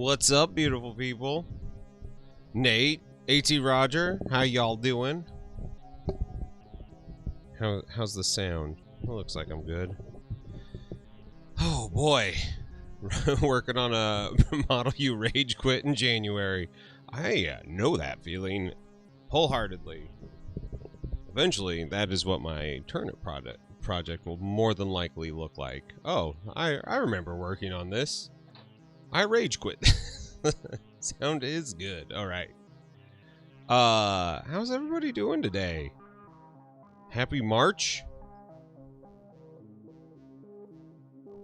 What's up, beautiful people? Nate, AT Roger, how y'all doing? How's the sound? It looks like I'm good. Oh boy, working on a Model U Rage Quit in January. I know that feeling wholeheartedly. Eventually, that is what my turnip project will more than likely look like. Oh, I remember working on this. I rage quit. Sound is good. All right. How's everybody doing today? Happy March.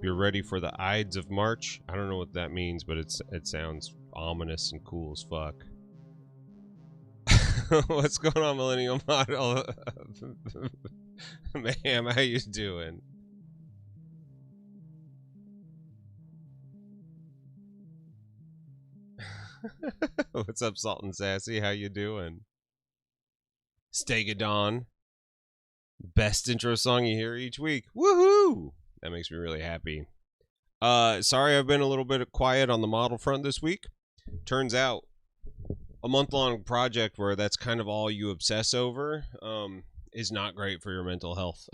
You're ready for the Ides of March. I don't know what that means, but it sounds ominous and cool as fuck. What's going on, Millennial Model? Ma'am, how you doing? What's up, Salt and Sassy? How you doing? Stegadon. Best intro song you hear each week. Woohoo! That makes me really happy. Sorry I've been a little bit quiet on the model front this week. Turns out a month-long project where that's kind of all you obsess over is not great for your mental health.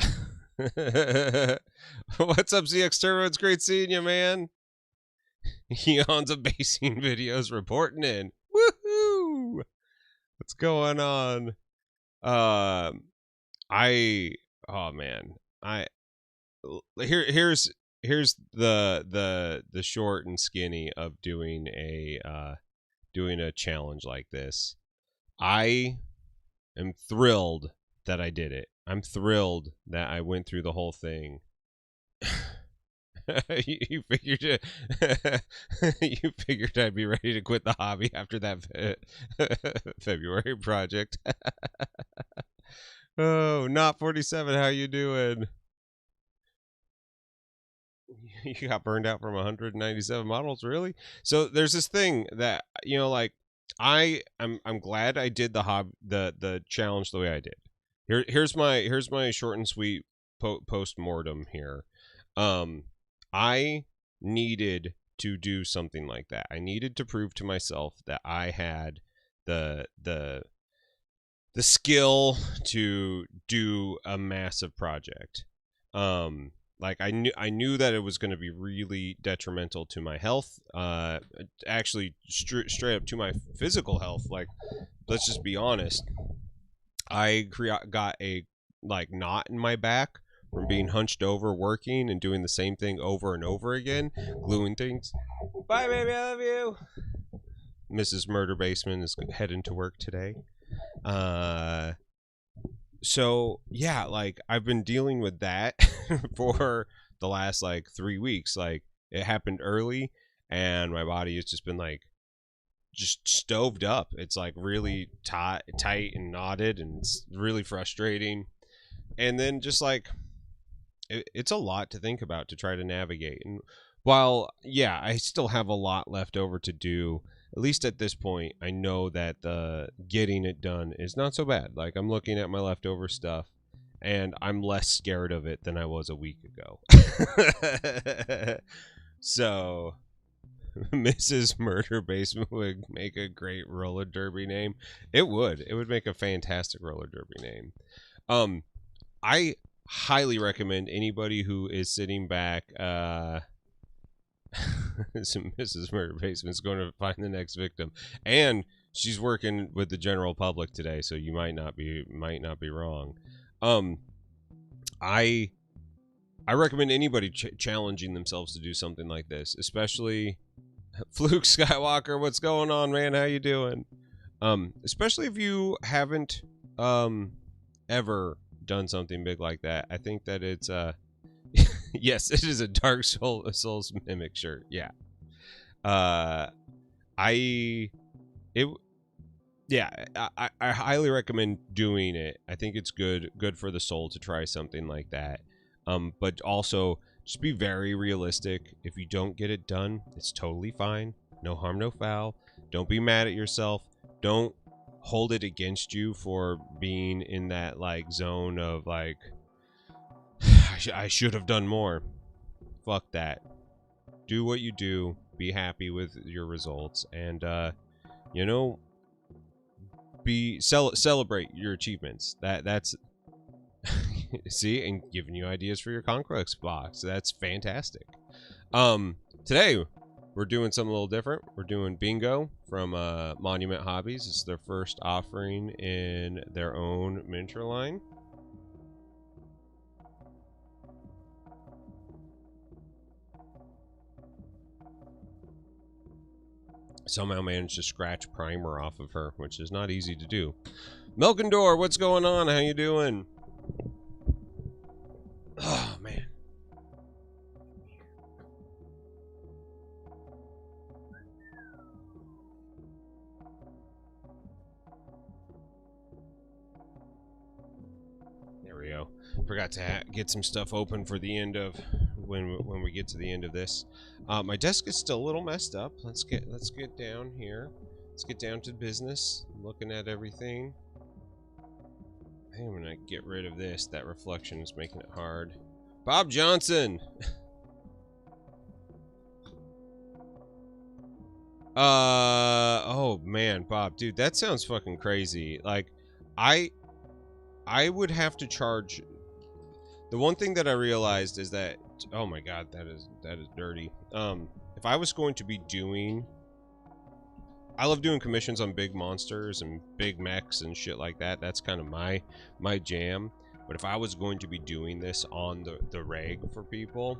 What's up, ZX Turbo? It's great seeing you, man. Eons of basing videos reporting in. Woohoo! What's going on? Oh man, here's the short and skinny of doing a challenge like this. I am thrilled that I did it. I'm thrilled that I went through the whole thing. you figured you figured I'd be ready to quit the hobby after that February project. Oh, not 47. How you doing? You got burned out from 197 models, really? So there's this thing that like I'm glad I did the challenge the way I did. Here's my short and sweet post-mortem here. I needed to do something like that. I needed to prove to myself that I had the skill to do a massive project. Like I knew that it was going to be really detrimental to my health. Actually, straight up to my physical health. Like, let's just be honest. I got a knot in my back from being hunched over working and doing the same thing over and over again, gluing things. Bye, baby, I love you. Mrs. Murder Basement is heading to work today. So yeah, like I've been dealing with that for the last 3 weeks. Like it happened early and my body has just been just stoved up. It's really tight and knotted and it's really frustrating. And then just it's a lot to think about to try to navigate. And while yeah, I still have a lot left over to do, at least at this point, I know that getting it done is not so bad. Like, I'm looking at my leftover stuff, and I'm less scared of it than I was a week ago. So, Mrs. Murder Basement would make a great roller derby name. It would. It would make a fantastic roller derby name. I highly recommend anybody who is sitting back... Mrs. Murder Basement's going to find the next victim, and she's working with the general public today, so you might not be wrong. I recommend anybody challenging themselves to do something like this, especially Fluke Skywalker. What's going on, man? How you doing? Especially if you haven't ever done something big like that. I think that it's yes, it is a Dark Souls mimic shirt. Yeah. I highly recommend doing it. I think it's good for the soul to try something like that. But also just be very realistic. If you don't get it done, it's totally fine. No harm, no foul. Don't be mad at yourself. Don't hold it against you for being in that zone of I should have done more. Fuck that. do what you do, be happy with your results, and you know, celebrate your achievements. That's see, and giving you ideas for your conquest box. That's fantastic. Today we're doing something a little different. We're doing bingo from Monument Hobbies. It's their first offering in their own miniature line. Somehow managed to scratch primer off of her, which is not easy to do. Melkendor, what's going on? How you doing? Oh, man. There we go. Forgot to get some stuff open for the end of when we get to the end of this. My desk is still a little messed up. Let's get down here. Let's get down to business. I'm looking at everything. I think I'm gonna get rid of this. That reflection is making it hard. Bob Johnson. Oh man, Bob, dude, that sounds fucking crazy. Like, I would have to charge. The one thing that I realized is that, oh my god, that is dirty. If I was going to be doing, I love doing commissions on big monsters and big mechs and shit like that. That's kind of my jam. But if I was going to be doing this on the reg for people,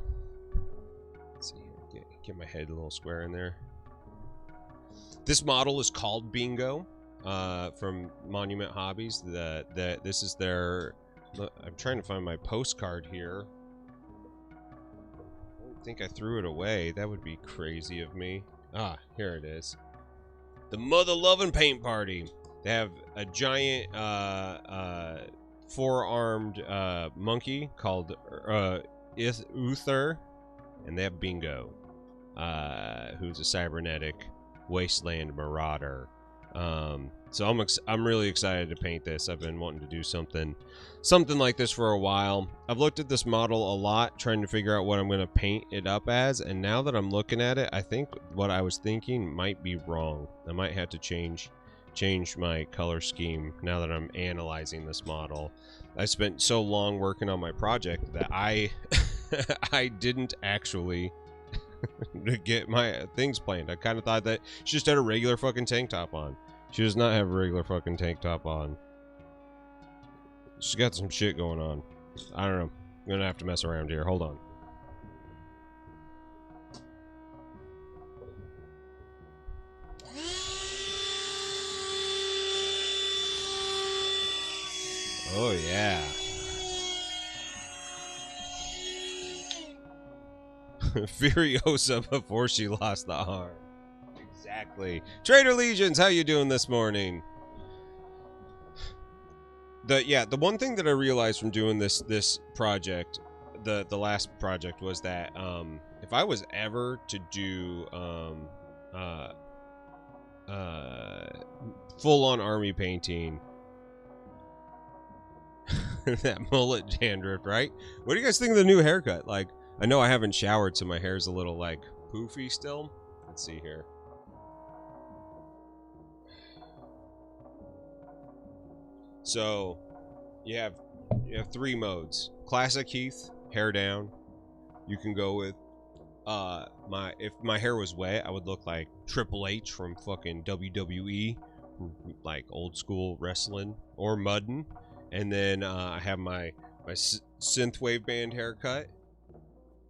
let's see here, get my head a little square in there. This model is called Bingo, from Monument Hobbies. This is their. I'm trying to find my postcard here. I don't think I threw it away. That would be crazy of me. Ah, here it is. The Mother Lovin' Paint Party. They have a giant four-armed monkey called Uther, and they have Bingo, who's a cybernetic wasteland marauder. So I'm really excited to paint this. I've been wanting to do something like this for a while. I've looked at this model a lot, trying to figure out what I'm going to paint it up as, and now that I'm looking at it, I think what I was thinking might be wrong. I might have to change my color scheme now that I'm analyzing this model. I spent so long working on my project that I didn't actually to get my things planned. I kind of thought that she just had a regular fucking tank top on. She does not have a regular fucking tank top on. She's got some shit going on. I don't know. I'm gonna have to mess around here. Hold on. Oh yeah. Furiosa before she lost the arm. Exactly. Trader Legions, how you doing this morning? The one thing that I realized from doing this project, the last project, was that if I was ever to do full-on army painting, that mullet dandruff, right? What do you guys think of the new haircut? Like, I know I haven't showered, so my hair's a little, like, poofy still. Let's see here. So, you have 3 modes. Classic Heath, hair down. You can go with, if my hair was wet, I would look like Triple H from fucking WWE, like old school wrestling, or muddin'. And then, I have my synthwave band haircut,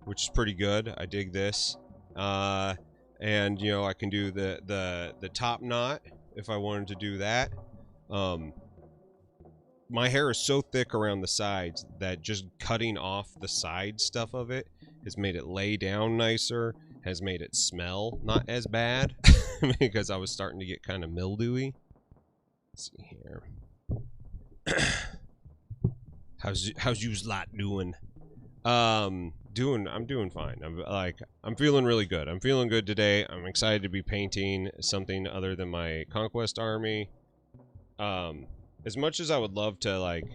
which is pretty good. I dig this. And you know, I can do the top knot if I wanted to do that. My hair is so thick around the sides that just cutting off the side stuff of it has made it lay down nicer, has made it smell not as bad because I was starting to get kind of mildewy. Let's see here. How's you lot doing? I'm doing fine. I'm feeling really good. I'm feeling good today. I'm excited to be painting something other than my conquest army. As much as I would love to, like,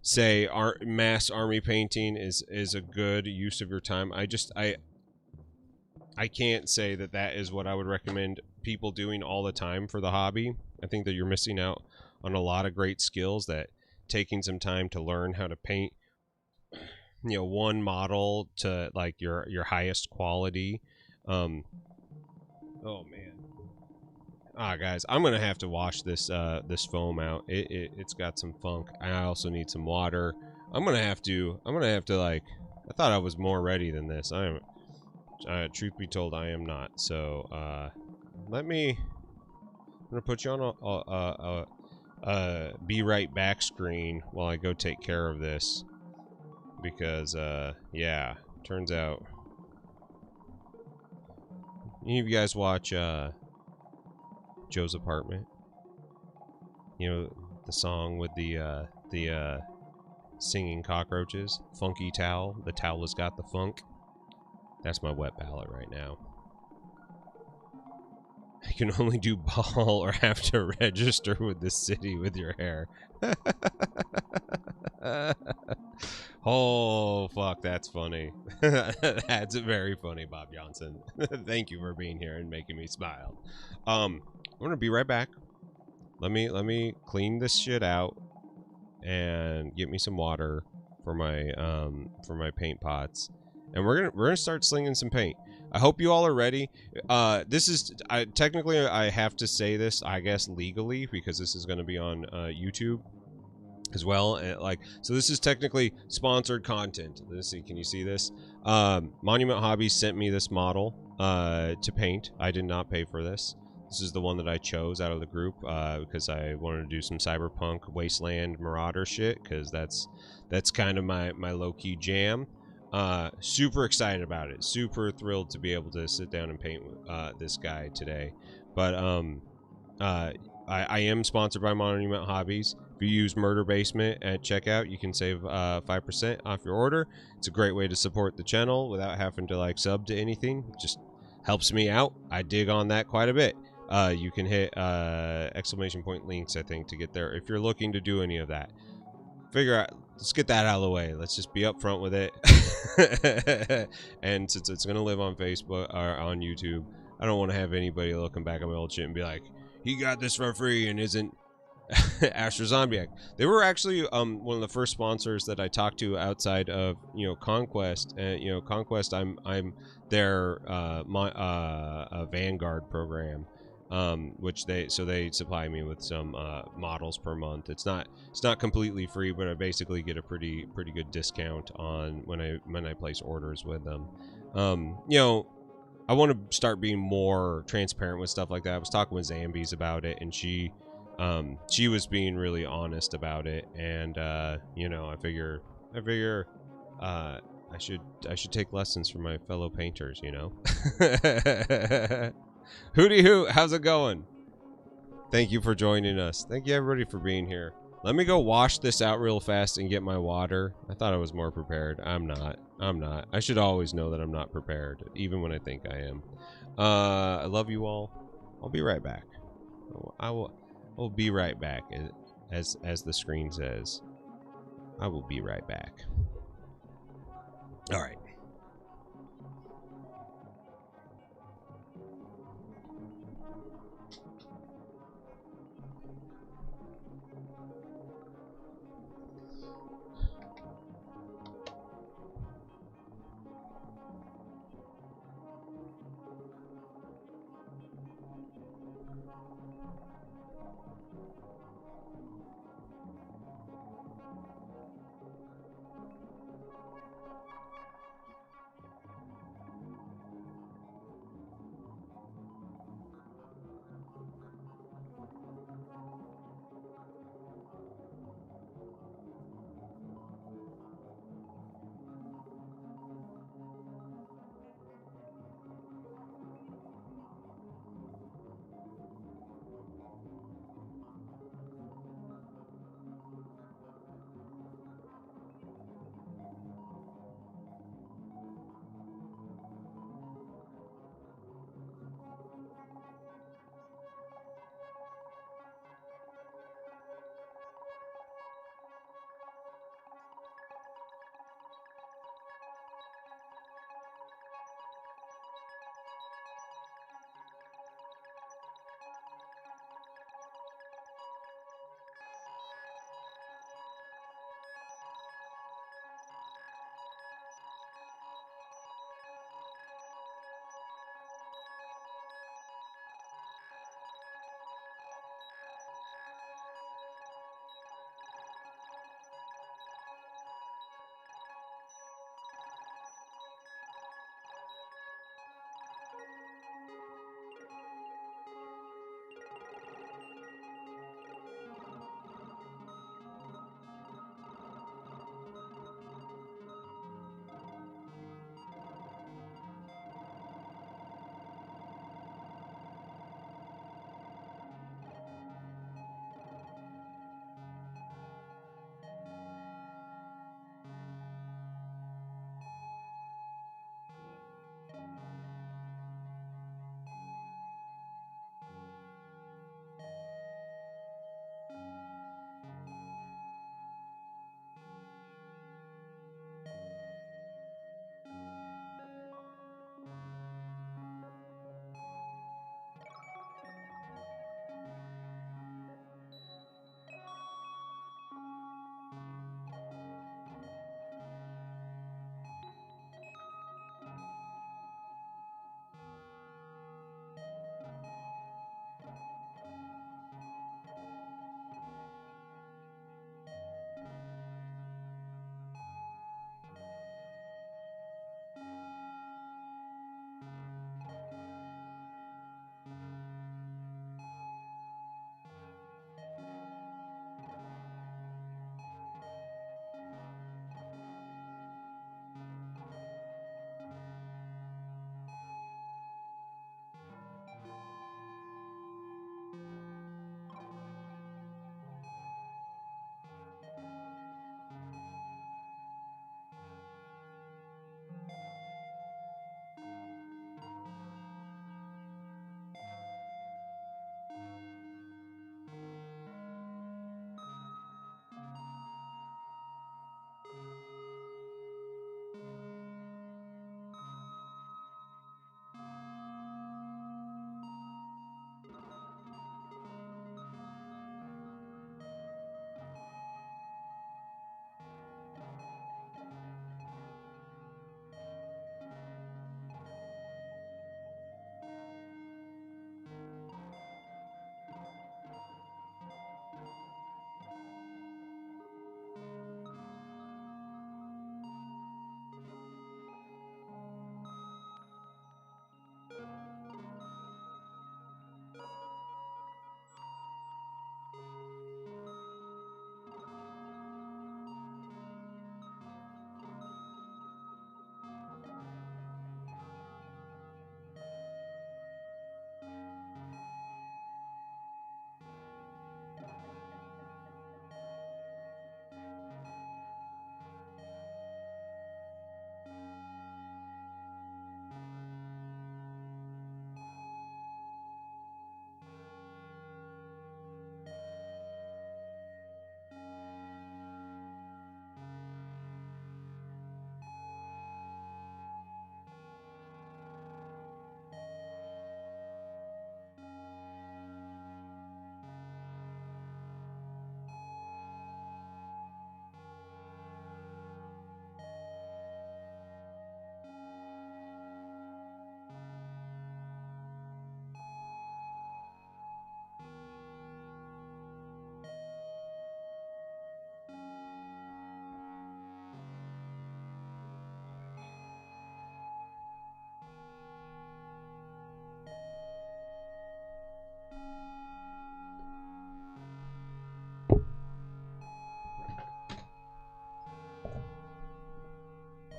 say mass army painting is a good use of your time, I I can't say that that is what I would recommend people doing all the time for the hobby. I think that you're missing out on a lot of great skills, that taking some time to learn how to paint, one model to like your highest quality. Oh man. Guys, I'm gonna have to wash this foam out. It's got some funk. I also need some water. I'm gonna have to like. I thought I was more ready than this. I am. Truth be told, I am not. So let me. I'm gonna put you on a be right back screen while I go take care of this, because yeah, turns out. Any of you guys watch Joe's Apartment? You know, the song with the singing cockroaches? Funky towel. The towel has got the funk. That's my wet palette right now. I can only do ball or have to register with the city with your hair. Oh, fuck, that's funny. That's very funny, Bob Johnson. Thank you for being here and making me smile. I'm gonna be right back. Let me clean this shit out and get me some water for my paint pots, and we're gonna start slinging some paint. I hope you all are ready. This is technically I have to say this, I guess, legally, because this is going to be on YouTube as well. And so this is technically sponsored content. Let's see, can you see this? Monument Hobbies sent me this model to paint. I did not pay for this. This is the one that I chose out of the group because I wanted to do some cyberpunk wasteland marauder shit, because that's kind of my low-key jam. Super excited about it. Super thrilled to be able to sit down and paint this guy today. But I am sponsored by Monument Hobbies. If you use Murder Basement at checkout, you can save 5% off your order. It's a great way to support the channel without having to like sub to anything. It just helps me out. I dig on that quite a bit. You can hit exclamation point links, I think, to get there if you're looking to do any of that. Let's get that out of the way. Let's just be upfront with it. And since it's gonna live on Facebook or on YouTube, I don't want to have anybody looking back at my old shit and be like, he got this for free and isn't Asher Zombiak. They were actually one of the first sponsors that I talked to outside of Conquest. Conquest, I'm their Vanguard program, which they supply me with some models per month. It's not completely free, but I basically get a pretty good discount on when I place orders with them. I want to start being more transparent with stuff like that. I was talking with Zambies about it, and she was being really honest about it, and I figure I should take lessons from my fellow painters, Hooty hoot, how's it going? Thank you for joining us. Thank you everybody for being here. Let me go wash this out real fast and get my water. I thought I was more prepared. I'm not. I should always know that I'm not prepared, even when I think I am. I love you all. I'll be right back. I'll be right back, as the screen says. I will be right back. All right.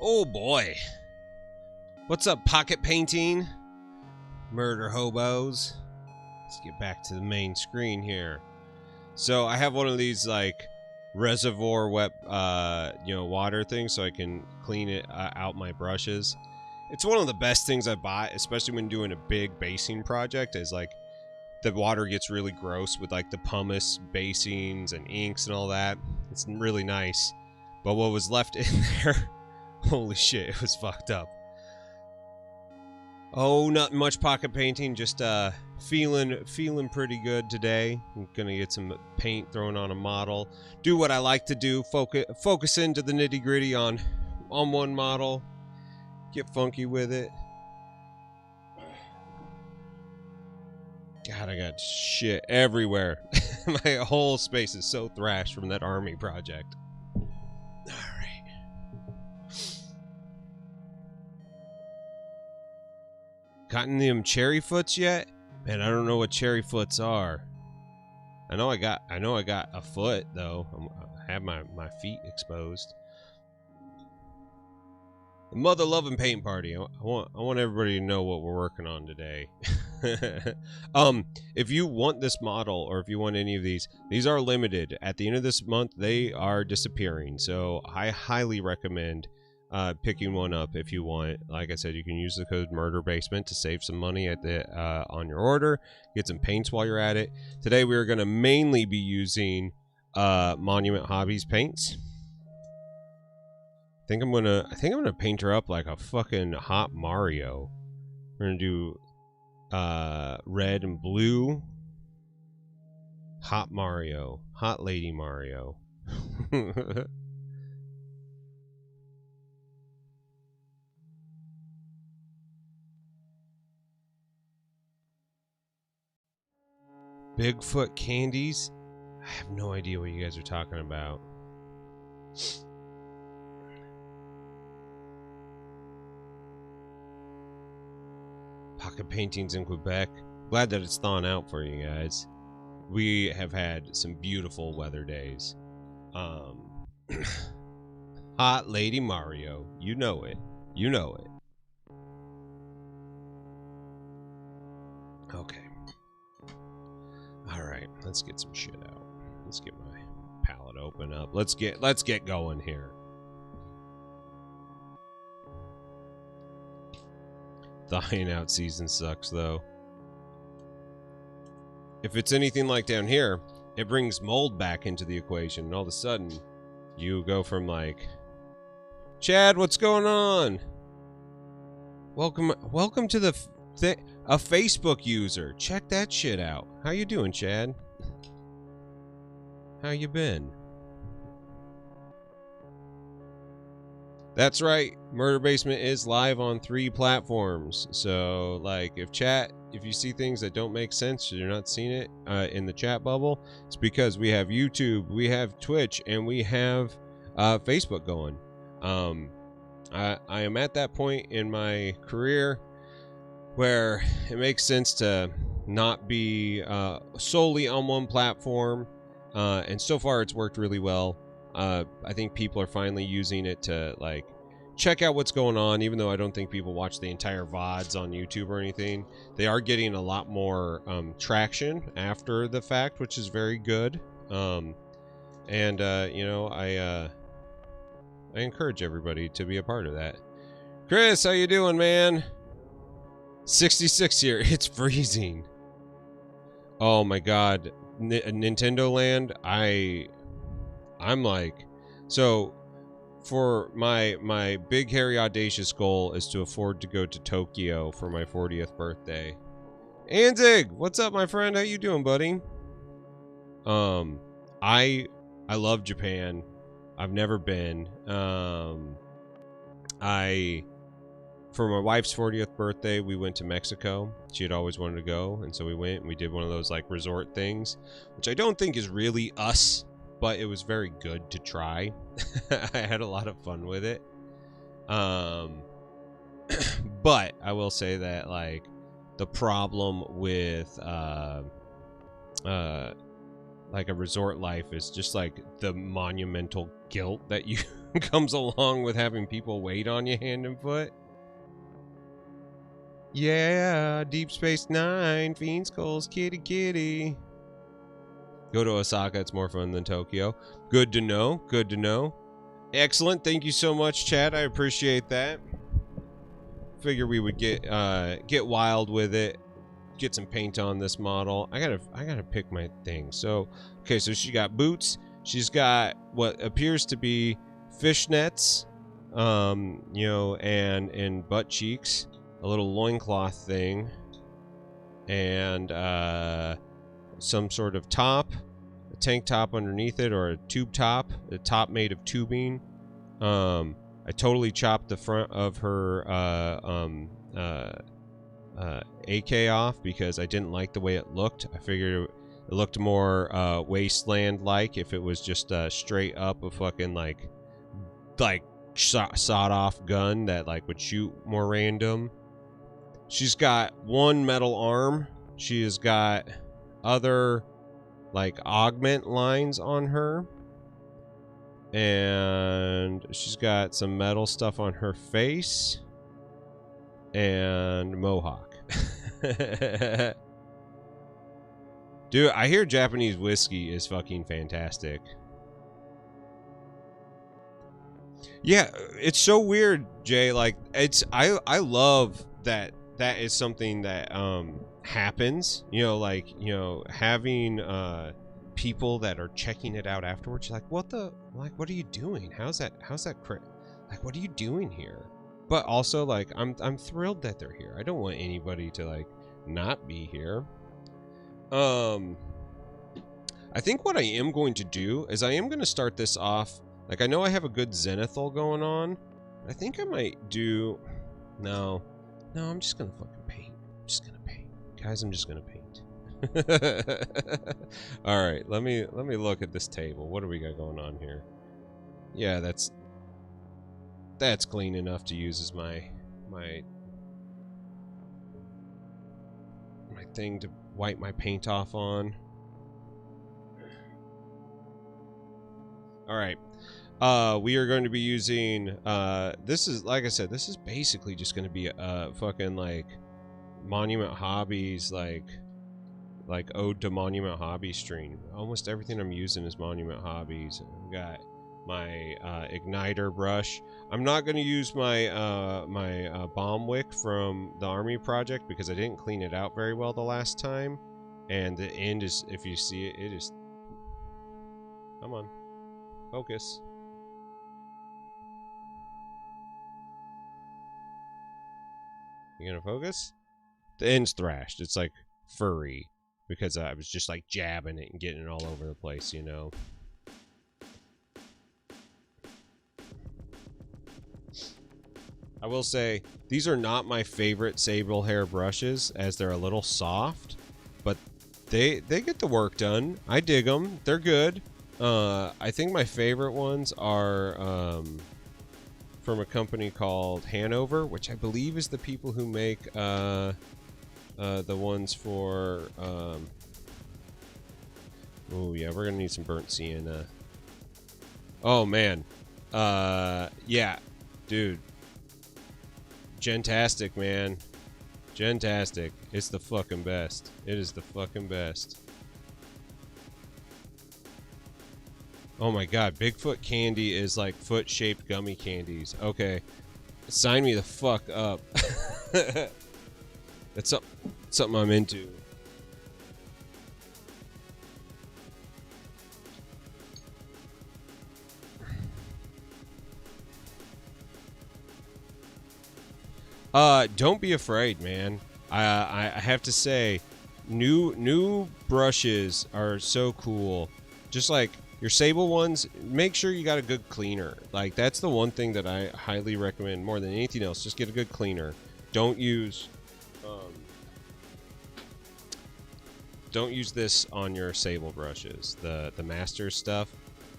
Oh boy. What's up, pocket painting? Murder hobos. Let's get back to the main screen here. So I have one of these like reservoir wet water things so I can clean it out my brushes. It's one of the best things I bought, especially when doing a big basing project, is like the water gets really gross with like the pumice basings and inks and all that. It's really nice. But what was left in there, holy shit, it was fucked up. Oh, not much pocket painting, just feeling pretty good today. I'm gonna get some paint thrown on a model. Do what I like to do, focus into the nitty-gritty on one model. Get funky with it. God, I got shit everywhere. My whole space is so thrashed from that army project. Alright. Gotten them cherry foots yet? Man, I don't know what cherry foots are. I know I got a foot though. I have my feet exposed. The mother loving paint party. I want everybody to know what we're working on today. If you want this model or if you want any of these are limited. At the end of this month, they are disappearing. So I highly recommend picking one up if you want. Like I said, you can use the code MurderBasement to save some money at the on your order. Get some paints while you're at it. Today we are going to mainly be using Monument Hobbies paints. I think I'm gonna paint her up like a fucking hot Mario. We're gonna do red and blue. Hot Mario. Hot Lady Mario. Bigfoot candies? I have no idea what you guys are talking about. Pocket paintings in Quebec. Glad that it's thawing out for you guys. We have had some beautiful weather days. Hot Lady Mario. You know it. You know it. Okay. Alright, let's get some shit out. Let's get my palette open up. Let's get going here. Thawing out season sucks though. If it's anything like down here, it brings mold back into the equation, and all of a sudden you go from like, Chad, what's going on? Welcome to the a Facebook user. Check that shit out. How you doing, Chad? How you been? That's right. Murder Basement is live on 3 platforms. So, like, if you see things that don't make sense, you're not seeing it in the chat bubble, it's because we have YouTube, we have Twitch, and we have Facebook going. I am at that point in my career where it makes sense to not be solely on one platform, and so far it's worked really well. I think people are finally using it to like check out what's going on, even though I don't think people watch the entire VODs on YouTube or anything. They are getting a lot more traction after the fact, which is very good. You know, I encourage everybody to be a part of that. Chris, how you doing, man? 66 here. It's freezing. Oh my god. Nintendo Land, I'm like, so for my big hairy audacious goal is to afford to go to Tokyo for my 40th birthday. Anzig, what's up, my friend? How you doing, buddy? I love Japan. I've never been. For my wife's 40th birthday, we went to Mexico. She had always wanted to go, and so we went and we did one of those like resort things, which I don't think is really us, but it was very good to try. I had a lot of fun with it. But I will say that like the problem with like a resort life is just like the monumental guilt that you comes along with having people wait on you hand and foot. Yeah, Deep Space Nine, Fiend Skulls, kitty. Go to Osaka, it's more fun than Tokyo. Good to know, good to know. Excellent, thank you so much, chat. I appreciate that. Figure we would get wild with it. Get some paint on this model. I gotta pick my thing. So, okay, so she got boots. She's got what appears to be fishnets, you know, and butt cheeks, a little loincloth thing, and some sort of top, a tank top underneath it, or a tube top, a top made of tubing. I totally chopped the front of her AK off because I didn't like the way it looked. I figured it looked more wasteland-like if it was just straight up a fucking like sawed-off gun that like would shoot more random. She's got one metal arm. She has got other like augment lines on her. And she's got some metal stuff on her face. And mohawk. Dude, I hear Japanese whiskey is fucking fantastic. Yeah, it's so weird, Jay. Like, I love that is something that happens. You know, like, you know, having people that are checking it out afterwards. You're like, what are you doing? How's that like, what are you doing here? But also, like, I'm thrilled that they're here. I don't want anybody to like not be here. I think what I am going to do is I am going to start this off. Like, I know I have a good zenithal going on. I think I might do. No, I'm just gonna fucking paint. I'm just gonna paint, guys. I'm just gonna paint. All right, let me look at this table. What do we got going on here? Yeah, that's clean enough to use as my thing to wipe my paint off on. All right. We are going to be using this is, like I said, this is basically just going to be a fucking like Monument Hobbies like ode to Monument Hobby stream. Almost everything I'm using is Monument Hobbies. I've got my igniter brush. I'm not going to use my my bomb wick from the army project because I didn't clean it out very well the last time, and the end is, if you see it, it is, come on, focus. You gonna focus? The end's thrashed. It's like furry because I was just like jabbing it and getting it all over the place, you know. I will say, these are not my favorite sable hair brushes, as they're a little soft, but they get the work done. I dig them. They're good. I think my favorite ones are from a company called Hanover, which I believe is the people who make the ones for... oh yeah, we're gonna need some burnt sienna. Oh man. Yeah, dude. Gentastic, man. Gentastic. It's the fucking best. It is the fucking best. Oh my god, Bigfoot candy is like foot-shaped gummy candies. Okay. Sign me the fuck up. That's something I'm into. Don't be afraid, man. I have to say, new brushes are so cool. Just like your sable ones, make sure you got a good cleaner. Like, that's the one thing that I highly recommend more than anything else. Just get a good cleaner. Don't use this on your sable brushes. The master stuff,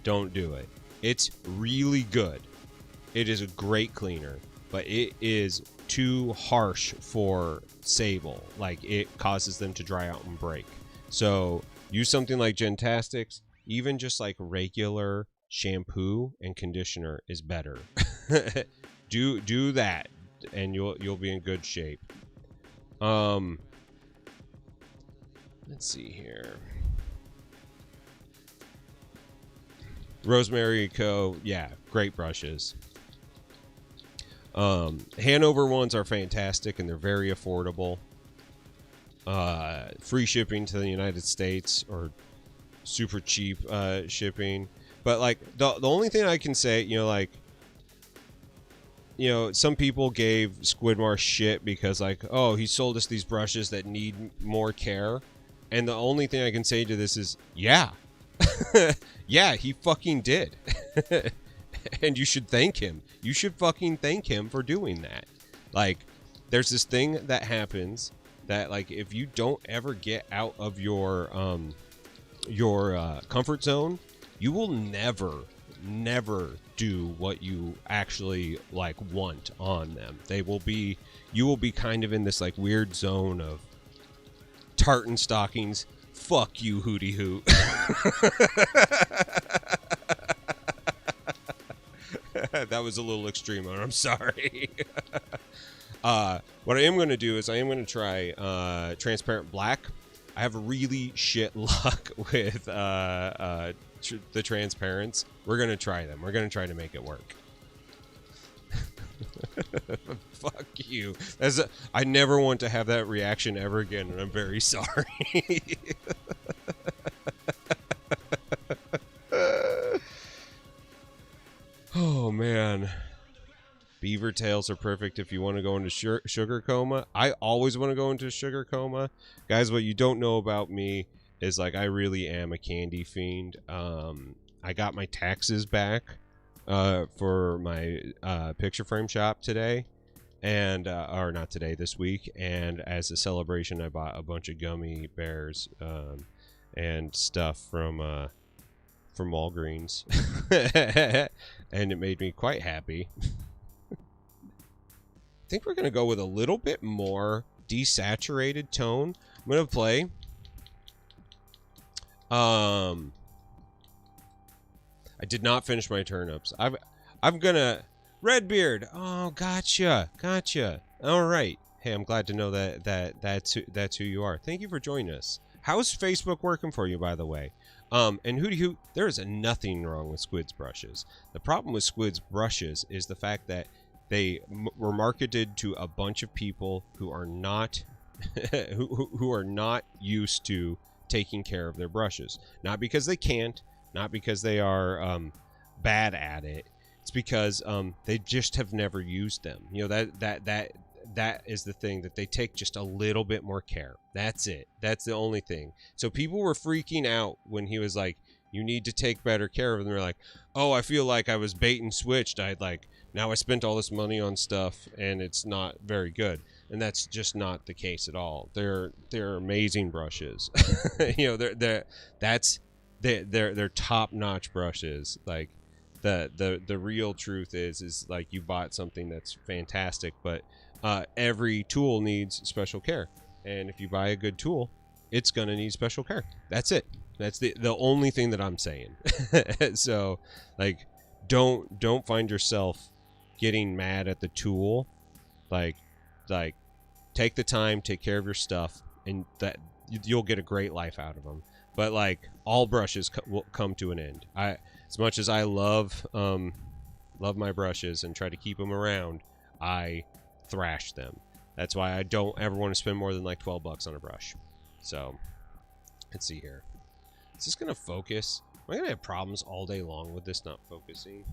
don't do it. It's really good. It is a great cleaner, but it is too harsh for sable. Like, it causes them to dry out and break. So Use something like Gentastics. Even just like regular shampoo and conditioner is better. do that, and you'll be in good shape. Let's see here. Rosemary Co. Yeah, great brushes. Hanover ones are fantastic, and they're very affordable. Free shipping to the United States, or super cheap shipping. But like the only thing I can say, like, some people gave Squidmarsh shit because, like, oh, he sold us these brushes that need more care. And the only thing I can say to this is, yeah. Yeah, he fucking did. And you should thank him. You should fucking thank him for doing that. Like, there's this thing that happens that, like, if you don't ever get out of your comfort zone, you will never do what you actually like want on them. You will be kind of in this like weird zone of tartan stockings. Fuck you, Hootie Hoot. That was a little extreme, and I'm sorry. What I am going to do is I am going to try transparent black. I have really shit luck with the transparents. We're going to try them. We're going to try to make it work. Fuck you. I never want to have that reaction ever again, and I'm very sorry. Oh, man. Beaver tails are perfect if you want to go into sugar coma. I always want to go into sugar coma. Guys, what you don't know about me is, like, I really am a candy fiend. I got my taxes back for my picture frame shop today. And, or not today, this week. And as a celebration, I bought a bunch of gummy bears and stuff from Walgreens. And it made me quite happy. I think we're going to go with a little bit more desaturated tone. I'm going to play. I did not finish my turnips. I'm going to... Redbeard. Oh, gotcha. All right. Hey, I'm glad to know that's who you are. Thank you for joining us. How's Facebook working for you, by the way? And Hootie Hoot, there is nothing wrong with Squid's brushes. The problem with Squid's brushes is the fact that they were marketed to a bunch of people who are not who are not used to taking care of their brushes. Not because they can't, not because they are bad at it. It's because they just have never used them. That is the thing, that they take just a little bit more care. That's it. That's the only thing. So people were freaking out when he was like, you need to take better care of them. They're like, oh, I feel like I was bait and switched. Now I spent all this money on stuff and it's not very good. And that's just not the case at all. They're amazing brushes. They're top-notch brushes. Like, the real truth is like, you bought something that's fantastic, but every tool needs special care, and if you buy a good tool, it's gonna need special care. That's it. That's the only thing that I'm saying. So, like, don't find yourself getting mad at the tool. Like take the time, take care of your stuff, and that you'll get a great life out of them. But like, all brushes will come to an end. As much as I love my brushes and try to keep them around, I thrash them. That's why I don't ever want to spend more than like $12 on a brush. So, let's see here. Is this going to focus? Am I going to have problems all day long with this not focusing?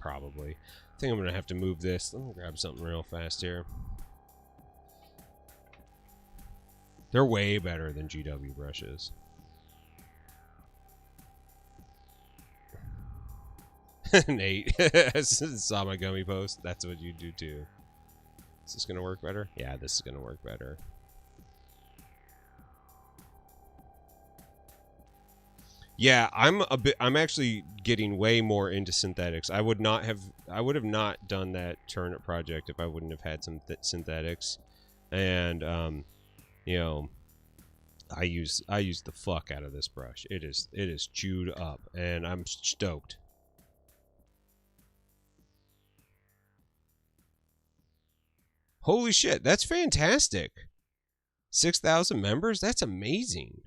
Probably. I think I'm going to have to move this. Let me grab something real fast here. They're way better than GW brushes. Nate saw my gummy post. That's what you do too. Is this gonna work better? Yeah, this is gonna work better. Yeah, I'm actually getting way more into synthetics. I would have not done that turnip project if I wouldn't have had some synthetics. And I use the fuck out of this brush. It is chewed up, and I'm stoked. Holy shit, that's fantastic. 6,000 members? That's amazing.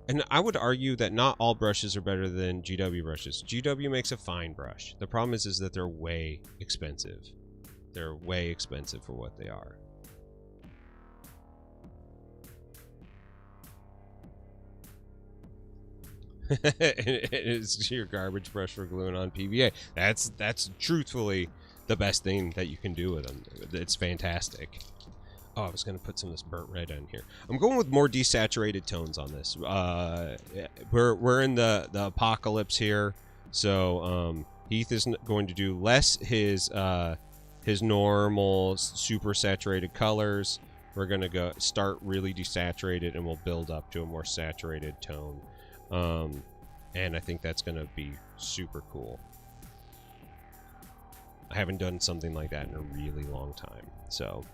And I would argue that not all brushes are better than GW brushes. GW makes a fine brush. The problem is that they're way expensive. They're way expensive for what they are. It's your garbage brush for gluing on PVA. That's truthfully the best thing that you can do with them. It's fantastic. Oh, I was gonna put some of this burnt red in here. I'm going with more desaturated tones on this. We're in the apocalypse here, so Heath is going to do less his normal super saturated colors. We're gonna start really desaturated, and we'll build up to a more saturated tone. And I think that's gonna be super cool. I haven't done something like that in a really long time. So,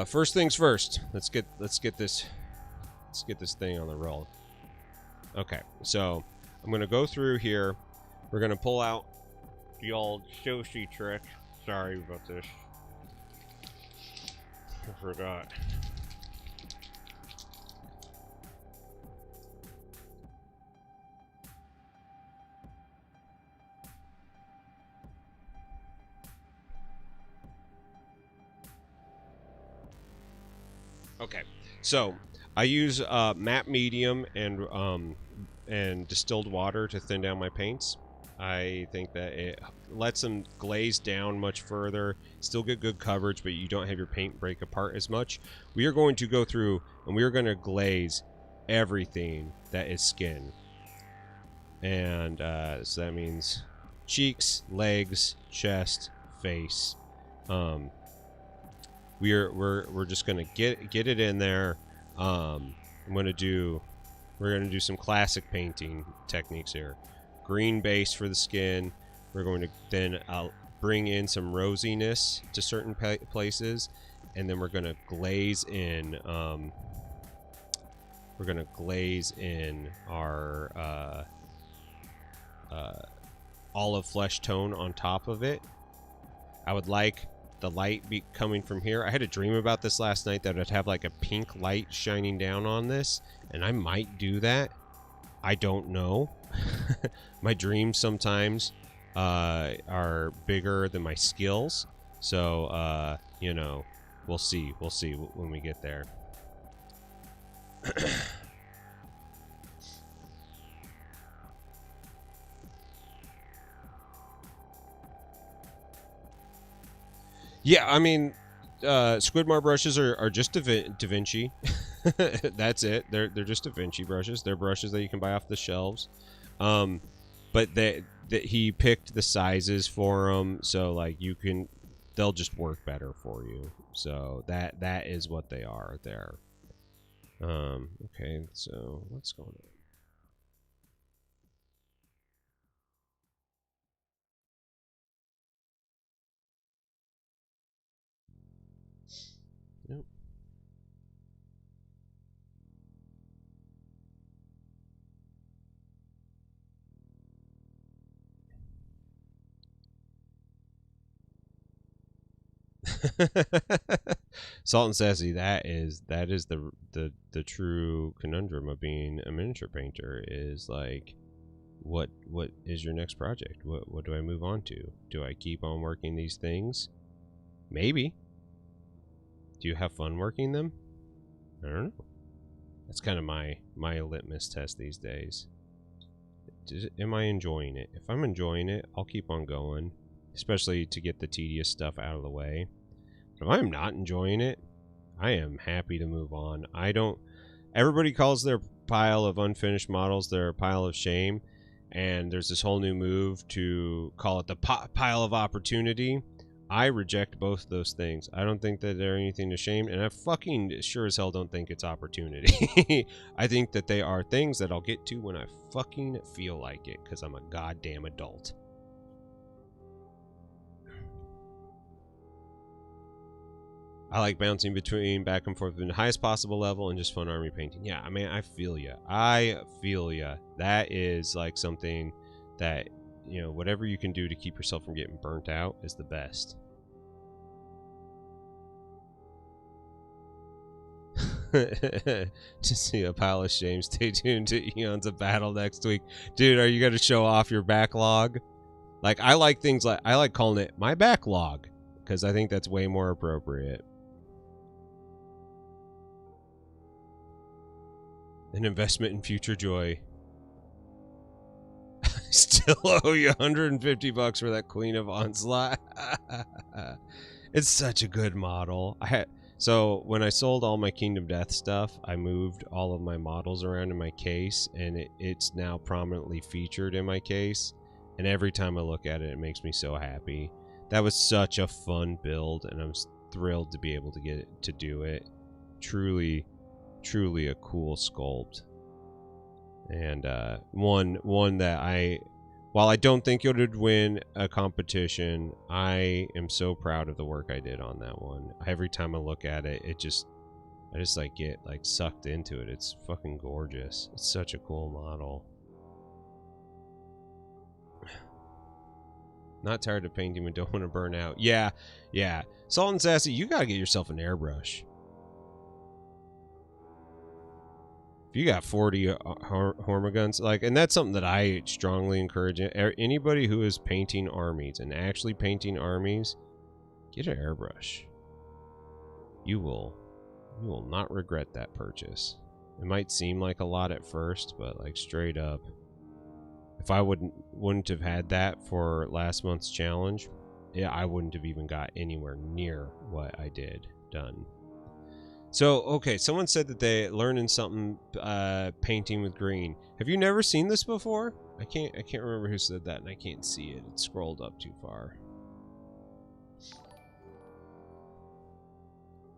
first things first. Let's get this thing on the roll. Okay, so I'm gonna go through here. We're gonna pull out the old Shoshi trick. Sorry about this. I forgot. Okay, so I use matte medium and distilled water to thin down my paints. I think that it lets them glaze down much further, still get good coverage, but you don't have your paint break apart as much. We are going to go through and we are going to glaze everything that is skin. And so that means cheeks, legs, chest, face. We're just gonna get it in there. We're gonna do some classic painting techniques here. Green base for the skin. We're going to then bring in some rosiness to certain places, and then we're gonna glaze in. We're gonna glaze in our olive flesh tone on top of it. I would like the light be coming from here. I had a dream about this last night that I'd have like a pink light shining down on this, and I might do that. I don't know. My dreams sometimes are bigger than my skills, so you know, we'll see when we get there. Yeah, I mean, Squidmar brushes are just Da Vinci. That's it. They're just Da Vinci brushes. They're brushes that you can buy off the shelves. But he picked the sizes for them, so like they'll just work better for you. So that is what they are there. Okay, so what's going on? Nope. Salt and Sassy, that is the true conundrum of being a miniature painter, is like, what is your next project? What do I move on to? Do I keep on working these things? Maybe. Do you have fun working them? I don't know. That's kind of my litmus test these days. Am I enjoying it? If I'm enjoying it, I'll keep on going, especially to get the tedious stuff out of the way. But if I'm not enjoying it, I am happy to move on. Everybody calls their pile of unfinished models their pile of shame, and there's this whole new move to call it the pile of opportunity. I reject both those things. I don't think that they're anything to shame, and I fucking sure as hell don't think it's opportunity. I think that they are things that I'll get to when I fucking feel like it, because I'm a goddamn adult. I like bouncing between back and forth between the highest possible level and just fun army painting. Yeah, I mean, I feel ya. I feel ya. That is like something that, you know, whatever you can do to keep yourself from getting burnt out is the best. To see a pile of shame. Stay tuned to Eons of Battle next week. Dude, are you going to show off your backlog? Like, I like things like, I like calling it my backlog, because I think that's way more appropriate. An investment in future joy. I still owe you 150 bucks for that Queen of Onslaught. It's such a good model. So when I sold all my Kingdom Death stuff, I moved all of my models around in my case, and it's now prominently featured in my case. And every time I look at it, it makes me so happy. That was such a fun build, and I'm thrilled to be able to get it, to do it. Truly, truly a cool sculpt. And one that while I don't think it would win a competition, I am so proud of the work I did on that one. Every time I look at it, I just like get like sucked into it. It's fucking gorgeous. It's such a cool model. Not tired of painting but don't want to burn out. Yeah, yeah. Salt and Sassy, you gotta get yourself an airbrush. If you got 40 Hormaguns, like, and that's something that I strongly encourage anybody who is painting armies and actually painting armies, get an airbrush. You will not regret that purchase. It might seem like a lot at first, but like straight up, if I wouldn't have had that for last month's challenge, yeah, I wouldn't have even got anywhere near what I did done. So, okay, someone said that they learning something painting with green. Have you never seen this before? I can't remember who said that, and I can't see it. It scrolled up too far.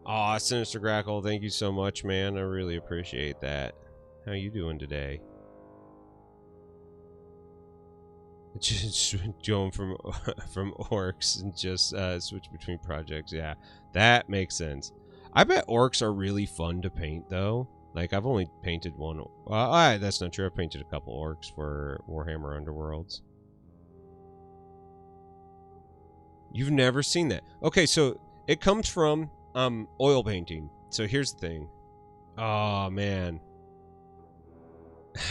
Aw, Sinister Grackle, thank you so much, man. I really appreciate that. How you doing today? Just going from orcs and just switch between projects. Yeah, that makes sense. I bet orcs are really fun to paint, though. Like, I've only painted one. That's not true. I've painted a couple orcs for Warhammer Underworlds. You've never seen that. Okay, so it comes from oil painting. So here's the thing. Oh, man.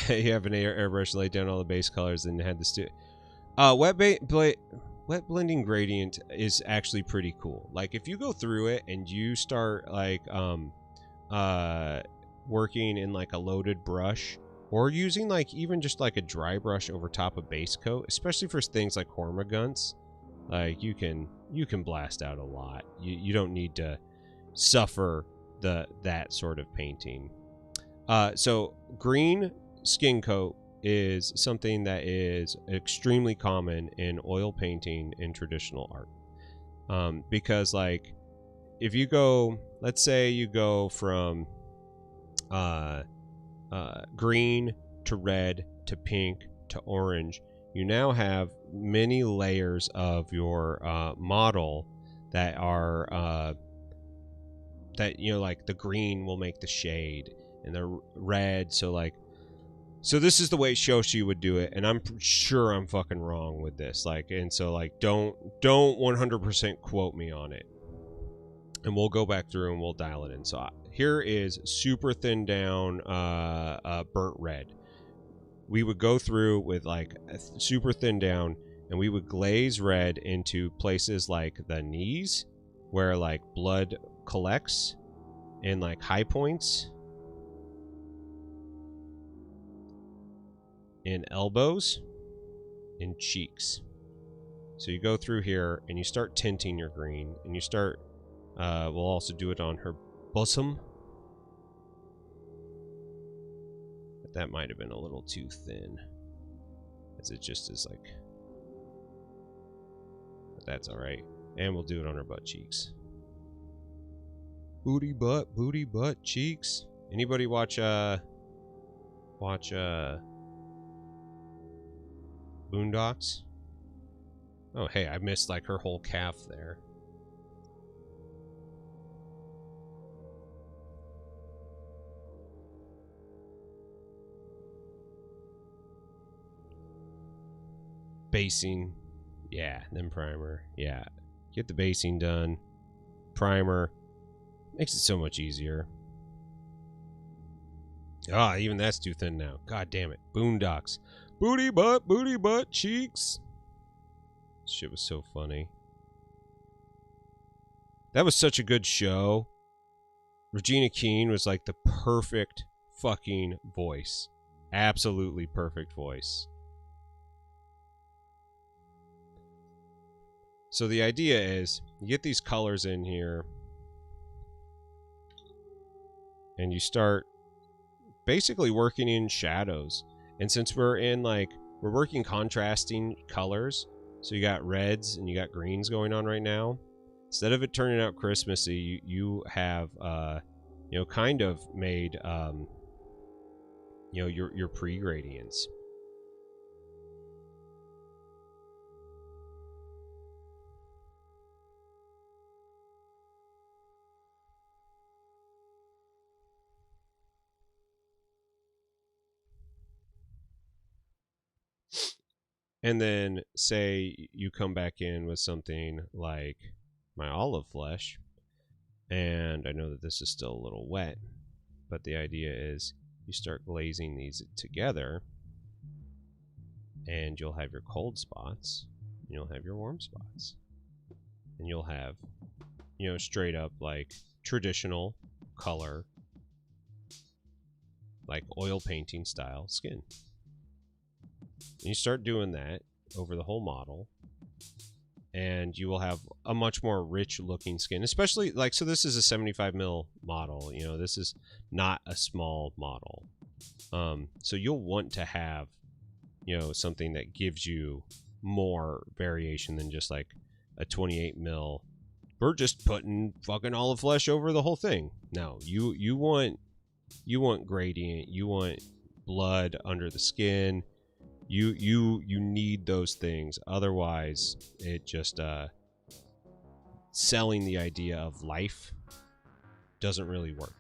You have an airbrush, laid down all the base colors, and had the wet blending gradient is actually pretty cool. Like, if you go through it and you start like working in like a loaded brush, or using like even just like a dry brush over top of base coat, especially for things like Hormaguns, like you can blast out a lot. You don't need to suffer that sort of painting. So green skin coat is something that is extremely common in oil painting in traditional art. Because like if you go, let's say you go from green to red to pink to orange, you now have many layers of your model that are that, you know, like the green will make the shade and the red, so this is the way Shoshi would do it, and I'm sure I'm fucking wrong with this. Like, and so like don't 100% quote me on it. And we'll go back through and we'll dial it in. So here is super thin down burnt red. We would go through with like super thin down, and we would glaze red into places like the knees, where like blood collects, and like high points, in elbows, in cheeks. So you go through here and you start tinting your green, and you start we'll also do it on her bosom, but that might have been a little too thin, as it just is like, but that's all right. And we'll do it on her butt cheeks. Booty butt cheeks. Anybody watch Boondocks? Oh, hey, I missed like her whole calf there. But that's all right. And we'll do it on her butt cheeks. Booty butt cheeks. Anybody watch Boondocks? Oh, hey, I missed like her whole calf there. But that's all right. And we'll do it on her butt cheeks. Basing. Yeah, then primer. Yeah. Get the basing done. Primer. Makes it so much easier. Ah, even that's too thin now. God damn it. Boondocks. Booty butt cheeks. Shit was so funny. That was such a good show. Regina King was like the perfect fucking voice. Absolutely perfect voice. So the idea is you get these colors in here and you start basically working in shadows. And since we're working contrasting colors, so you got reds and you got greens going on right now, instead of it turning out Christmassy, you have kind of made your pre-gradients. And then say you come back in with something like my olive flesh, and I know that this is still a little wet, but the idea is you start glazing these together, and you'll have your cold spots, and you'll have your warm spots, and you'll have, straight up like traditional color, like oil painting style skin. And you start doing that over the whole model, and you will have a much more rich looking skin, especially so this is a 75 mil model. This is not a small model. So you'll want to have, something that gives you more variation than just like a 28 mil. We're just putting fucking olive flesh over the whole thing. No, you want gradient. You want blood under the skin. You need those things. Otherwise, it just selling the idea of life doesn't really work.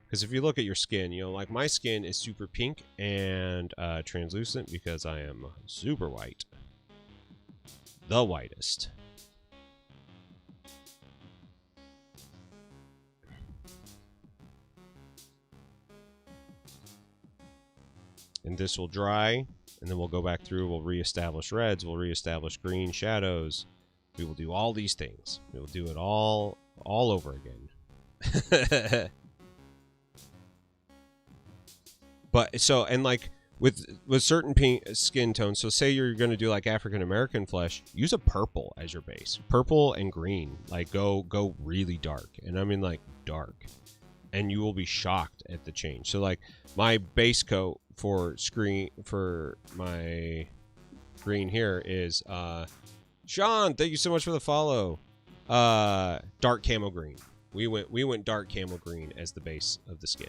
Because if you look at your skin, like my skin is super pink and translucent because I am super white. The whitest. And this will dry, and then we'll go back through, we'll reestablish reds, we'll reestablish green shadows. We will do all these things. We will do it all over again. But so, and like with certain skin tones, so say you're going to do like African American flesh, use a purple as your base. Purple and green, like go really dark. And I mean like dark. And you will be shocked at the change. So like my base coat for my green here is Sean, thank you so much for the follow. Dark camo green. We went dark camo green as the base of the skin.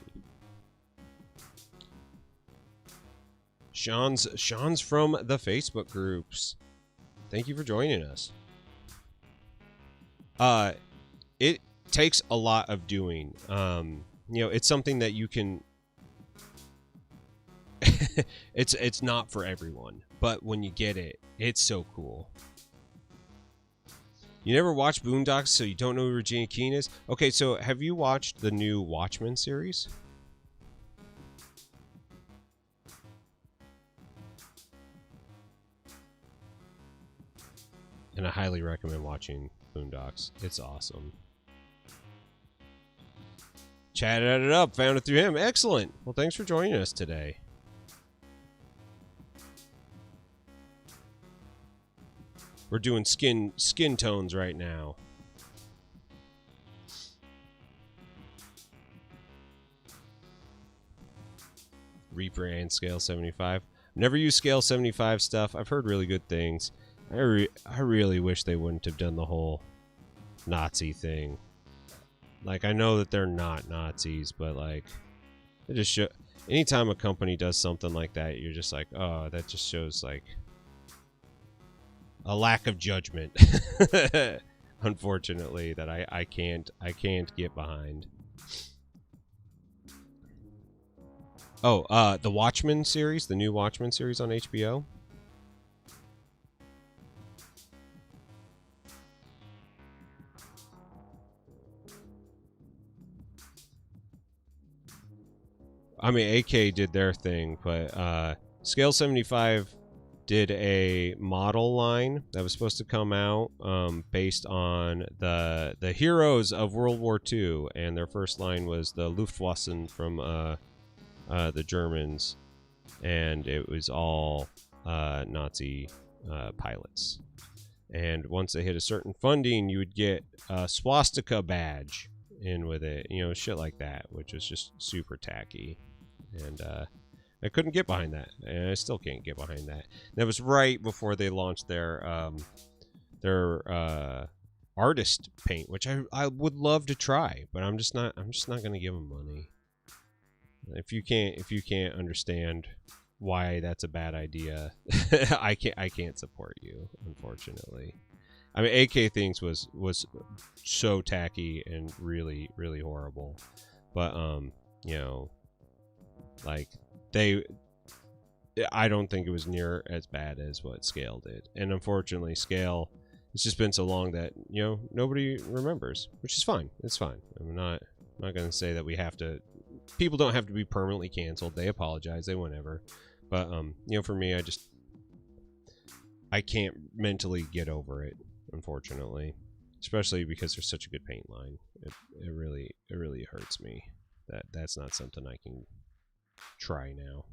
Sean's from the Facebook groups. Thank you for joining us. It takes a lot of doing. It's something that you can it's not for everyone, but when you get it, it's so cool. You never watched Boondocks, so you don't know who Regina King is? Okay, so have you watched the new Watchmen series? And I highly recommend watching Boondocks. It's awesome. Chatted it up, found it through him. Excellent. Well, thanks for joining us today. We're doing skin tones right now. Reaper and Scale 75. Never used Scale 75 stuff. I've heard really good things. I really wish they wouldn't have done the whole Nazi thing. Like, I know that they're not Nazis, but like, it just show. Anytime a company does something like that, you're just like, oh, that just shows like a lack of judgment. Unfortunately, that I can't get behind. Oh, the Watchmen series, the new Watchmen series on HBO. I mean, AK did their thing, but Scale 75 did a model line that was supposed to come out based on the heroes of World War II, and their first line was the Luftwaffe from the Germans, and it was all Nazi pilots. And once they hit a certain funding, you would get a swastika badge in with it, shit like that, which was just super tacky. And I couldn't get behind that, and I still can't get behind that. That was right before they launched their artist paint, which I would love to try, but I'm just not gonna give them money. If you can't understand why that's a bad idea, I can't support you, unfortunately. I mean, AK things was so tacky and really, really horrible, but like I don't think it was near as bad as what Scale did. And unfortunately, Scale, it's just been so long that, nobody remembers, which is fine. It's fine. I'm not going to say that we have to, people don't have to be permanently canceled. They apologize, they whatever. But, for me, I can't mentally get over it, unfortunately. Especially because there's such a good paint line. It really hurts me that that's not something I can try now.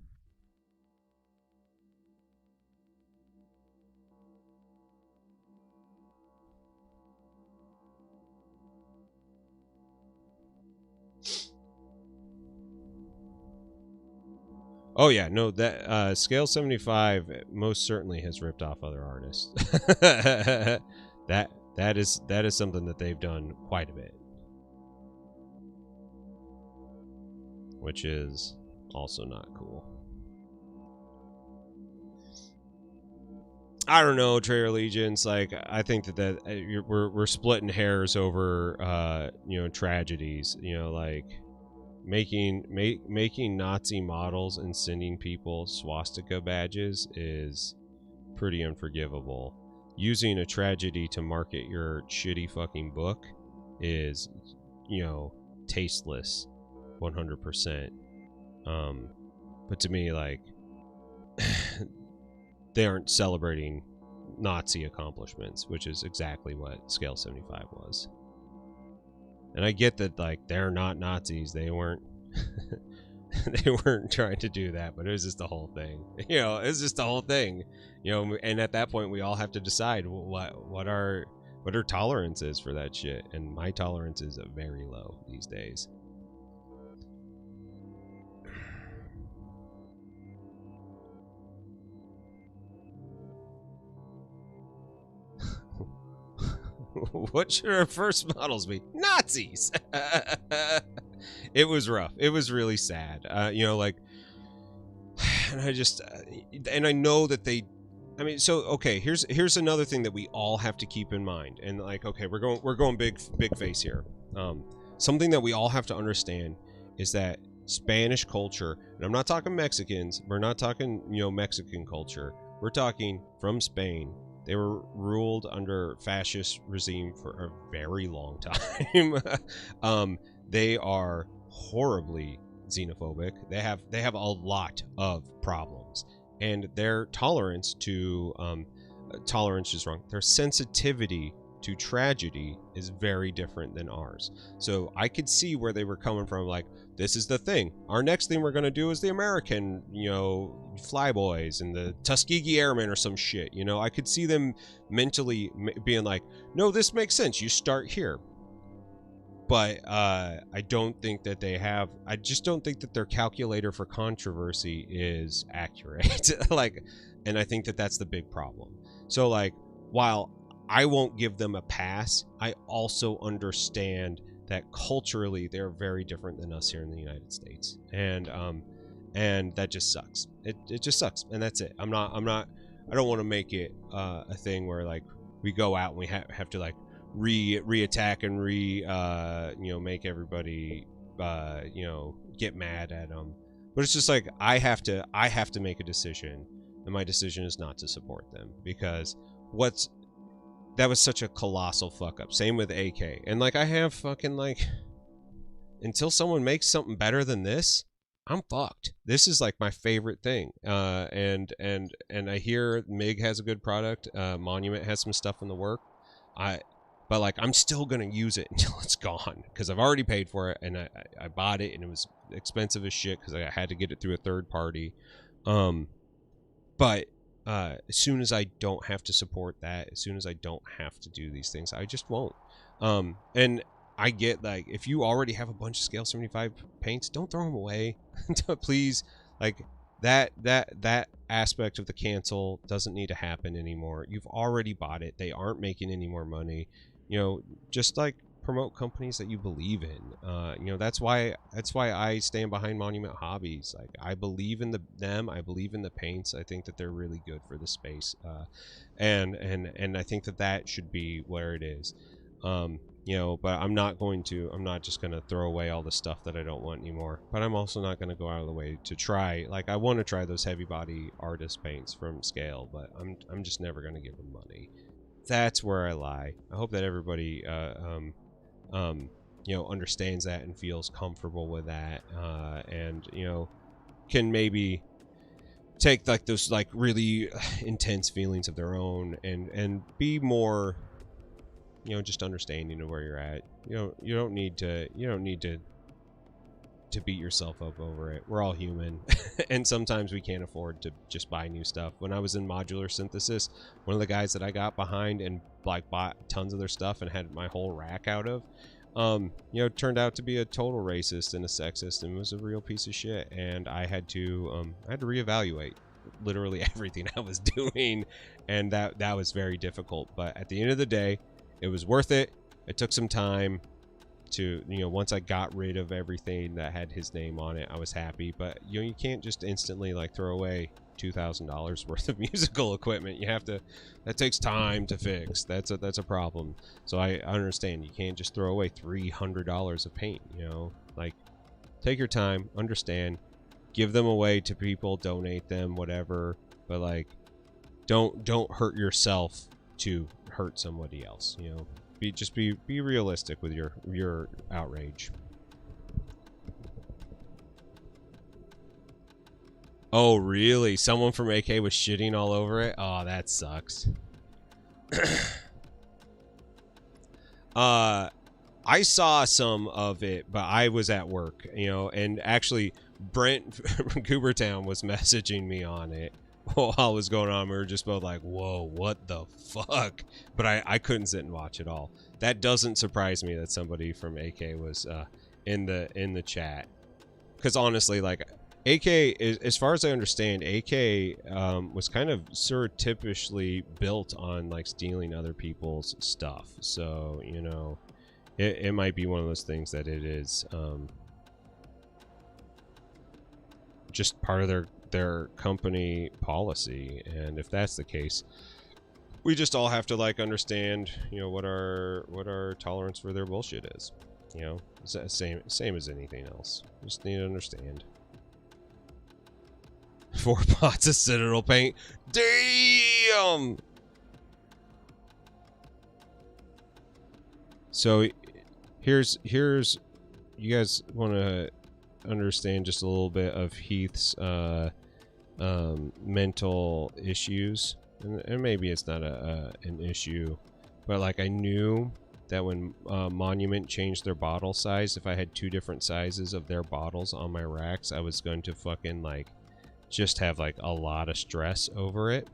Oh yeah, no, that Scale 75 most certainly has ripped off other artists. that is something that they've done quite a bit, which is also not cool. I don't know, Trader Allegiance. Like, I think that we're splitting hairs over tragedies. Like making Nazi models and sending people swastika badges is pretty unforgivable. Using a tragedy to market your shitty fucking book is, tasteless, 100%. But to me, like, they aren't celebrating Nazi accomplishments, which is exactly what Scale 75 was. And I get that, like, they're not Nazis. They weren't they weren't trying to do that, but it was just the whole thing. It's just the whole thing. And at that point we all have to decide what our tolerance is for that shit. And my tolerance is very low these days. What should our first models be? Nazis. It was rough. It was really sad. Like, and I just, and I know that they, I mean, so okay. Here's another thing that we all have to keep in mind. And like, okay, we're going big face here. Something that we all have to understand is that Spanish culture, and I'm not talking Mexicans. We're not talking Mexican culture. We're talking from Spain. They were ruled under fascist regime for a very long time. They are horribly xenophobic. They have a lot of problems, and their tolerance to tolerance is wrong. Their sensitivity to tragedy is very different than ours. So I could see where they were coming from. Like, this is the thing. Our next thing we're gonna do is the American, Flyboys and the Tuskegee Airmen or some shit. I could see them mentally being like, no, this makes sense. You start here. But I don't think that they have. I just don't think that their calculator for controversy is accurate. And I think that that's the big problem. So, like, while I won't give them a pass, I also understand that culturally they're very different than us here in the United States, and that just sucks. It just sucks, and that's it. I don't want to make it a thing where, like, we go out and we have to, like, re-attack and make everybody get mad at them. But it's just like I have to make a decision, and my decision is not to support them, because that was such a colossal fuck up. Same with AK. And, like, I have fucking, like, until someone makes something better than this, I'm fucked. This is like my favorite thing. And I hear MIG has a good product. Monument has some stuff in the work. But like I'm still gonna use it until it's gone because I've already paid for it and I bought it and it was expensive as shit because I had to get it through a third party. But as soon as I don't have to support that, as soon as I don't have to do these things, I just won't. And I get like if you already have a bunch of scale 75 paints, don't throw them away. Please, like that aspect of the cancel doesn't need to happen anymore. You've already bought it. They aren't making any more money. You know, just like promote companies that you believe in. You know, that's why I stand behind Monument Hobbies. Like I believe in them. I believe in the paints. I think that they're really good for the space. And I think that should be where it is. You know, but I'm not just going to throw away all the stuff that I don't want anymore. But I'm also not going to go out of the way to try. Like, I want to try those heavy body artist paints from Scale, but I'm just never going to give them money. That's where I lie. I hope that everybody, you know, understands that and feels comfortable with that. And, you know, can maybe take, like, those, like, really intense feelings of their own and be more... you know, just understanding of where you're at. You don't need to beat yourself up over it. We're all human. And sometimes we can't afford to just buy new stuff. When I was in modular synthesis, one of the guys that I got behind and like bought tons of their stuff and had my whole rack out of, you know, turned out to be a total racist and a sexist and was a real piece of shit. And I had to reevaluate literally everything I was doing, and that was very difficult. But at the end of the day, it was worth it. It took some time to, you know, once I got rid of everything that had his name on it, I was happy. But, you know, you can't just instantly, like, throw away $2,000 worth of musical equipment. You have to, that takes time to fix. That's a problem. So I understand. You can't just throw away $300 of paint, you know? Like, take your time, understand, give them away to people, donate them, whatever. But, like, don't hurt yourself to hurt somebody else, you know. Be realistic with your outrage. Oh really? Someone from AK was shitting all over it? Oh, that sucks. I saw some of it, but I was at work, you know, and actually Brent from Goobertown was messaging me on it while all was going on. We were just both like, whoa, what the fuck? But I couldn't sit and watch it all. That doesn't surprise me that somebody from AK was in the chat. Because honestly, like, AK, as far as I understand, AK was kind of surreptitiously built on, like, stealing other people's stuff. So, you know, it might be one of those things that it is just part of their company policy. And if that's the case, we just all have to, like, understand, you know, what our tolerance for their bullshit is. You know, it's the same as anything else. Just need to understand. 4 pots of Citadel paint. Damn! So here's you guys want to understand just a little bit of Heath's mental issues, and maybe it's not an issue, but like I knew that when Monument changed their bottle size, if I had 2 different sizes of their bottles on my racks, I was going to fucking, like, just have, like, a lot of stress over it.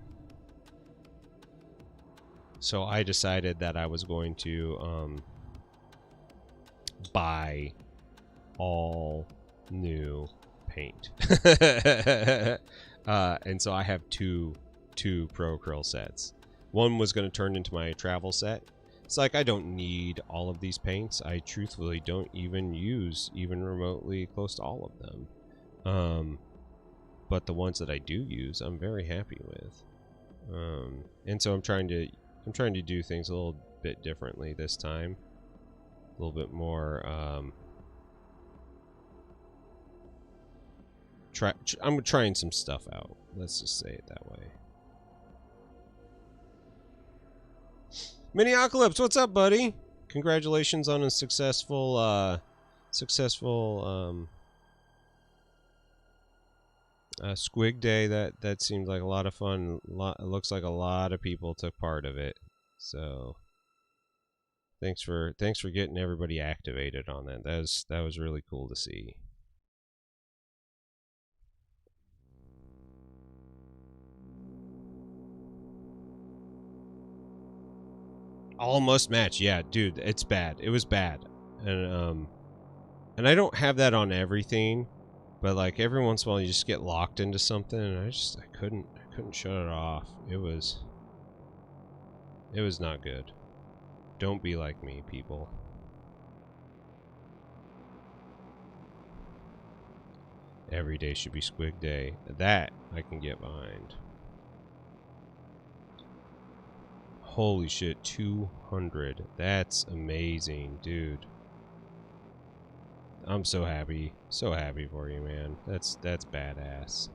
So I decided that I was going to buy all new paint. And so I have two Pro Acryl sets. One was going to turn into my travel set. It's like I don't need all of these paints. I truthfully don't even use even remotely close to all of them. But the ones that I do use, I'm very happy with. And so I'm trying to do things a little bit differently this time. A little bit more. I'm trying some stuff out. Let's just say it that way. Miniocalypse, what's up, buddy? Congratulations on a successful Squig Day, that seems like a lot of fun. It looks like a lot of people took part of it. So thanks for getting everybody activated on that. That was really cool to see. Almost match, yeah, dude, it's bad. It was bad, and I don't have that on everything, but like every once in a while you just get locked into something, and I couldn't shut it off. It was not good. Don't be like me, people. Every day should be Squig Day. That I can get behind. Holy shit, 200. That's amazing, dude. I'm so happy. So happy for you, man. That's badass.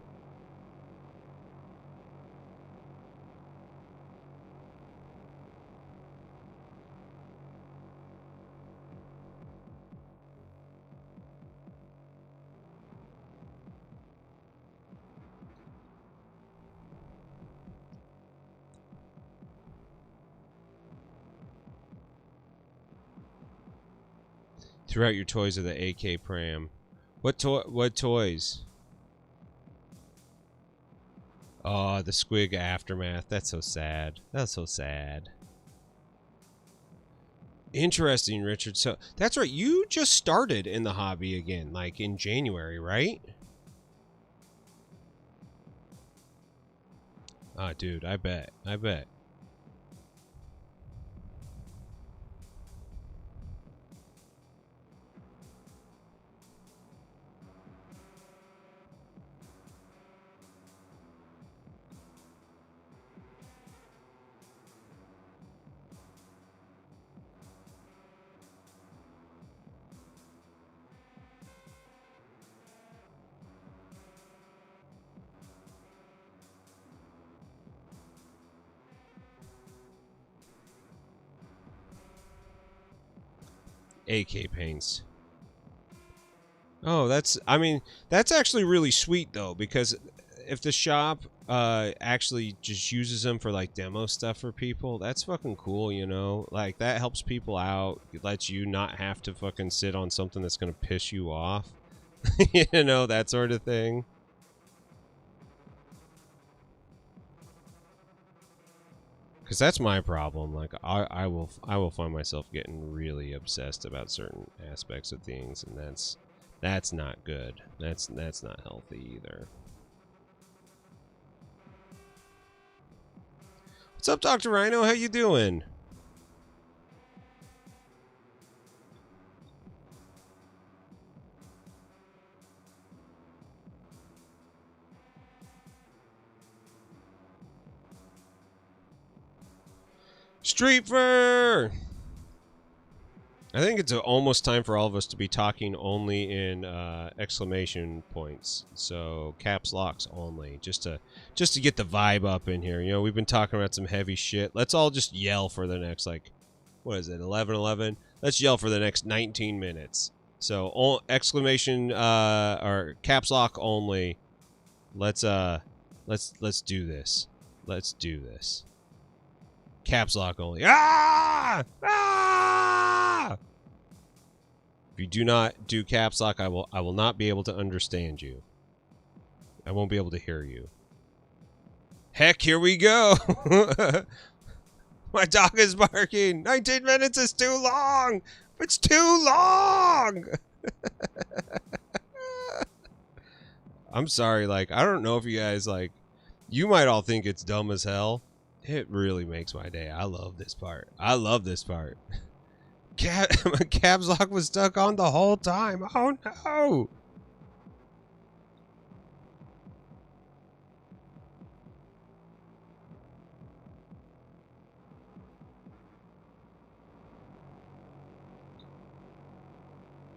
Threw out your toys of the AK pram. What toys? Oh, the Squig Aftermath. That's so sad. That's so sad. Interesting, Richard. So that's right. You just started in the hobby again, like in January, right? Ah, dude, I bet. AK paints. Oh, I mean, that's actually really sweet though, because if the shop actually just uses them for like demo stuff for people, that's fucking cool, you know? Like that helps people out. It lets you not have to fucking sit on something that's going to piss you off. You know, that sort of thing. Because that's my problem. Like I will find myself getting really obsessed about certain aspects of things, and that's not good. That's not healthy either. What's up, Dr. Rhino? How you doing? Streetfer! I think it's almost time for all of us to be talking only in exclamation points. So caps locks only, just to get the vibe up in here. You know, we've been talking about some heavy shit. Let's all just yell for the next, like, what is it, 11:11? Let's yell for the next 19 minutes. So exclamation or caps lock only. Let's do this. Let's do this. Caps lock only. Ah! Ah! If you do not do caps lock, I will not be able to understand you. I won't be able to hear you. Heck, here we go. My dog is barking. 19 minutes is too long. It's too long. I'm sorry, like, I don't know if you guys, like, you might all think it's dumb as hell. It really makes my day. I love this part. Caps lock was stuck on the whole time. Oh no!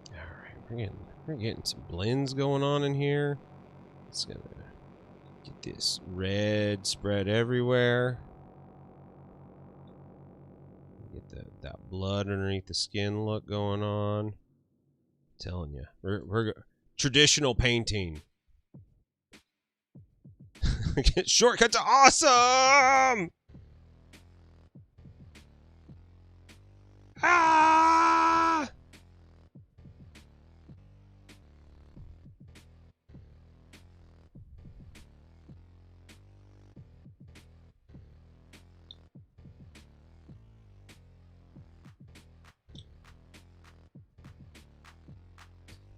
Alright, we're getting some blends going on in here. It's gonna get this red spread everywhere. Get that blood underneath the skin look going on. I'm telling you, we're traditional painting. Shortcut to awesome! Ah!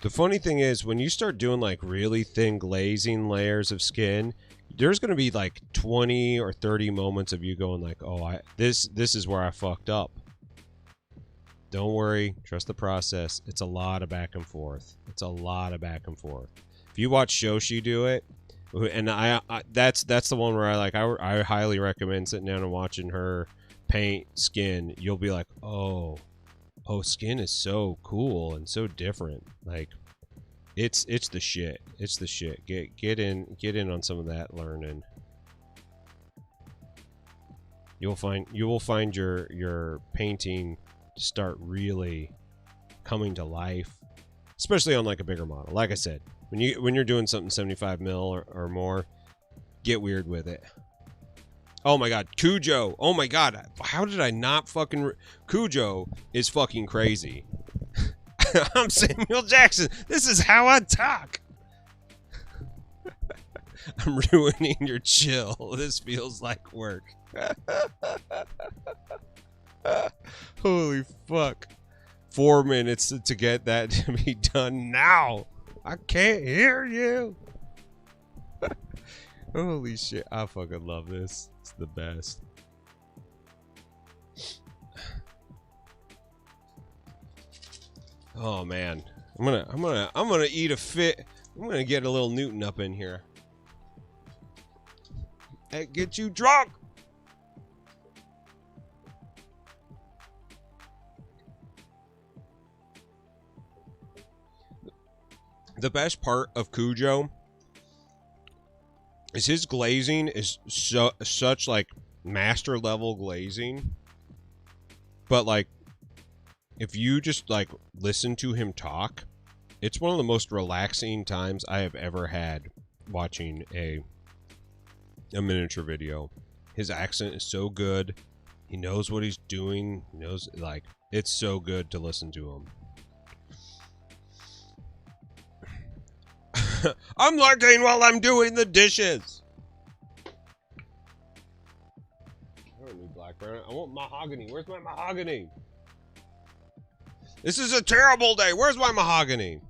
The funny thing is, when you start doing like really thin glazing layers of skin, there's going to be like 20 or 30 moments of you going like, oh, this is where I fucked up. Don't worry, trust the process. It's a lot of back and forth. It's a lot of back and forth. If you watch Shoshi do it, and that's the one where I highly recommend sitting down and watching her paint skin. You'll be like, oh, skin is so cool and so different. Like, it's the shit. It's the shit. Get in on some of that learning. You will find your painting start really coming to life, especially on like a bigger model. Like I said, when you're doing something 75 mil or more, get weird with it. Oh my god, Cujo. Oh my god, how did I not fucking... Cujo is fucking crazy. I'm Samuel Jackson. This is how I talk. I'm ruining your chill. This feels like work. Holy fuck. 4 minutes to get that to be done now. I can't hear you. Holy shit, I fucking love this. It's the best. Oh man, I'm gonna eat a fit. I'm gonna get a little Newton up in here. Hey, get you drunk. The best part of Cujo is his glazing is such like master level glazing, but like if you just like listen to him talk, it's one of the most relaxing times I have ever had watching a miniature video. His accent is so good. He knows what he's doing. He knows, like, it's so good to listen to him. I'm lurking while I'm doing the dishes. I don't need black brown. I want mahogany. Where's my mahogany? This is a terrible day. Where's my mahogany?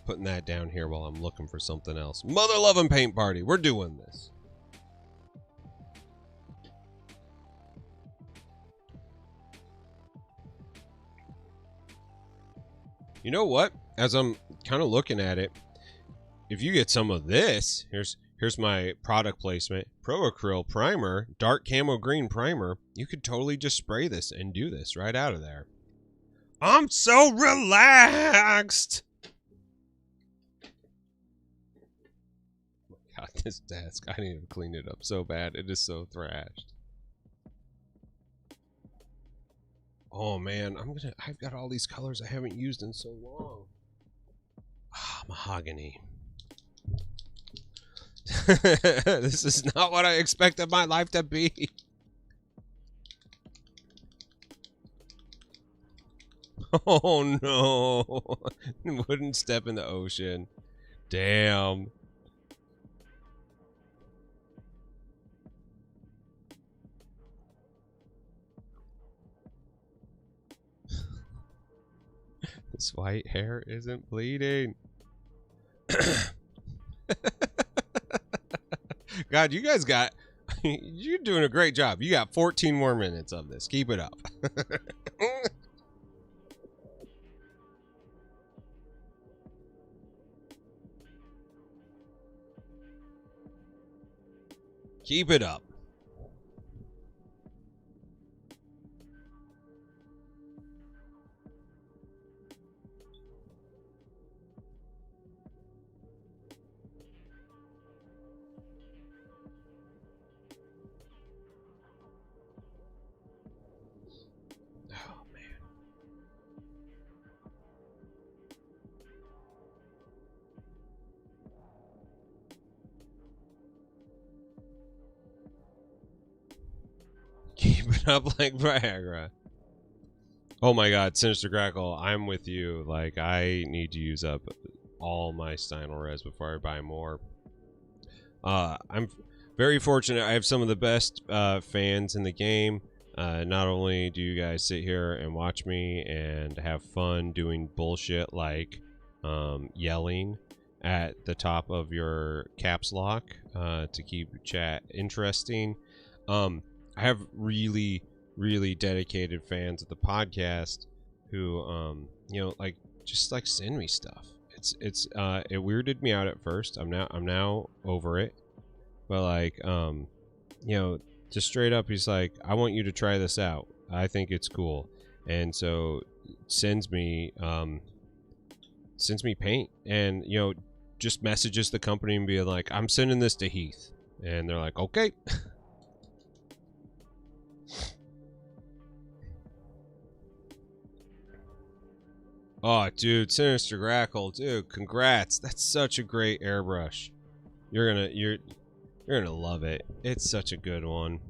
Putting that down here while I'm looking for something else. Mother loving paint party. We're doing this. You know what? As I'm kind of looking at it, if you get some of this, here's my product placement. Pro Acryl Primer, dark camo green primer. You could totally just spray this and do this right out of there. I'm so relaxed. Oh my God, this desk. I need to clean it up so bad. It is so thrashed. Oh man, I've got all these colors I haven't used in so long. Ah, mahogany. This is not what I expected my life to be. Oh no. Wouldn't step in the ocean. Damn. This white hair isn't bleeding. God, you guys got... You're doing a great job. You got 14 more minutes of this. Keep it up. Keep it up. Oh, man. it up like Viagra. Oh my god, Sinister Crackle, I'm with you. Like, I need to use up all my Steinal res before I buy more. I'm very fortunate. I have some of the best fans in the game. Not only do you guys sit here and watch me and have fun doing bullshit like yelling at the top of your caps lock to keep chat interesting. I have really, really dedicated fans of the podcast who, you know, like just like send me stuff. It weirded me out at first. I'm now over it. But like, you know, just straight up, he's like, I want you to try this out. I think it's cool. And so sends me paint, and you know, just messages the company and be like, I'm sending this to Heath. And they're like, okay. Oh, dude, Sinister Grackle, dude, congrats. That's such a great airbrush. You're gonna love it. It's such a good one.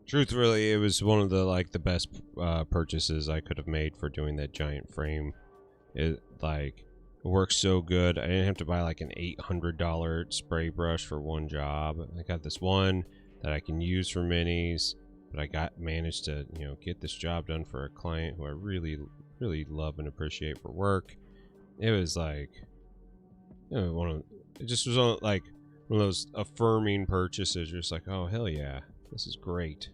Truthfully, it was one of the best purchases I could have made for doing that giant frame. It works so good. I didn't have to buy like an $800 spray brush for one job. I got this one that I can use for minis, but I managed to, you know, get this job done for a client who I really, really love and appreciate for work. It was like, you know, it just was like one of those affirming purchases. You're just like, oh hell yeah, this is great.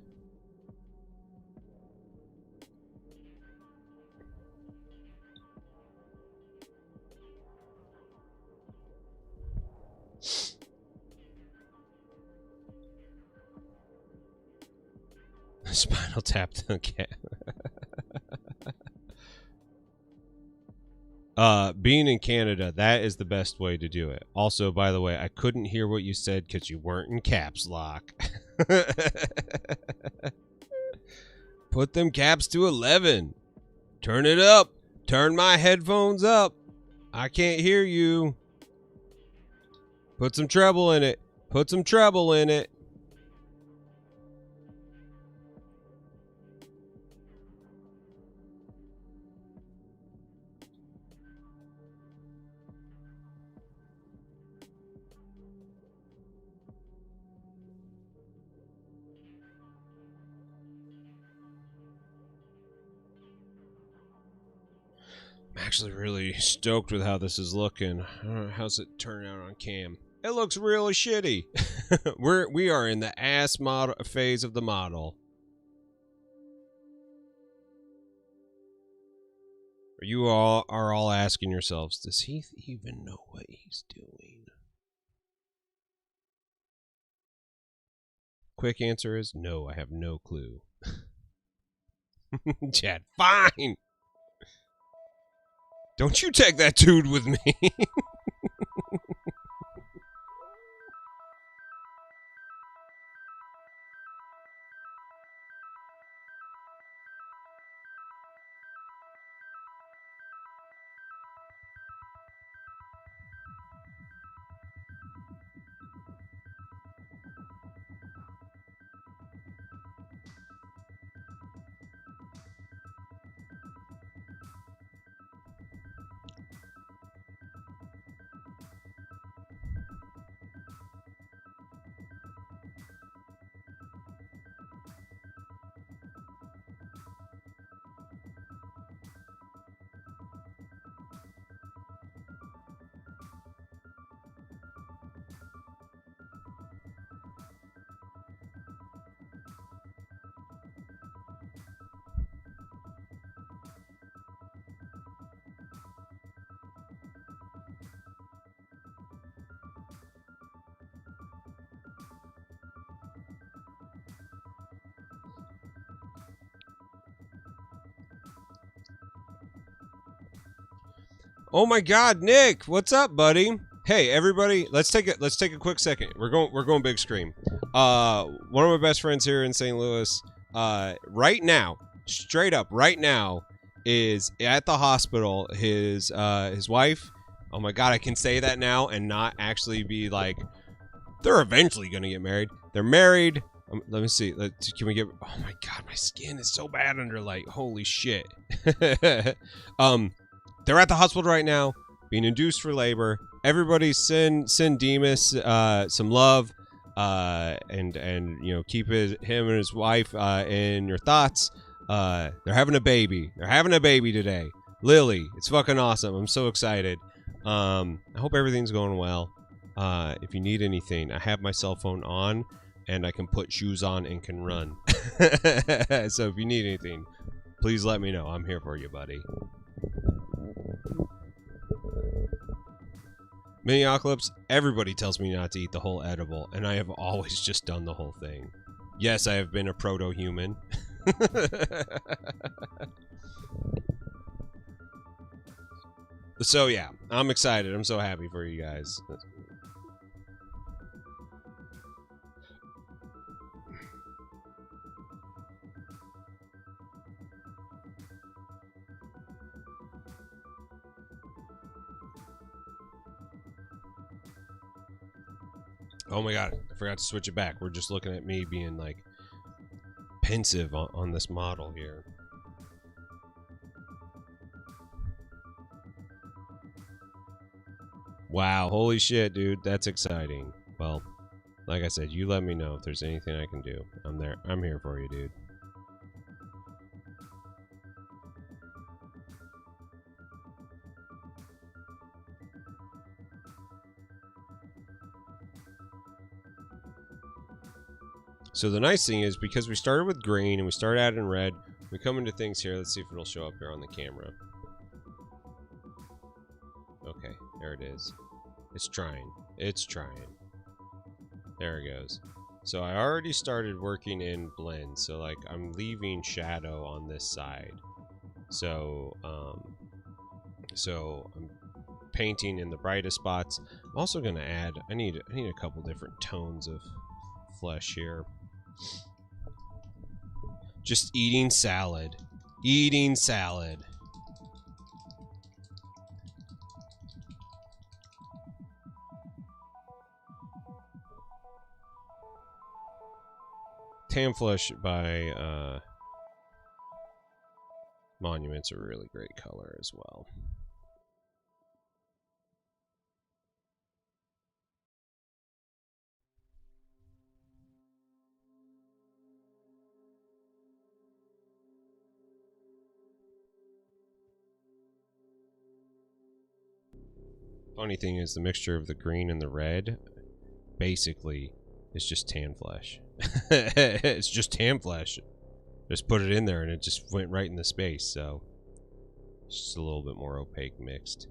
Spinal Tap the cat. Being in Canada, that is the best way to do it. Also, by the way, I couldn't hear what you said because you weren't in caps lock. Put them caps to 11. Turn it up. Turn my headphones up. I can't hear you. Put some treble in it. Put some treble in it. I'm actually really stoked with how this is looking. I don't know, how's it turn out on cam? It looks really shitty. we are in the ass model phase of the model. You all are all asking yourselves, does he even know what he's doing? Quick answer is no, I have no clue. Chad, fine. Don't you take that dude with me. Oh my God, Nick, what's up, buddy? Hey, everybody, let's take a quick second. We're going big screen. One of my best friends here in St. Louis, right now, straight up, right now, is at the hospital. His wife. Oh my God, I can say that now and not actually be like, they're eventually gonna get married. They're married. Let me see. Can we get? Oh my God, my skin is so bad under light. Holy shit. They're at the hospital right now, being induced for labor. Everybody send Demas some love, and you know, keep him and his wife in your thoughts. They're having a baby. They're having a baby today. Lily, it's fucking awesome. I'm so excited. I hope everything's going well. If you need anything, I have my cell phone on, and I can put shoes on and can run. So if you need anything, please let me know. I'm here for you, buddy. Miniocalypse, everybody tells me not to eat the whole edible, and I have always just done the whole thing. Yes, I have been a proto-human. So yeah, I'm excited. I'm so happy for you guys. Oh my God, I forgot to switch it back. We're just looking at me being like pensive on this model here. Wow, holy shit, dude, that's exciting. Well, like I said, you let me know if there's anything I can do. I'm there. I'm here for you, dude. So the nice thing is, because we started with green and we started out in red, we come into things here. Let's see if it'll show up here on the camera. Okay, there it is. It's trying. It's trying. There it goes. So I already started working in blend. So like I'm leaving shadow on this side. So I'm painting in the brightest spots. I'm also gonna add. I need a couple different tones of flesh here. Just eating salad. Eating salad. Tan Flesh by Monument's a really great color as well. Funny thing is, the mixture of the green and the red basically is just Tan Flesh. It's just Tan Flesh. Just put it in there and it just went right in the space, so it's just a little bit more opaque mixed.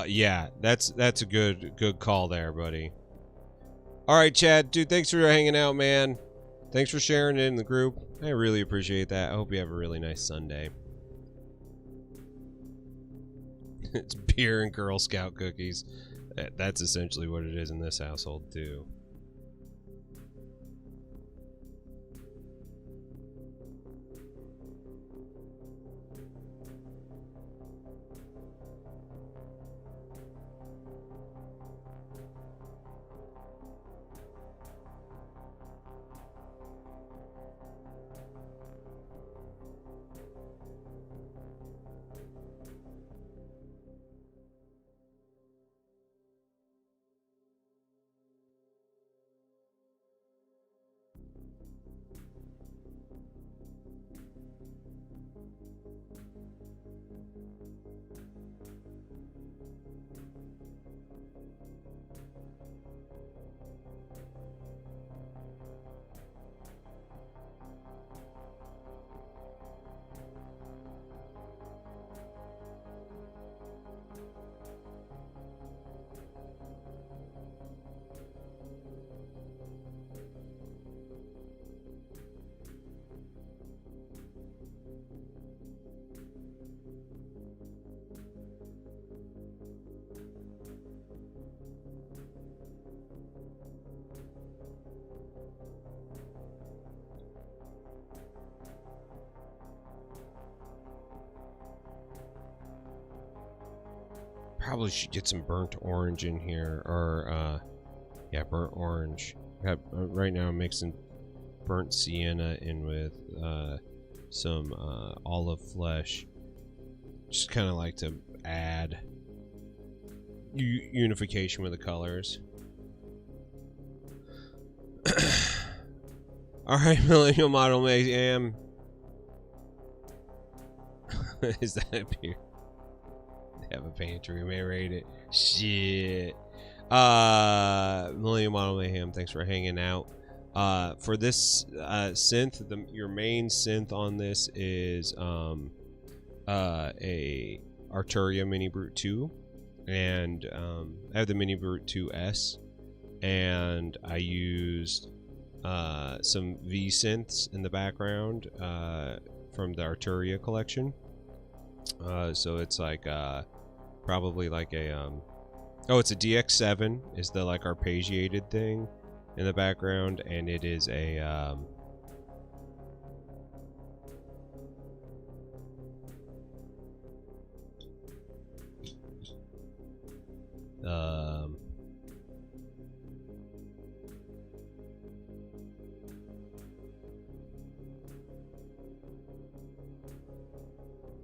Yeah, that's a good call there, buddy. All right, Chad, dude, thanks for hanging out, man. Thanks for sharing it in the group. I really appreciate that. I hope you have a really nice Sunday. It's beer and Girl Scout cookies. That's essentially what it is in this household, too. Probably should get some burnt orange in here, or yeah, burnt orange. Right now I'm mixing burnt sienna in with some olive flesh. Just kind of like to add unification with the colors. Alright, Millennial Model Mayhem. Is that a beer? They have a pantry, we may rate it. Shit. Millennial Model Mayhem, thanks for hanging out. For this synth, your main synth on this is a Arturia Mini Brute 2, and I have the Mini Brute 2S, and I used some V synths in the background from the Arturia collection. So it's like probably like a oh, it's a DX7 is the like arpeggiated thing in the background, and it is a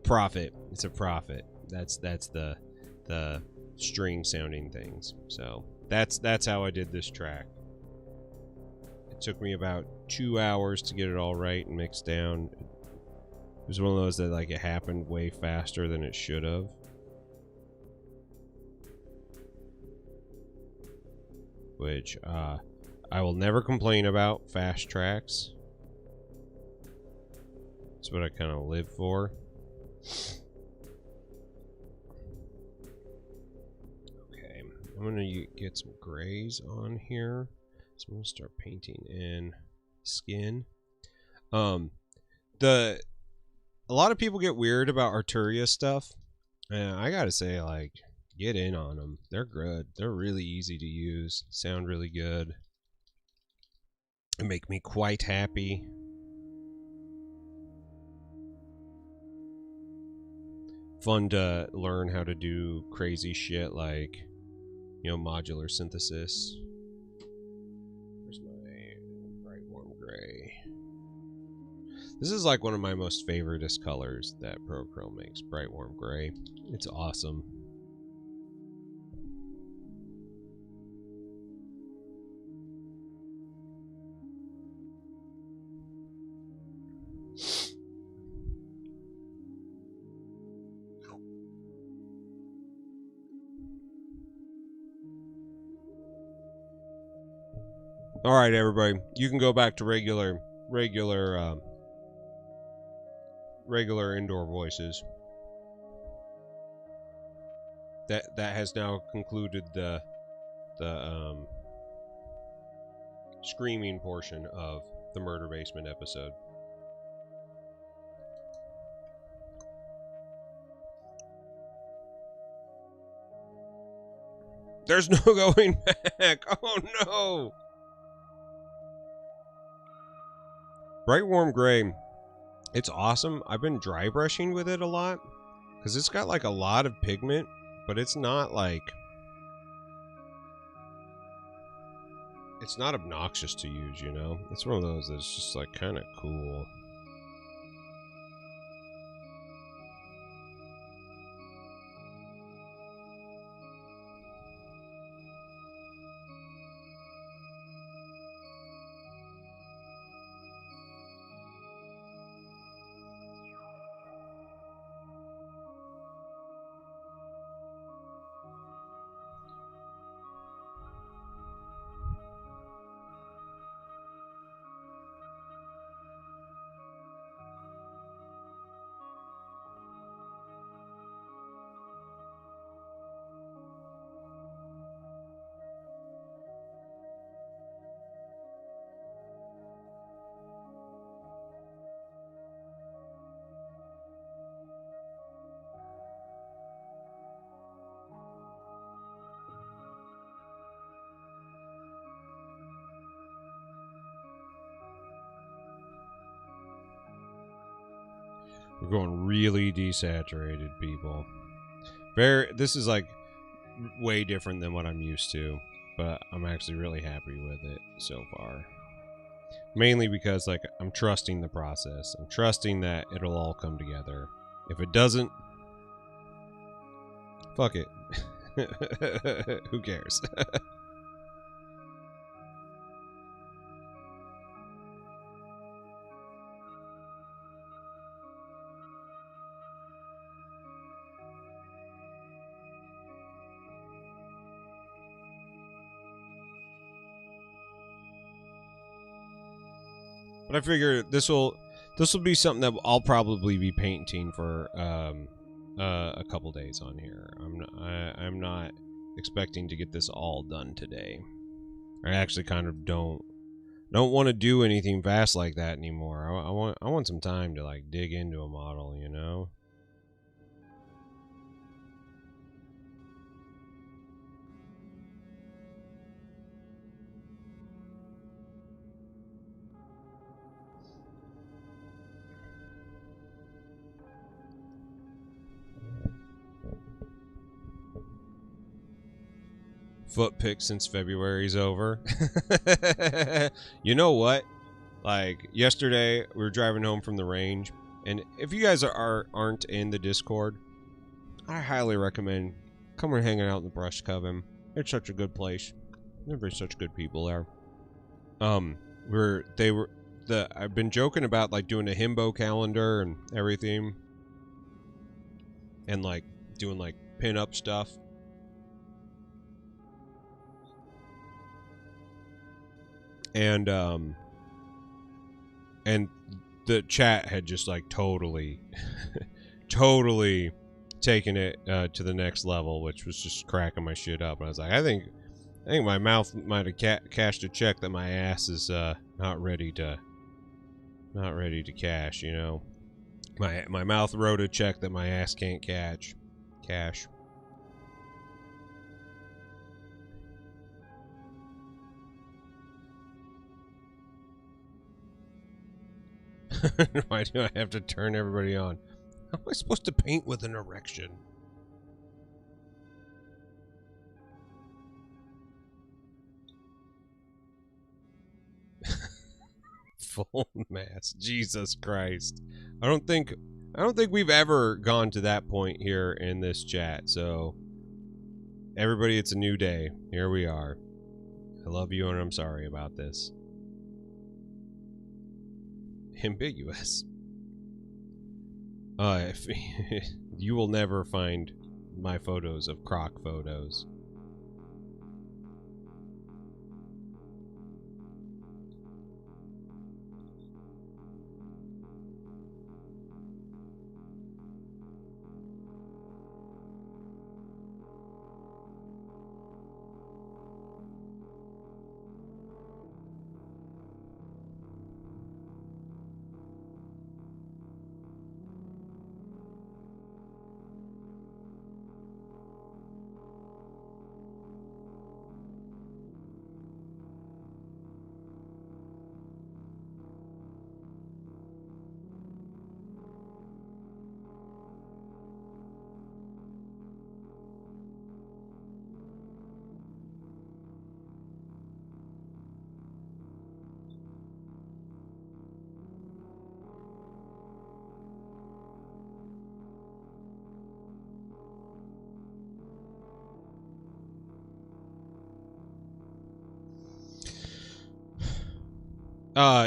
Prophet. It's a Prophet. That's the string sounding things. So that's how I did this track. It took me about 2 hours to get it all right and mixed down. It was one of those that like it happened way faster than it should have. Which I will never complain about fast tracks. That's what I kind of live for. Okay, I'm gonna get some grays on here. So I'm gonna start painting in skin. A lot of people get weird about Arturia stuff, and I gotta say, like, get in on them. They're good. They're really easy to use. Sound really good. And make me quite happy. Fun to learn how to do crazy shit like, you know, modular synthesis. Where's my bright warm gray? This is like one of my most favoriteest colors that Prochrome makes. Bright warm gray. It's awesome. All right, everybody, you can go back to regular indoor voices. That has now concluded the screaming portion of the Murder Basement episode. There's no going back. Oh no. Bright warm gray, it's awesome. I've been dry brushing with it a lot because it's got like a lot of pigment, but it's not like, it's not obnoxious to use, you know? It's one of those that's just like kind of cool. We're going really desaturated, people. This is like way different than what I'm used to, but I'm actually really happy with it so far. Mainly because, like, I'm trusting the process. I'm trusting that it'll all come together. If it doesn't, fuck it. Who cares? But I figure this will be something that I'll probably be painting for a couple days on here. I'm not expecting to get this all done today. I actually kind of don't want to do anything fast like that anymore. I want some time to like dig into a model, you know. Foot pick since February's over. You know what? Like yesterday, we were driving home from the range, and if you guys aren't in the Discord, I highly recommend coming and hanging out in the Brush Coven. It's such a good place. There's such good people there. I've been joking about like doing a himbo calendar and everything, and like doing like pin-up stuff. And the chat had just like totally taken it to the next level, which was just cracking my shit up. And I was like, I think my mouth might have cashed a check that my ass is not ready to cash. You know, my mouth wrote a check that my ass can't cash. Why do I have to turn everybody on? How am I supposed to paint with an erection? Full mass. Jesus Christ. I don't think we've ever gone to that point here in this chat. So everybody, it's a new day. Here we are. I love you and I'm sorry about this. Ambiguous. You will never find my photos of croc photos.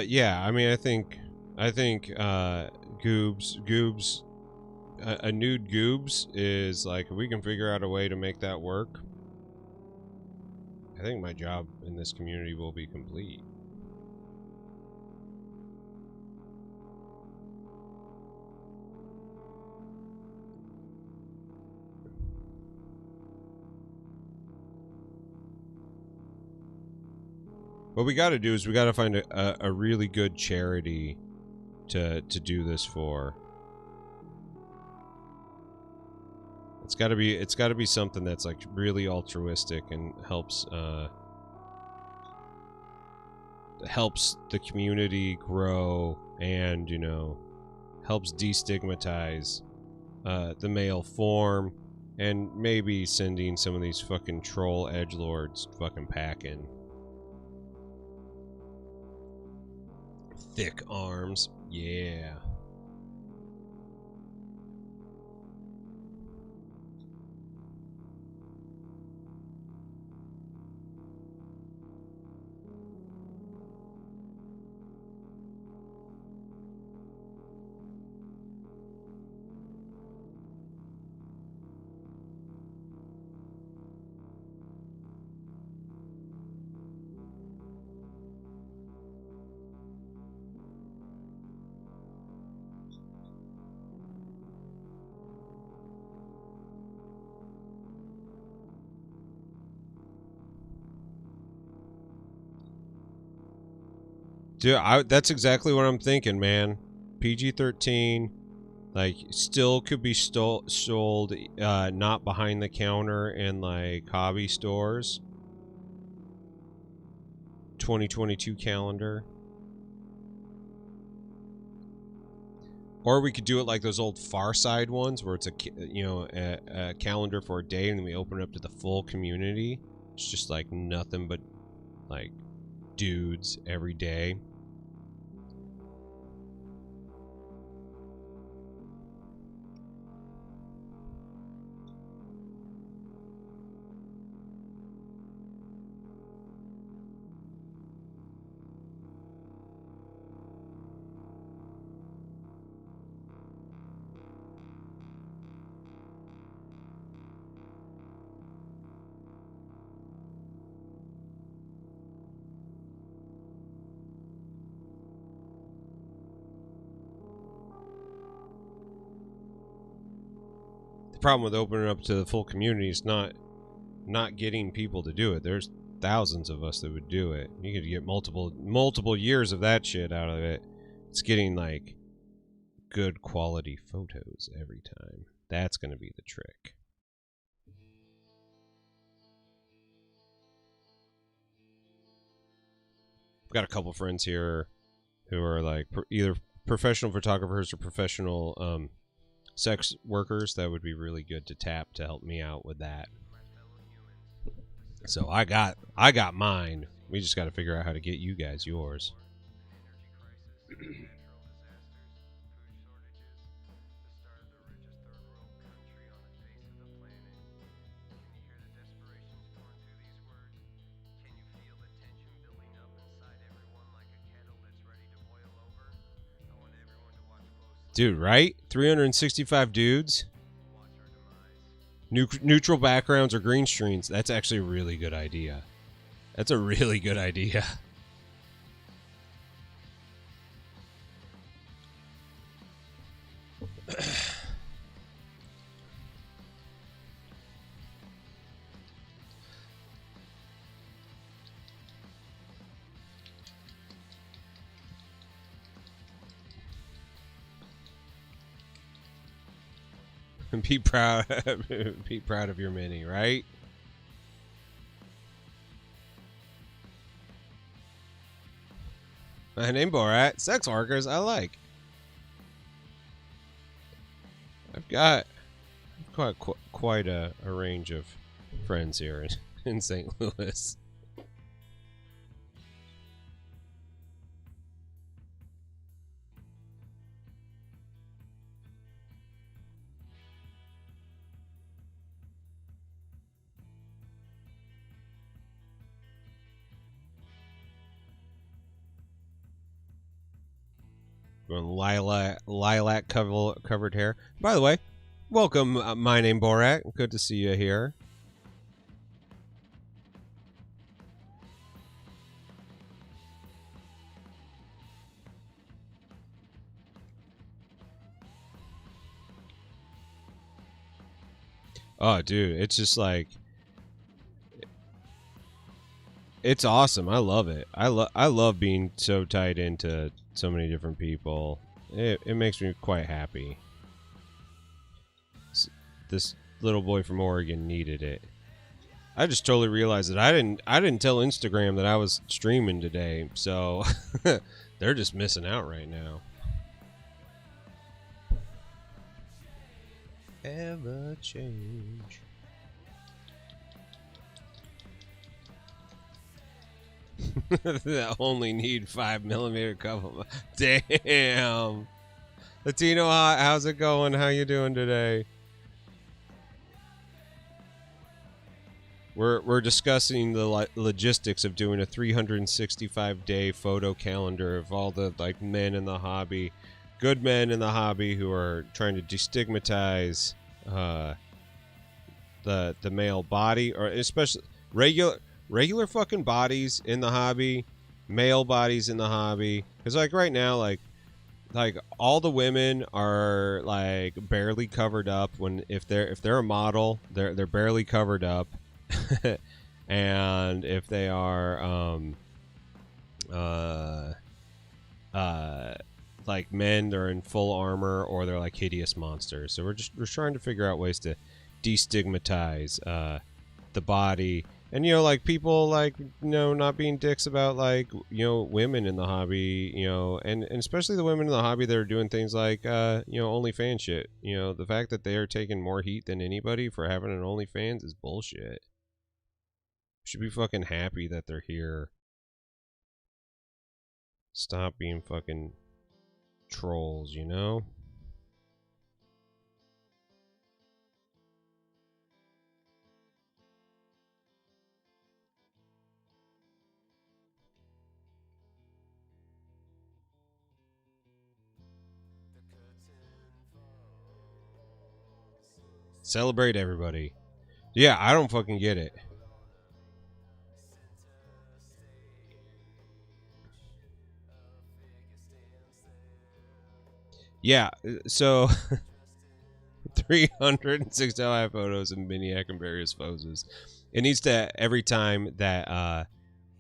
Yeah, I mean, I think, Goobs, a nude Goobs is, like, if we can figure out a way to make that work, I think my job in this community will be complete. What we gotta do is we gotta find a really good charity to do this for. It's gotta be something that's like really altruistic and helps the community grow and, you know, helps destigmatize the male form And maybe sending some of these fucking troll edgelords fucking packing. Thick arms. Yeah. Dude, that's exactly what I'm thinking, man. PG-13, like, still could be sold, not behind the counter in, like, hobby stores. 2022 calendar. Or we could do it like those old Far Side ones, where it's a calendar for a day, and then we open it up to the full community. It's just like nothing but like dudes every day. Problem with opening up to the full community is not getting people to do it. There's thousands of us that would do it. You could get multiple years of that shit out of it. It's getting like good quality photos every time. That's going to be the trick. I've got a couple friends here who are like either professional photographers or professional sex workers that would be really good to tap to help me out with that. So I got mine. We just got to figure out how to get you guys yours. Dude, right? 365 dudes. Neutral backgrounds or green screens. That's actually a really good idea. That's a really good idea. Be proud. Be proud of your mini, right? My name Borat. Sex workers I like. I've got quite a range of friends here in St. Louis. Lilac covered hair. By the way, welcome. My name Borat. Good to see you here. Oh, dude, it's just like it's awesome. I love it. I love being so tied into so many different people. It makes me quite happy. This little boy from Oregon needed it. I just totally realized that I didn't tell Instagram that I was streaming today, so they're just missing out right now. ever change. That only need 5mm cover. Damn. Latino, how's it going? How you doing today? We're discussing the logistics of doing a 365-day photo calendar of all the like men in the hobby, good men in the hobby who are trying to destigmatize the male body, or especially regular fucking bodies in the hobby, male bodies in the hobby. Because like right now, like all the women are like barely covered up. When if they're a model, they're barely covered up. And if they are like men, they're in full armor, or they're like hideous monsters. So we're trying to figure out ways to destigmatize the body, and like people like not being dicks about like women in the hobby, and especially the women in the hobby that are doing things like OnlyFans shit. The fact that they are taking more heat than anybody for having an OnlyFans is bullshit. Should be fucking happy that they're here. Stop being fucking trolls, Celebrate everybody. Yeah, I don't fucking get it. Yeah, so 365 photos of Miniac and various poses. It needs to, every time that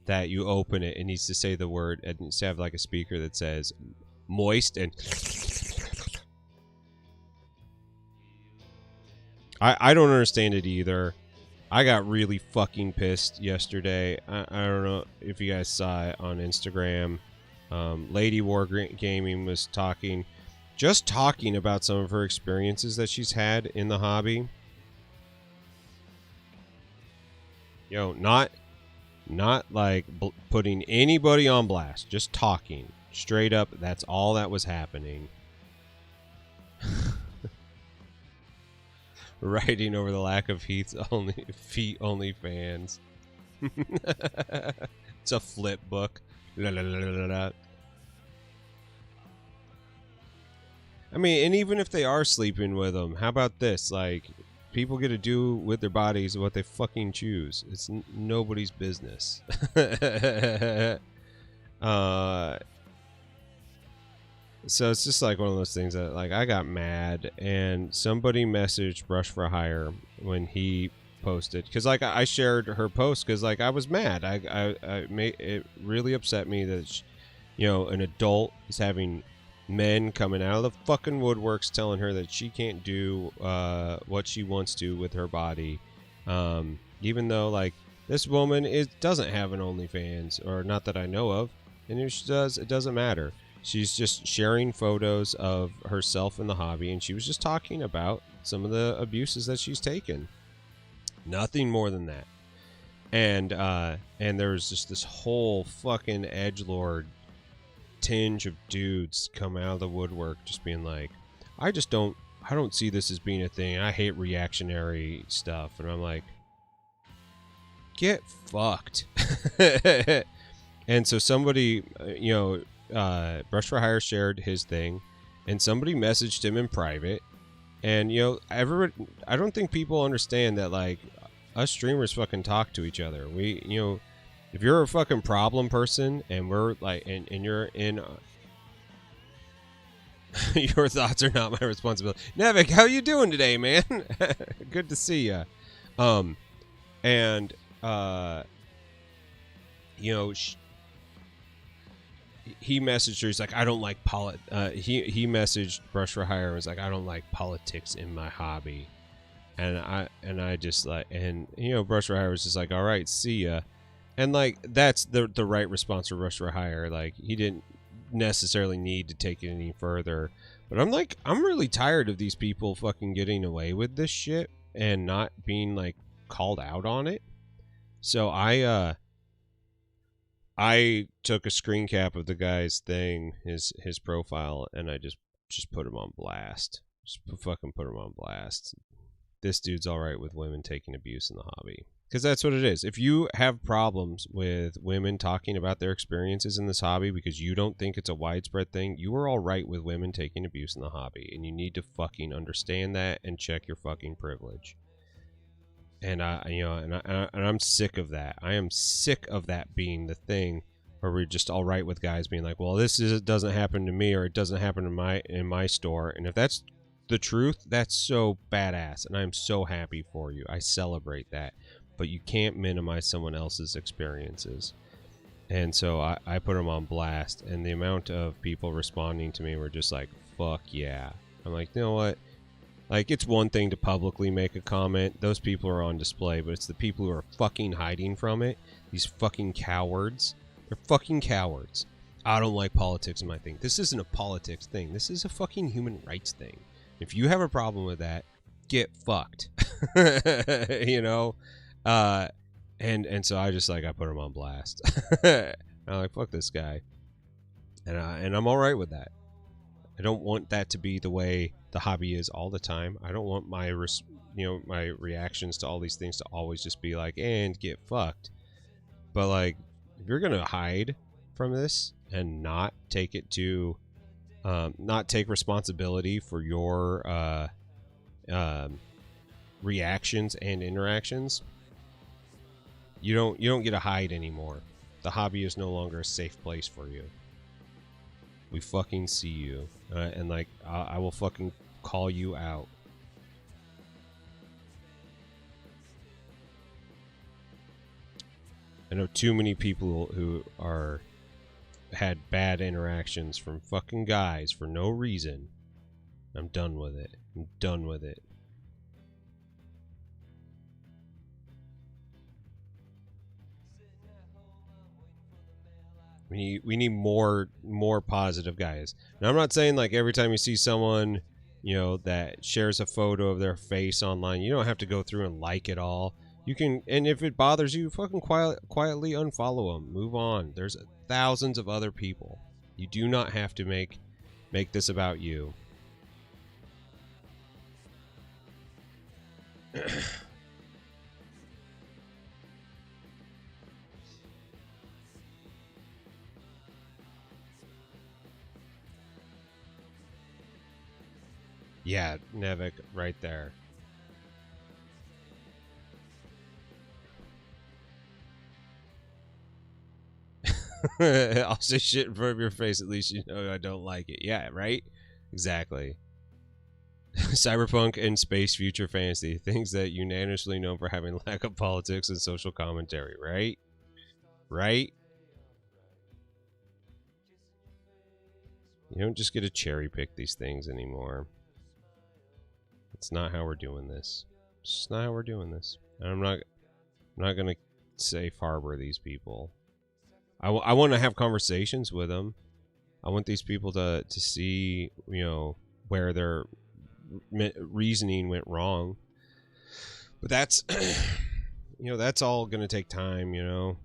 that you open it, it needs to say the word, it needs to have like a speaker that says moist, and I don't understand it either. I got really fucking pissed yesterday. I don't know if you guys saw it on Instagram. Lady War Gaming was talking about some of her experiences that she's had in the hobby. Not like putting anybody on blast, just talking straight up. That's all that was happening. Writing over the lack of feet only fans. It's a flip book. I mean, and even if they are sleeping with them, how about this? Like, people get to do with their bodies what they fucking choose. It's nobody's business. So it's just like one of those things that, like, I got mad, and somebody messaged Brush for Hire when he posted, because like I shared her post because like I was mad. I made it really upset me that an adult is having men coming out of the fucking woodworks telling her that she can't do what she wants to with her body, even though like this woman doesn't have an OnlyFans, or not that I know of, and if she does, it doesn't matter. She's just sharing photos of herself in the hobby, and she was just talking about some of the abuses that she's taken. Nothing more than that. And there was just this whole fucking edgelord tinge of dudes come out of the woodwork just being like, I don't see this as being a thing. I hate reactionary stuff. And I'm like, get fucked. And so somebody, Brush for Hire shared his thing, and somebody messaged him in private. And I don't think people understand that like us streamers fucking talk to each other. We, if you're a fucking problem person, and we're like, and you're in, your thoughts are not my responsibility. Nevik, how you doing today, man? Good to see ya. He messaged her. He's like, I don't like he messaged Brush for Hire and was like, I don't like politics in my hobby. And I just like, and Brush for Hire was just like, all right, see ya. And like, that's the right response for Brush for Hire. Like, he didn't necessarily need to take it any further. But I'm really tired of these people fucking getting away with this shit and not being like called out on it. So I took a screen cap of the guy's thing, his profile, and I just put him on blast. Just fucking put him on blast. This dude's all right with women taking abuse in the hobby. Because that's what it is. If you have problems with women talking about their experiences in this hobby because you don't think it's a widespread thing, you are all right with women taking abuse in the hobby. And you need to fucking understand that and check your fucking privilege. And I'm sick of that. I am sick of that being the thing where we're just all right with guys being like, well, doesn't happen to me, or it doesn't happen in my store. And if that's the truth, that's so badass, and I'm so happy for you. I celebrate that. But you can't minimize someone else's experiences. And so I put them on blast, and the amount of people responding to me were just like, fuck yeah. I'm like, you know what? Like, it's one thing to publicly make a comment. Those people are on display, but it's the people who are fucking hiding from it. These fucking cowards. They're fucking cowards. I don't like politics in my thing. This isn't a politics thing. This is a fucking human rights thing. If you have a problem with that, get fucked. You know? And so I put him on blast. I'm like, fuck this guy. And I'm alright with that. I don't want that to be the way the hobby is all the time. I don't want my reactions to all these things to always just be like, and get fucked. But like, if you're gonna hide from this and not take it to, not take responsibility for your reactions and interactions, you don't get to hide anymore. The hobby is no longer a safe place for you. We fucking see you, and like I will fucking call you out. I know too many people who had bad interactions from fucking guys for no reason. I'm done with it. I'm done with it. We need more positive guys. Now, I'm not saying like every time you see someone, you know, that shares a photo of their face online, you don't have to go through and like it all. You can, and if it bothers you, fucking quietly unfollow them. Move on. There's thousands of other people. You do not have to make this about you. Yeah, Nevik, right there. I'll say shit in front of your face, at least you know I don't like it. Yeah, right? Exactly. Cyberpunk and space future fantasy, things that unanimously known for having lack of politics and social commentary, right? Right? You don't just get to cherry pick these things anymore. It's not how we're doing this. It's just not how we're doing this. And I'm not gonna safe harbor these people. I want to have conversations with them. I want these people to see, you know, where their reasoning went wrong. But that's, you know, that's all gonna take time, you know.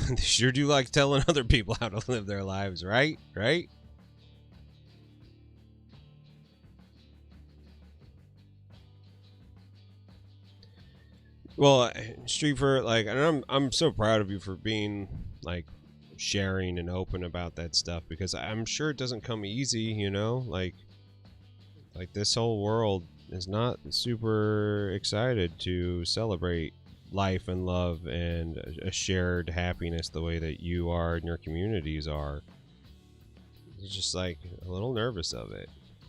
They sure do like telling other people how to live their lives, right? Right? Well, Street for like, and I'm so proud of you for being like sharing and open about that stuff, because I'm sure it doesn't come easy, you know, like this whole world is not super excited to celebrate life and love and a shared happiness the way that you are and your communities are. It's just like a little nervous of it.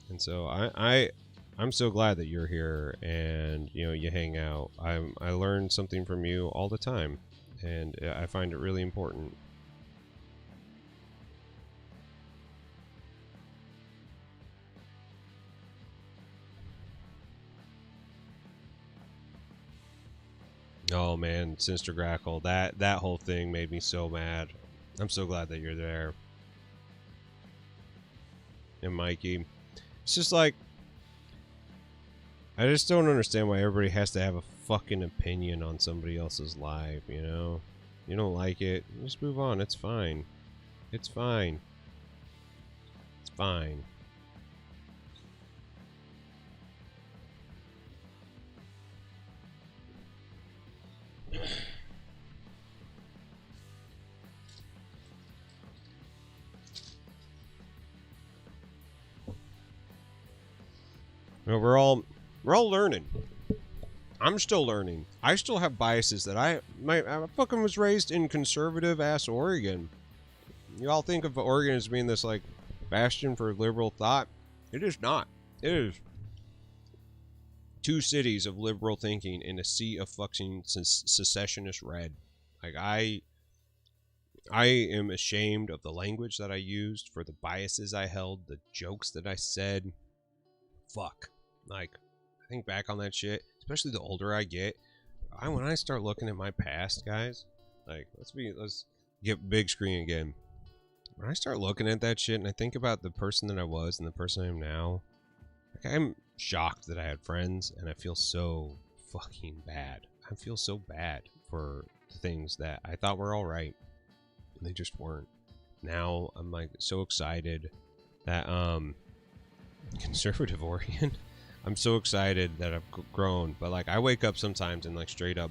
And so I'm so glad that you're here and you hang out. I learn something from you all the time, and I find it really important. Oh man, Sister Grackle, that whole thing made me so mad. I'm so glad that you're there. And Mikey, it's just like, I just don't understand why everybody has to have a fucking opinion on somebody else's life, You don't like it, just move on. It's fine. It's fine. It's fine. We're all learning. I'm still learning. I still have biases that I fucking was raised in conservative ass Oregon. You all think of Oregon as being this like bastion for liberal thought. It is not. It is 2 cities of liberal thinking in a sea of fucking secessionist red. Like I am ashamed of the language that I used, for the biases I held, the jokes that I said. Fuck. Like, I think back on that shit, especially the older I get. When I start looking at my past, guys, like, let's get big screen again. When I start looking at that shit and I think about the person that I was and the person I am now, like, I'm shocked that I had friends, and I feel so fucking bad. I feel so bad for the things that I thought were alright, and they just weren't. Now I'm like so excited that conservative Oregon. I'm so excited that I've grown, but like I wake up sometimes and like straight up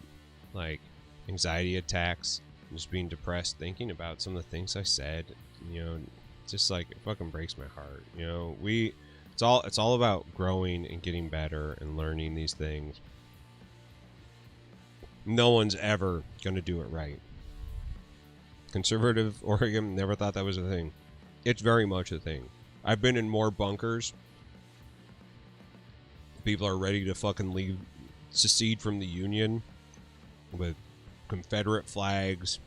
like anxiety attacks, just being depressed, thinking about some of the things I said. Just like it fucking breaks my heart. It's all about growing and getting better and learning these things. No one's ever gonna do it right. Conservative Oregon, never thought that was a thing. It's very much a thing. I've been in more bunkers. People are ready to fucking secede from the Union with Confederate flags,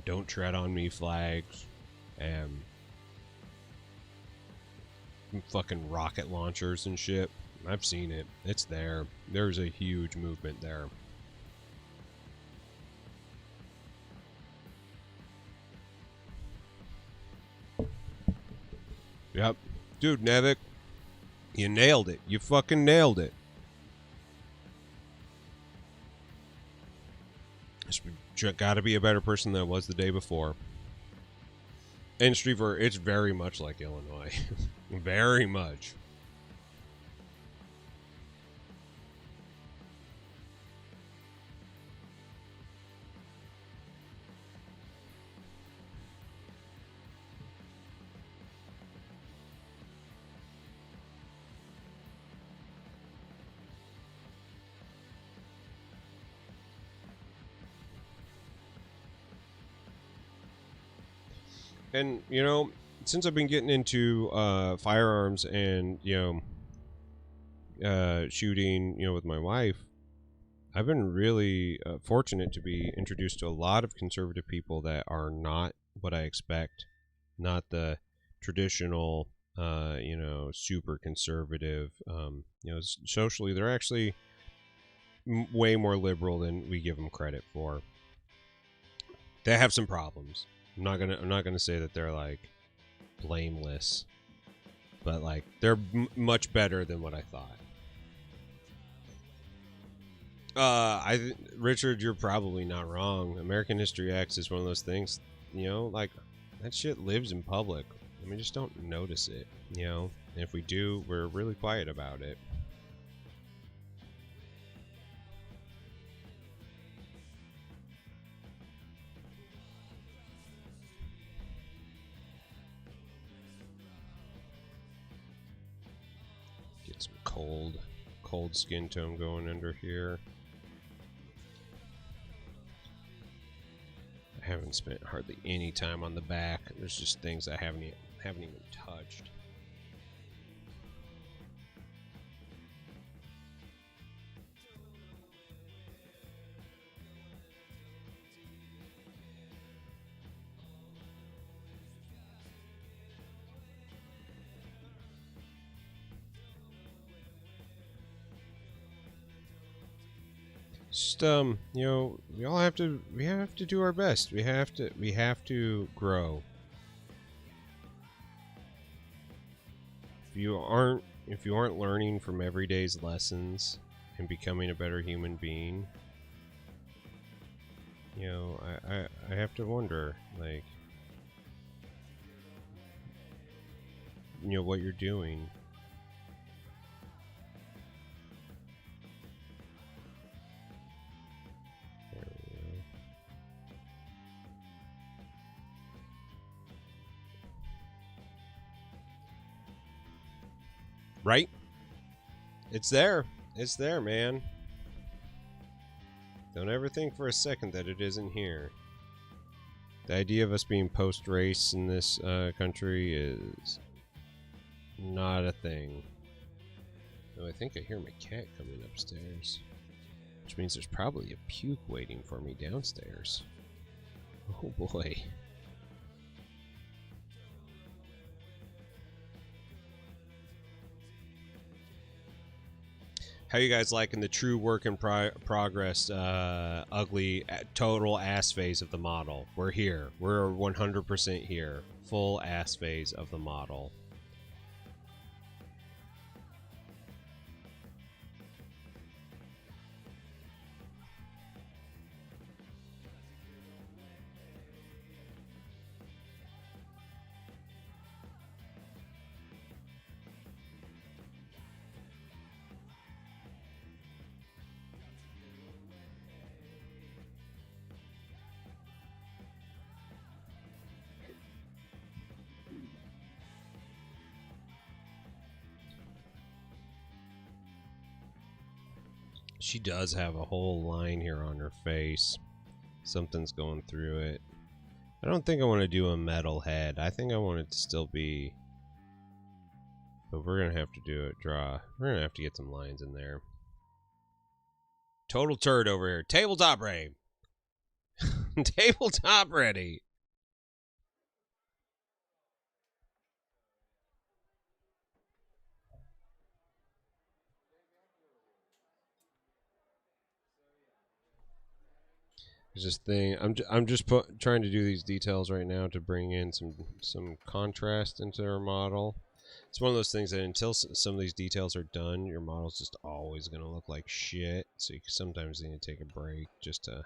don't tread on me flags, and fucking rocket launchers and shit. I've seen it. It's there. There's a huge movement there. Yep. Dude, Nevik, you nailed it. You fucking nailed it. Gotta be a better person than I was the day before. And Streever, it's very much like Illinois. Very much. And, since I've been getting into firearms and, shooting, with my wife, I've been really fortunate to be introduced to a lot of conservative people that are not what I expect, not the traditional, super conservative. Socially, they're actually way more liberal than we give them credit for. They have some problems. I'm not gonna say that they're like blameless, but like they're much better than what I thought. Richard, you're probably not wrong. American History X is one of those things, like that shit lives in public, and we just don't notice it, And if we do, we're really quiet about it. Get some cold skin tone going under here. haven't spent hardly any time on the back. There's just things I haven't even touched. Just you know, we have to do our best. We have to grow. If you aren't learning from every day's lessons and becoming a better human being, you know, I have to wonder, like, you know, what you're doing. Right? It's there. It's there, man. Don't ever think for a second that it isn't here. The idea of us being post-race in this country is not a thing. Oh, I think I hear my cat coming upstairs. Which means there's probably a puke waiting for me downstairs. Oh boy. How you guys liking the true work in progress, ugly, total ass phase of the model? We're here. We're 100% here. Full ass phase of the model. She does have a whole line here on her face. Something's going through it. I don't think I want to do a metal head. I think I want it to still be... But we're going to have to do it. We're going to have to get some lines in there. Total turd over here. Tabletop ready. Tabletop ready. There's this thing. I'm just trying to do these details right now to bring in some contrast into our model. It's one of those things that until some of these details are done, your model's just always going to look like shit. So you sometimes need to take a break just to...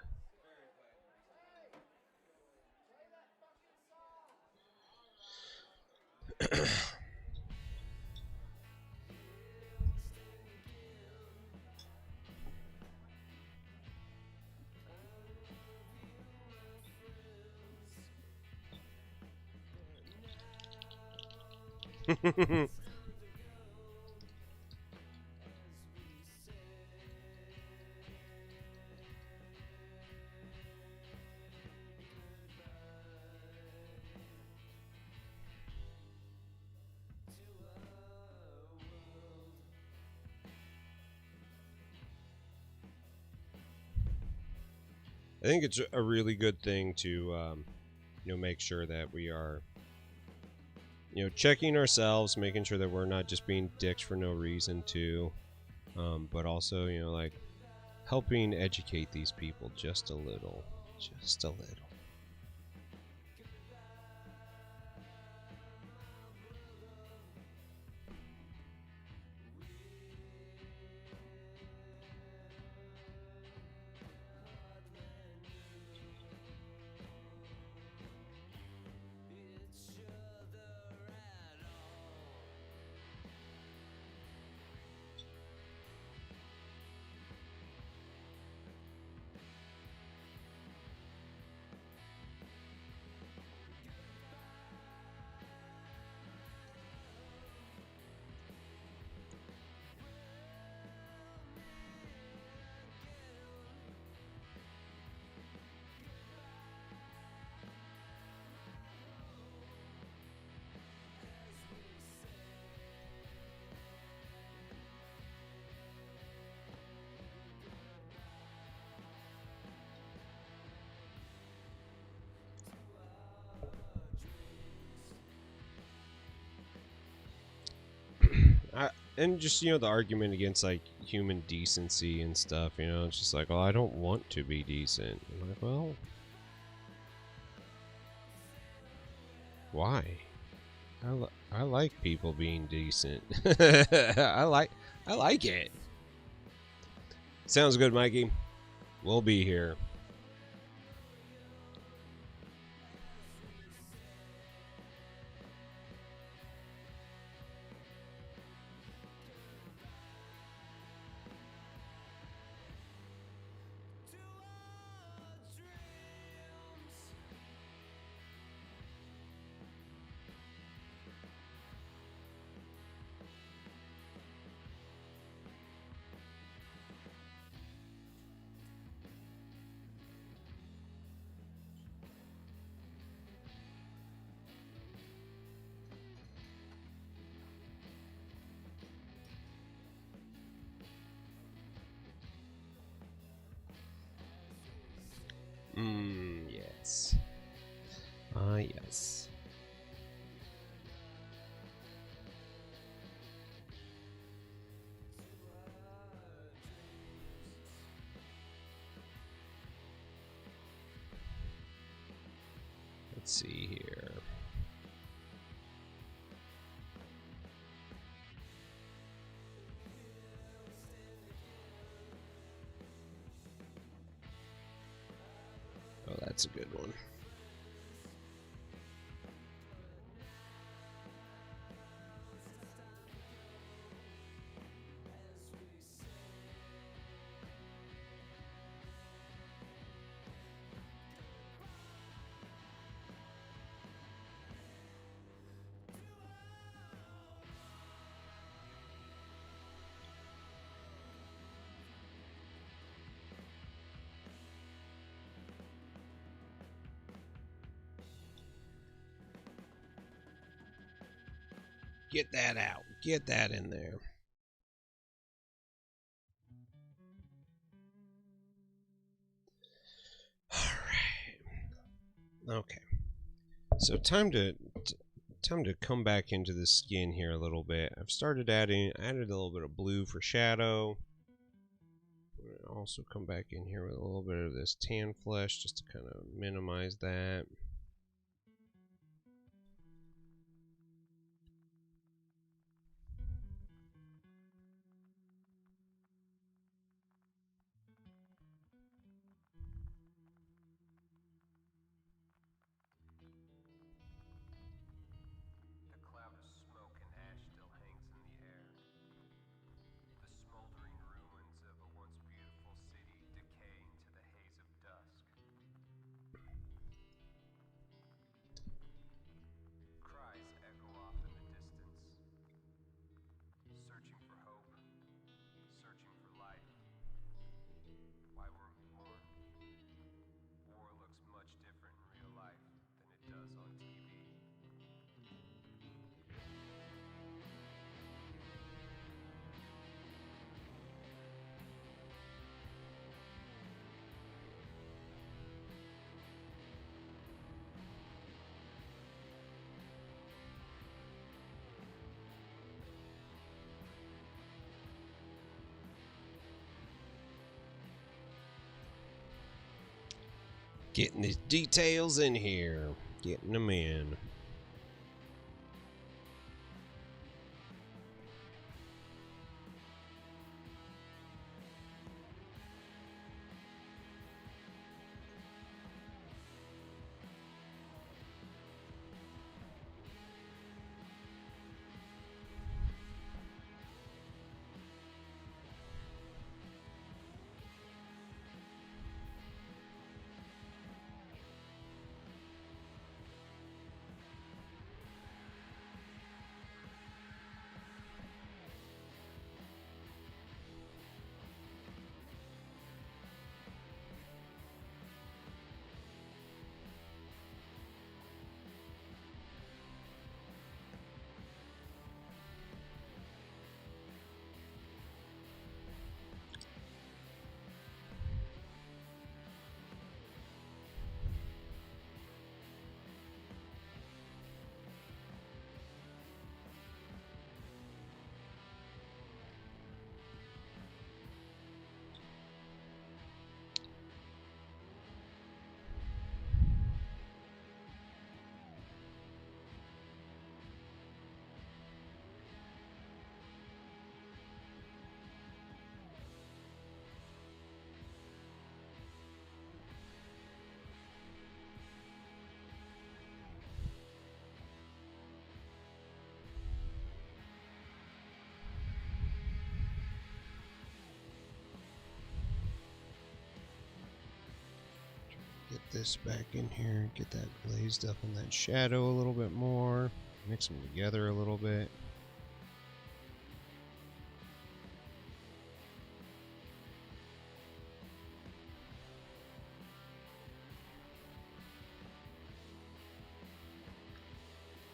I think it's a really good thing to, you know, make sure that we are, you know, checking ourselves, making sure that we're not just being dicks for no reason too, but also, you know, like helping educate these people just a little, just a little. and just, the argument against like human decency and stuff, it's just like, well, I don't want to be decent. I'm like, well, why? I like people being decent. I like it. Sounds good, Mikey. We'll be here. Yes. Yes. Let's see here. Oh, that's a good one. Get that out. Get that in there. All right. Okay. So time to come back into the skin here a little bit. I've started added a little bit of blue for shadow. Also come back in here with a little bit of this tan flesh just to kind of minimize that. Getting the details in here. Getting them in. this back in here, get that glazed up in that shadow a little bit more, mix them together a little bit.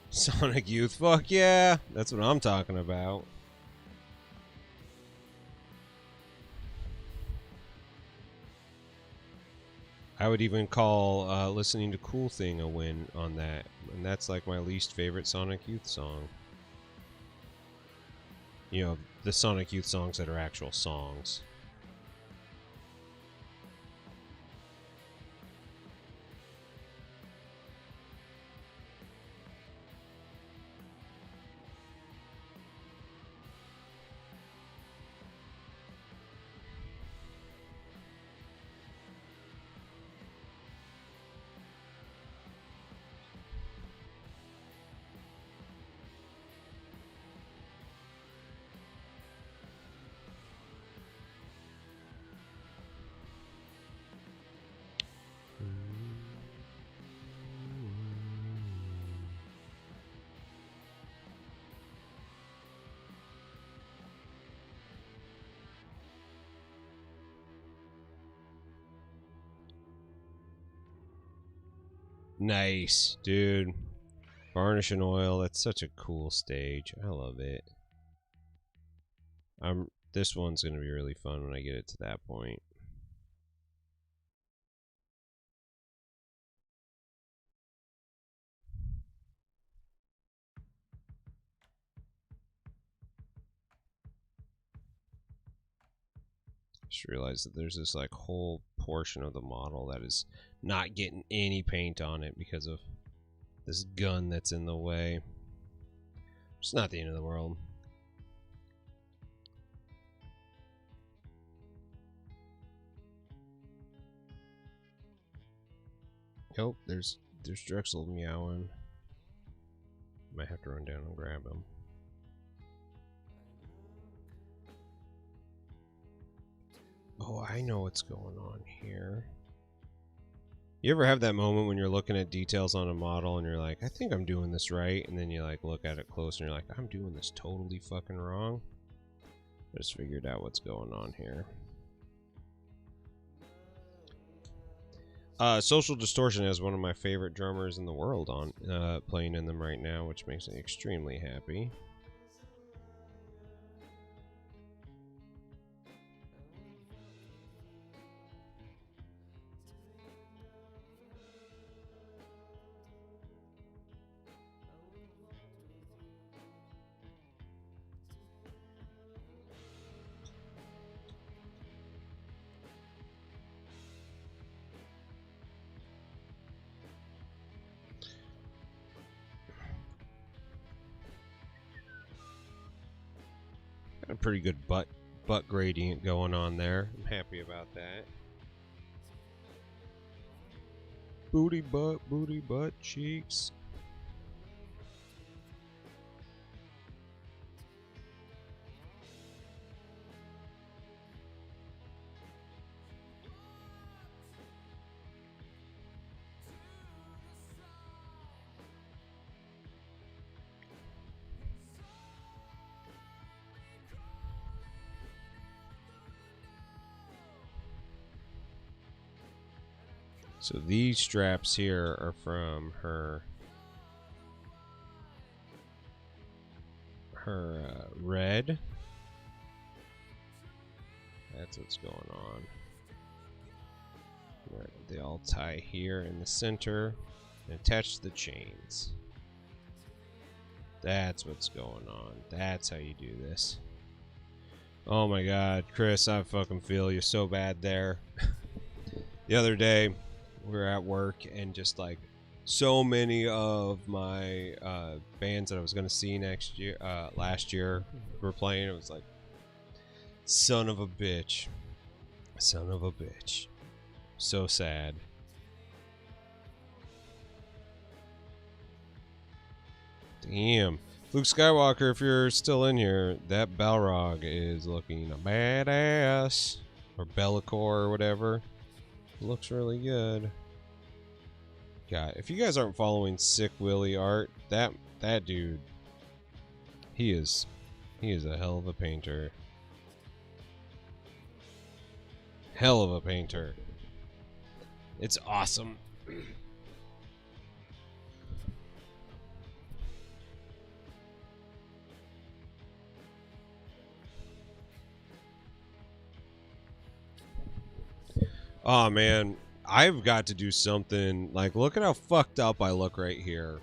Sonic Youth, fuck yeah, that's what I'm talking about. I would even call listening to Cool Thing a win on that. And that's like my least favorite Sonic Youth song. You know, the Sonic Youth songs that are actual songs. Nice, dude. Varnish and oil, that's such a cool stage. I love it. This one's gonna be really fun when I get it to that point. Just realized that there's this like whole portion of the model that is not getting any paint on it because of this gun that's in the way. It's not the end of the world. Oh, there's Drexel meowing. Might have to run down and grab him. Oh, I know what's going on here. You ever have that moment when you're looking at details on a model and you're like, I think I'm doing this right, and then you like look at it close and you're like, I'm doing this totally fucking wrong? I just figured out what's going on here. Social Distortion has one of my favorite drummers in the world on playing in them right now, which makes me extremely happy. Got a pretty good butt gradient going on there. I'm happy about that. Booty butt cheeks. So these straps here are from her red. That's what's going on. They all tie here in the center and attach to the chains. That's what's going on. That's how you do this. Oh my god, Chris, I fucking feel you so bad there. The other day, we were at work and just like so many of my bands that I was going to see last year were playing. It was like, son of a bitch. Son of a bitch. So sad. Damn. Luke Skywalker, if you're still in here, that Balrog is looking a badass. Or Bellicor or whatever. Looks really good. God, if you guys aren't following Sick Willie art, that dude, he is a hell of a painter. Hell of a painter. It's awesome. Oh man, I've got to do something. Like, look at how fucked up I look right here.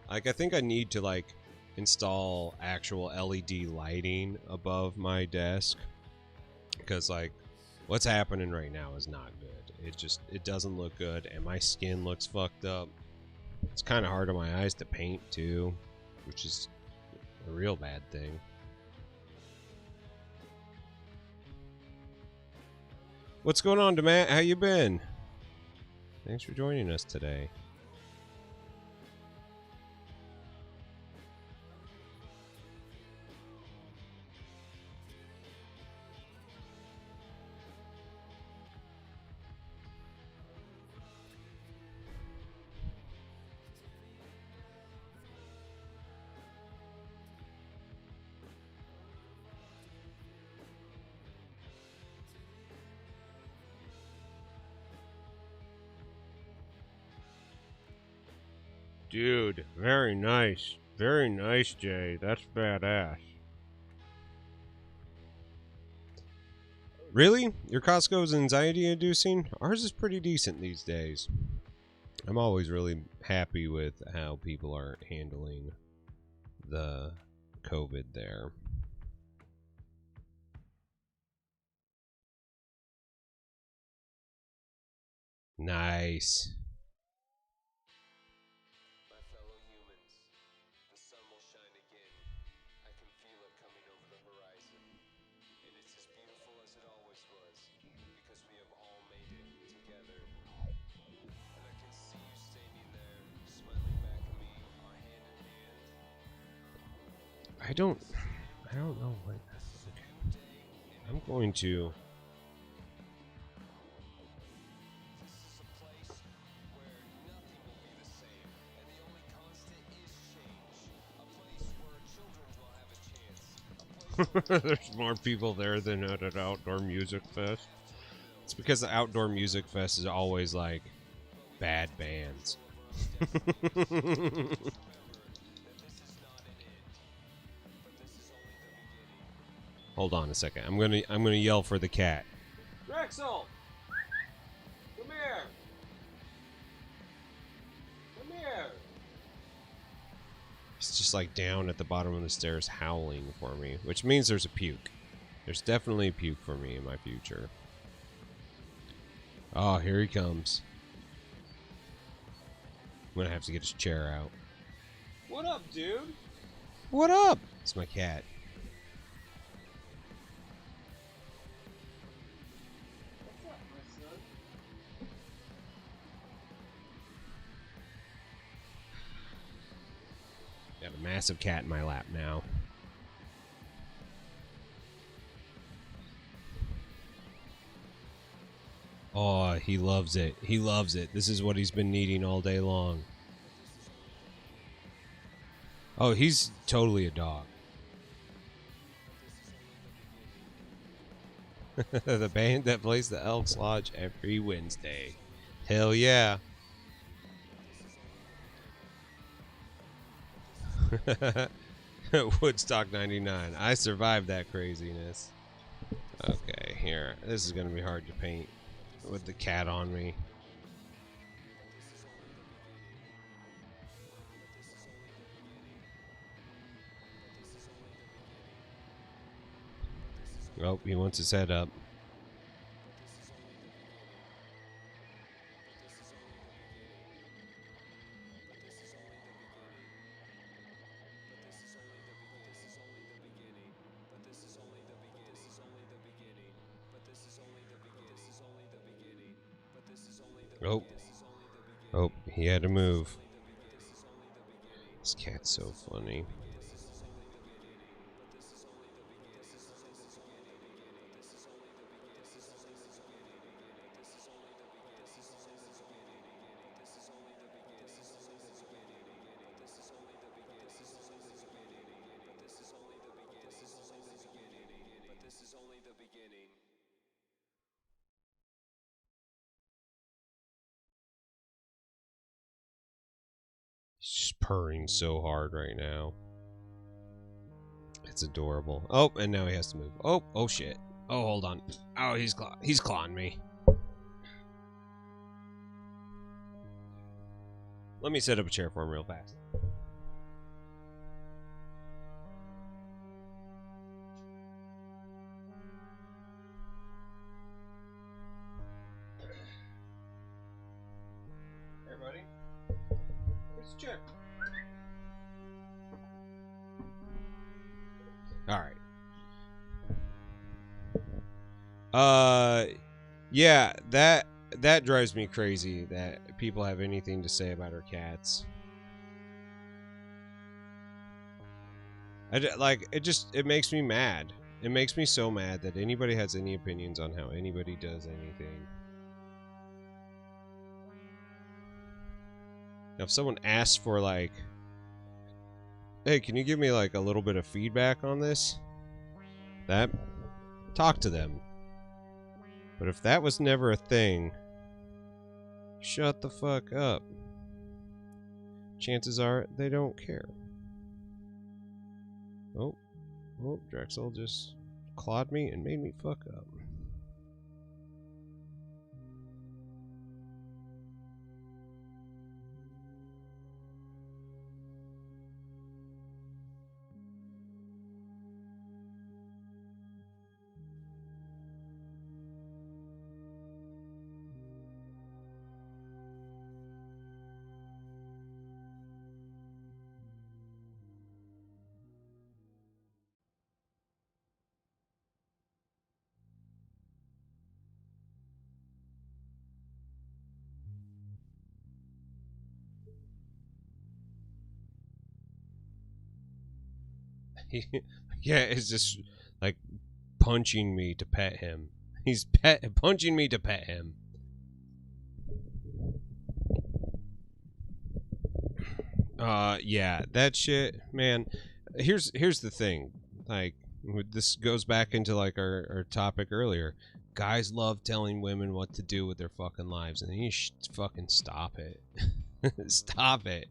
Like, I think I need to like install actual LED lighting above my desk, because like what's happening right now is not good. It doesn't look good, and my skin looks fucked up. It's kind of hard on my eyes to paint too, which is a real bad thing. What's going on, Matt? How you been? Thanks for joining us today. Dude, very nice. Very nice, Jay. That's badass. Really? Your Costco is anxiety inducing? Ours is pretty decent these days. I'm always really happy with how people are handling the COVID there. Nice. My fellow humans, the sun will shine again. I can feel it coming over the horizon. And it's as beautiful as it always was, because we have all made it together. And I can see you standing there, smiling back at me, our hand in hand. I don't know what. Okay. I'm going to. This is a place where nothing will be the same, and the only constant is change. A place where children will have a chance. A place where There's more people there than at an outdoor music fest. It's because the outdoor music fest is always like bad bands. Hold on a second. I'm gonna yell for the cat. Drexel! Come here! Come here! He's just like down at the bottom of the stairs howling for me, which means there's a puke. There's definitely a puke for me in my future. Oh, here he comes. I'm gonna have to get his chair out. What up, dude? What up? It's my cat. What's up, my son? Got a massive cat in my lap now. Oh, he loves it. He loves it. This is what he's been needing all day long. Oh, he's totally a dog. The band that plays the Elks Lodge every Wednesday. Hell yeah. Woodstock 99. I survived that craziness. Okay, here. This is going to be hard to paint with the cat on me. Oh, he wants his head up. Oh. Oh, he had to move. This cat's so funny. just purring so hard right now. It's adorable. Oh, and now he has to move. Oh shit. Oh, hold on. Oh, he's clawing me. Let me set up a chair for him real fast. Here, buddy. Here's the chair. All right. Yeah, that drives me crazy that people have anything to say about our cats. It makes me mad. It makes me so mad that anybody has any opinions on how anybody does anything. Now, if someone asks for like, hey, can you give me like a little bit of feedback on this? Talk to them. But if that was never a thing, shut the fuck up. Chances are they don't care. Oh, Drexel just clawed me and made me fuck up. Yeah, it's just like punching me to pet him. He's punching me to pet him. Yeah, that shit, man. Here's the thing. Like, this goes back into like our topic earlier. Guys love telling women what to do with their fucking lives, and you fucking stop it. Stop it.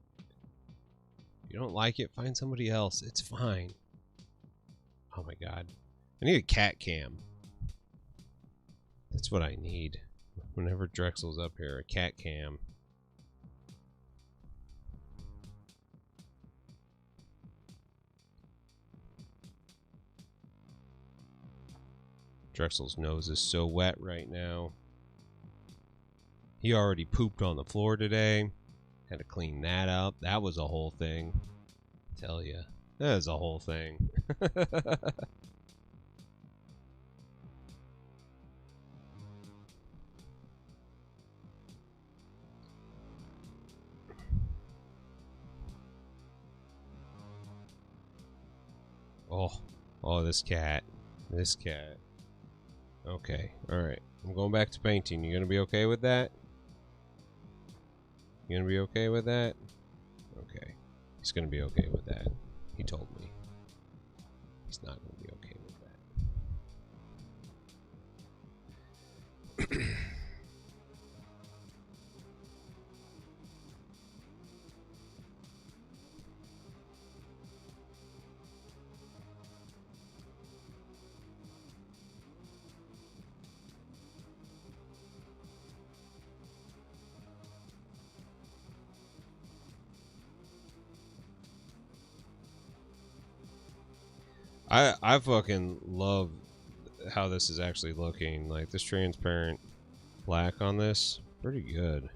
If you don't like it, find somebody else. It's fine. Oh my god. I need a cat cam. That's what I need. Whenever Drexel's up here, a cat cam. Drexel's nose is so wet right now. He already pooped on the floor today. Had to clean that up. That was a whole thing. Tell ya. That is a whole thing. Oh, this cat. This cat. Okay, alright. I'm going back to painting. You gonna be okay with that? You gonna be okay with that? Okay. He's gonna be okay with that. He told me. He's not gonna be okay with that. I fucking love how this is actually looking. Like, this transparent black on this, pretty good.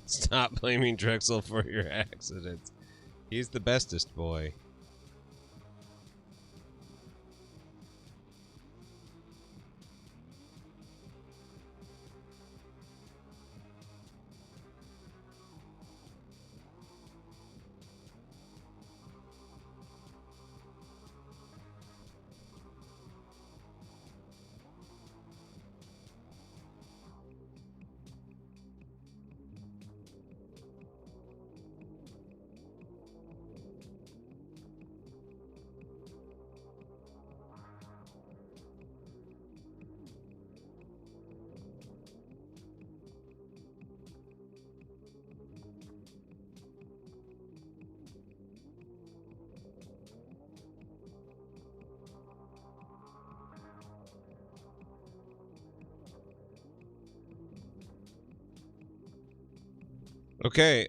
Stop blaming Drexel for your accidents. He's the bestest boy. Okay,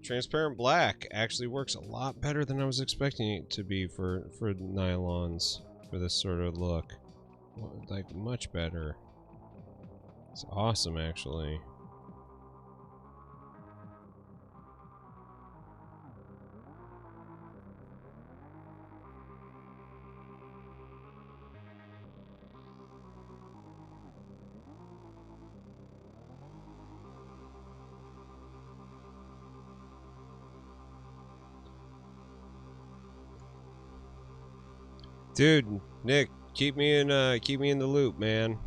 transparent black actually works a lot better than I was expecting it to be for nylons for this sort of look. Like much better. It's awesome actually. Dude, Nick, keep me in the loop, man.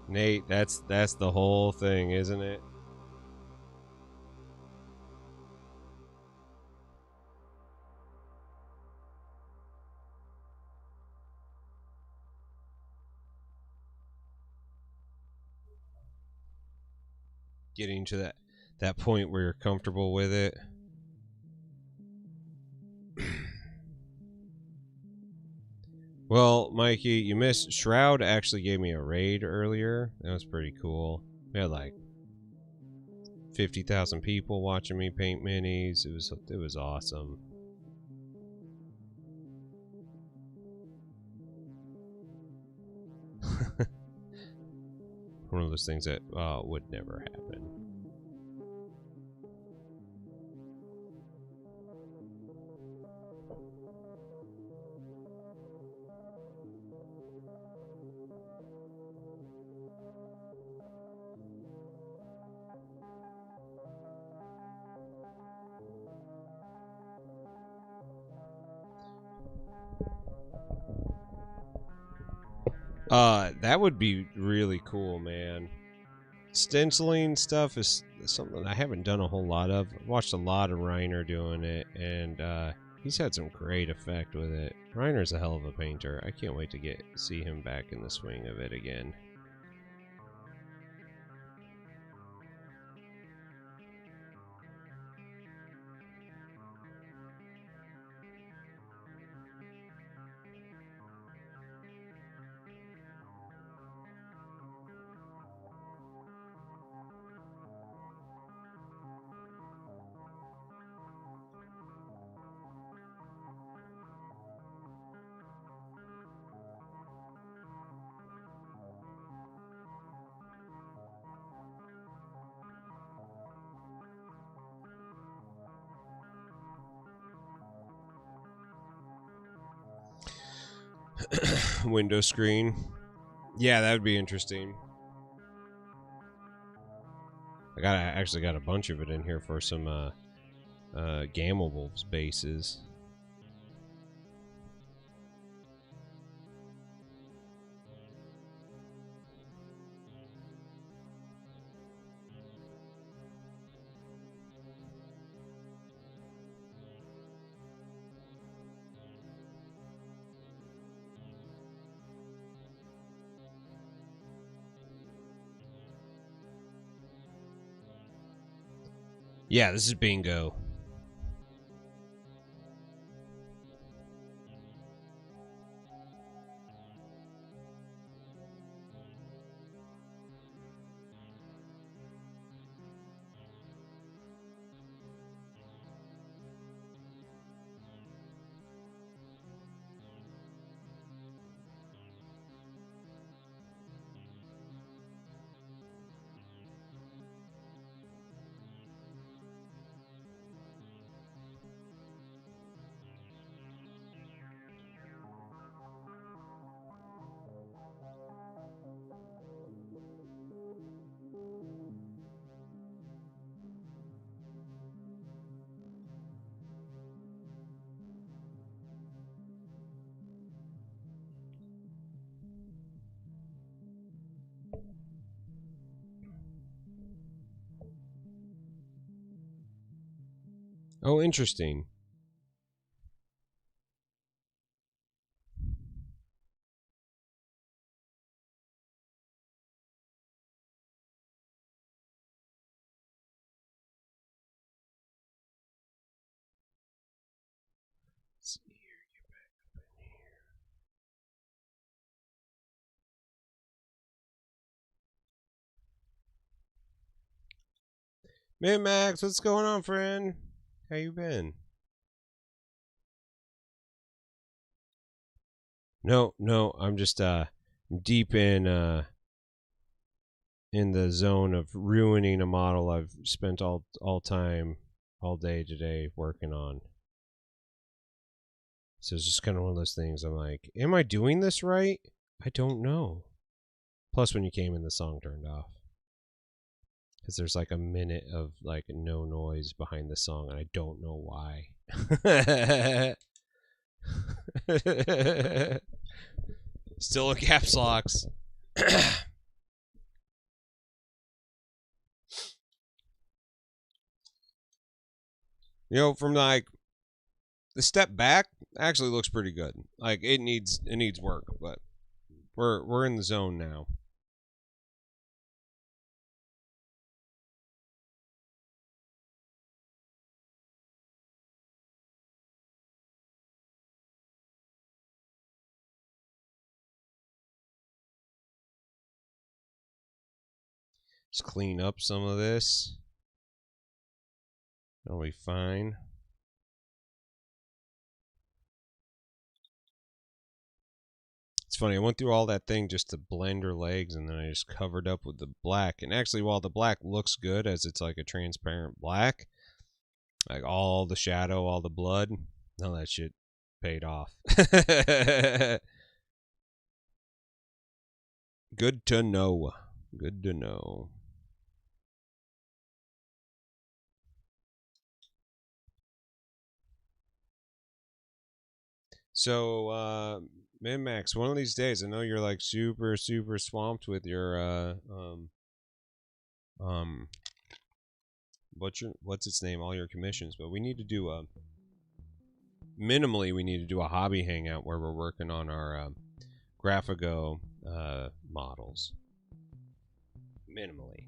Nate, that's the whole thing, isn't it? Getting to that point where you're comfortable with it. Well, Mikey, you missed. Shroud actually gave me a raid earlier. That was pretty cool. We had like 50,000 people watching me paint minis. It was awesome. One of those things that would never happen. That would be really cool, man. Stenciling stuff is something I haven't done a whole lot of. I've watched a lot of Reiner doing it, and he's had some great effect with it. Reiner's a hell of a painter. I can't wait to see him back in the swing of it again. Window screen. Yeah, that would be interesting. I actually got a bunch of it in here for some gammable bases. Yeah, this is bingo. Oh, interesting. Let's see here, get back up in here. Man, Max, what's going on, friend? How you been? No, I'm just deep in the zone of ruining a model I've spent all time, all day today working on. So it's just kind of one of those things. I'm like, am I doing this right? I don't know. Plus, when you came in, the song turned off because there's like a minute of like no noise behind the song, and I don't know why. Still in caps locks. From like the step back, actually looks pretty good. Like it needs work, but we're in the zone now. Just clean up some of this. That'll be fine. It's funny, I went through all that thing just to blend her legs, and then I just covered up with the black. And actually, while the black looks good as it's like a transparent black, like all the shadow, all the blood, none of that shit paid off. Good to know. Good to know. So, Max, one of these days, I know you're like super, super swamped with your um what's its name, all your commissions, but we need to do a minimally we need to do a hobby hangout where we're working on our Graphigo models. Minimally.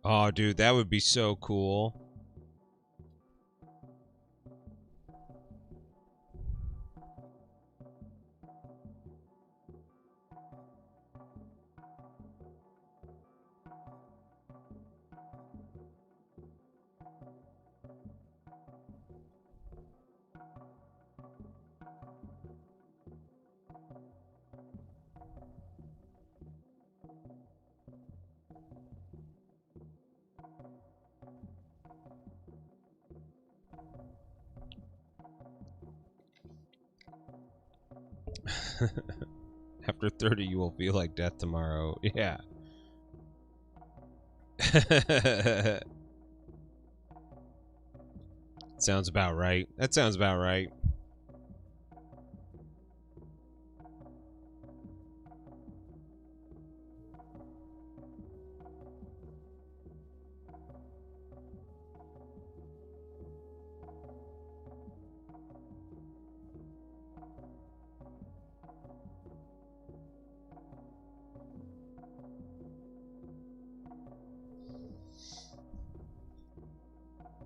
Oh, dude, that would be so cool. After 30, you will feel like death tomorrow. Yeah. Sounds about right. That sounds about right.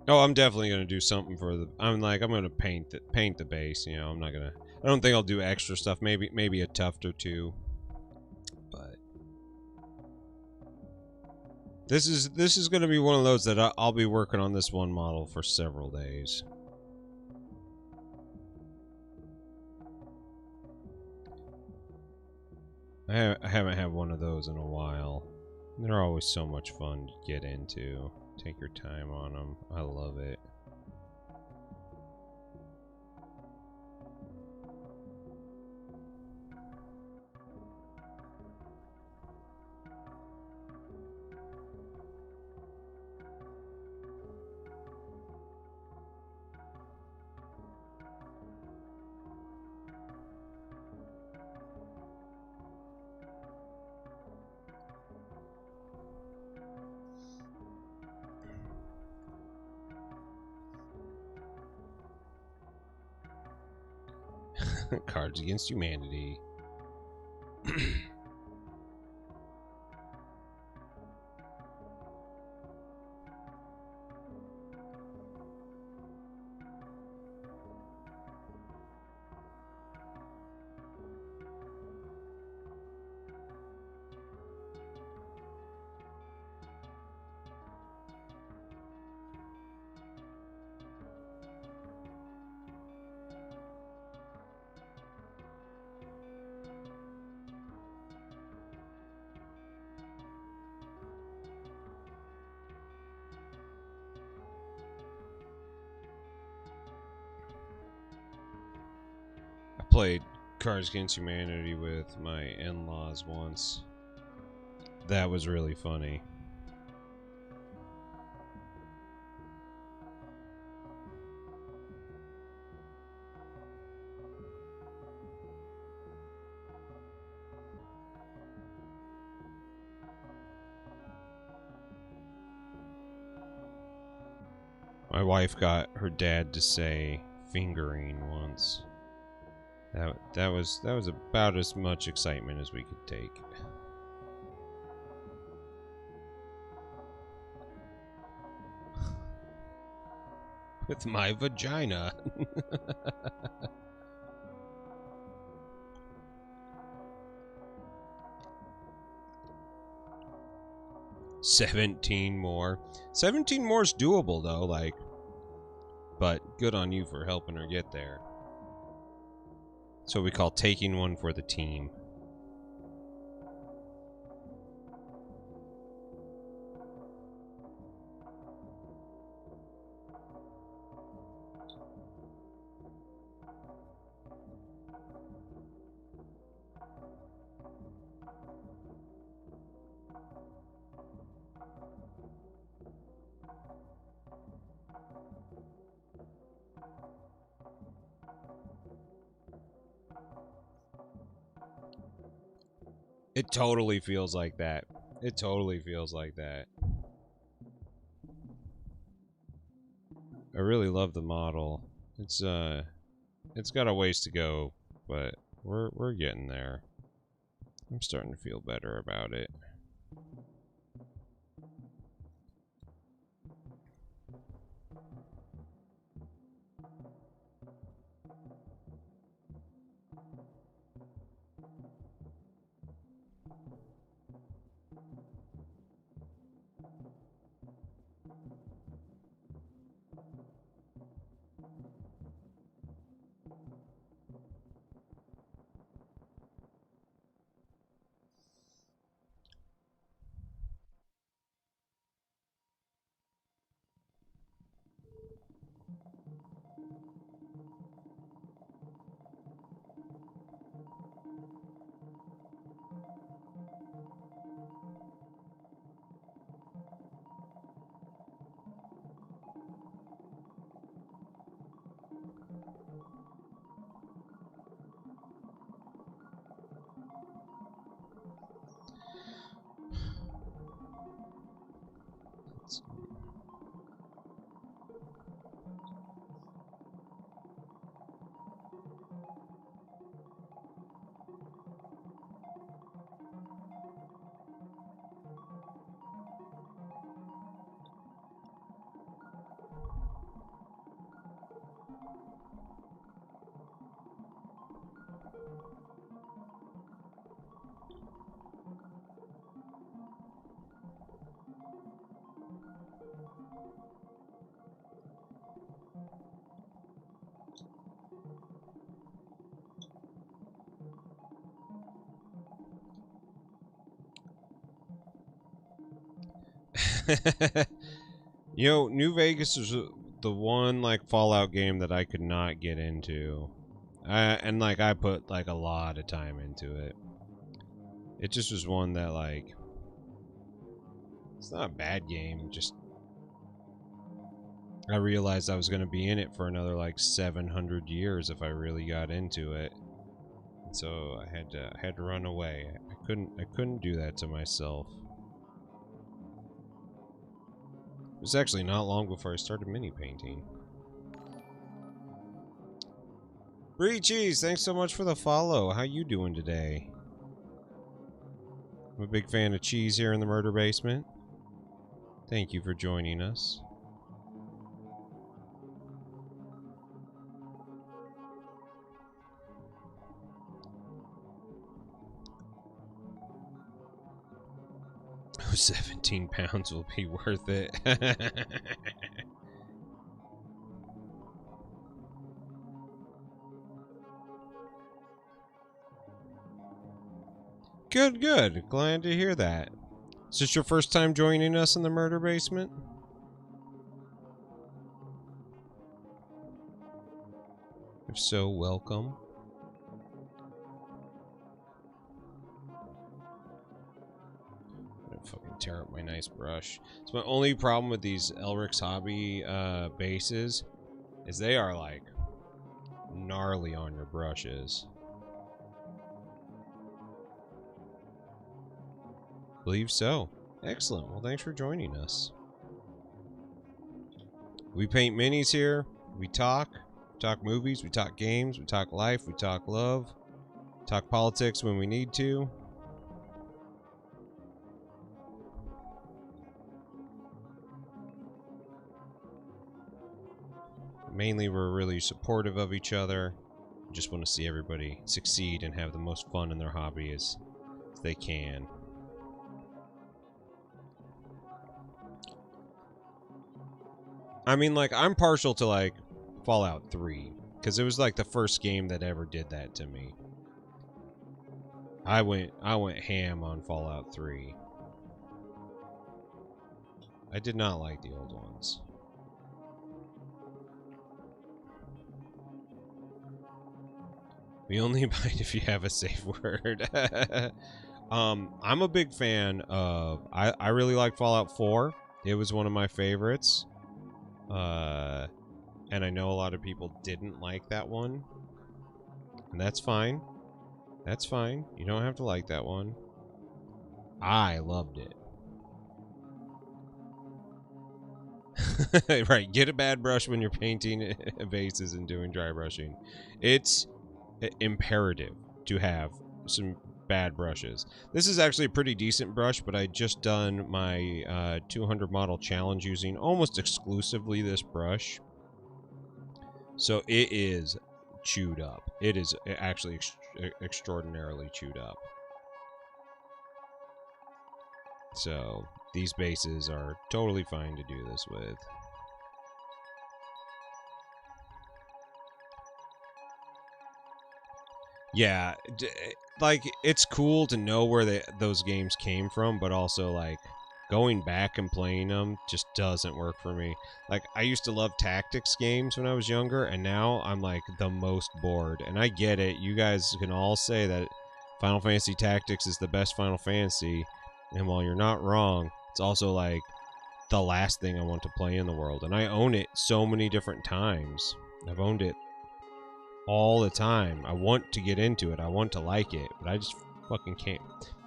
Oh, I'm definitely gonna do something for the. I'm gonna paint the base. I'm not gonna. I don't think I'll do extra stuff. Maybe a tuft or two. But this is gonna be one of those that I'll be working on this one model for several days. I haven't had one of those in a while. They're always so much fun to get into. Take your time on them. I love it. Cards Against Humanity. Played Cards Against Humanity with my in-laws once. That was really funny. My wife got her dad to say fingering once. That was about as much excitement as we could take. With my vagina. 17 more. 17 more is doable though, like, but good on you for helping her get there. That's what we call taking one for the team. It totally feels like that. It totally feels like that. I really love the model. It's got a ways to go, but we're getting there. I'm starting to feel better about it. You know, New Vegas is the one like Fallout game that I could not get into. And like I put like a lot of time into it. It just was one that like it's not a bad game, just I realized I was going to be in it for another like 700 years if I really got into it. And so I had to run away. I couldn't do that to myself. It was actually not long before I started mini painting. Bree Cheese, thanks so much for the follow. How you doing today? I'm a big fan of cheese here in the Murder Basement. Thank you for joining us. Oh, 17 pounds will be worth it. Good, good. Glad to hear that. Is this your first time joining us in the Murder Basement? If so, welcome. I'm gonna fucking tear up my nice brush. So my only problem with these Elric's Hobby bases is they are like gnarly on your brushes. Believe so. Excellent. Well, thanks for joining us. We paint minis here. We talk movies. We talk games. We talk life. We talk love. Talk politics when we need to. Mainly, we're really supportive of each other. We just want to see everybody succeed and have the most fun in their hobby as they can. I mean, like, I'm partial to, like, Fallout 3. Because it was, like, the first game that ever did that to me. I went ham on Fallout 3. I did not like the old ones. We only bite if you have a safe word. I'm a big fan of... I really like Fallout 4. It was one of my favorites. And I know a lot of people didn't like that one. And that's fine. That's fine. You don't have to like that one. I loved it. Right, get a bad brush when you're painting vases and doing dry brushing. It's imperative to have some bad brushes. This is actually a pretty decent brush, but I just done my 200 model challenge using almost exclusively this brush. So it is chewed up. It is actually extraordinarily chewed up. So these bases are totally fine to do this with. Yeah, like, it's cool to know where those games came from, but also, like, going back and playing them just doesn't work for me. Like, I used to love tactics games when I was younger, and now I'm, like, the most bored. And I get it. You guys can all say that Final Fantasy Tactics is the best Final Fantasy, and while you're not wrong, it's also, like, the last thing I want to play in the world. And I own it so many different times. I've owned it all the time. I want to get into it. I want to like it, but I just fucking can't.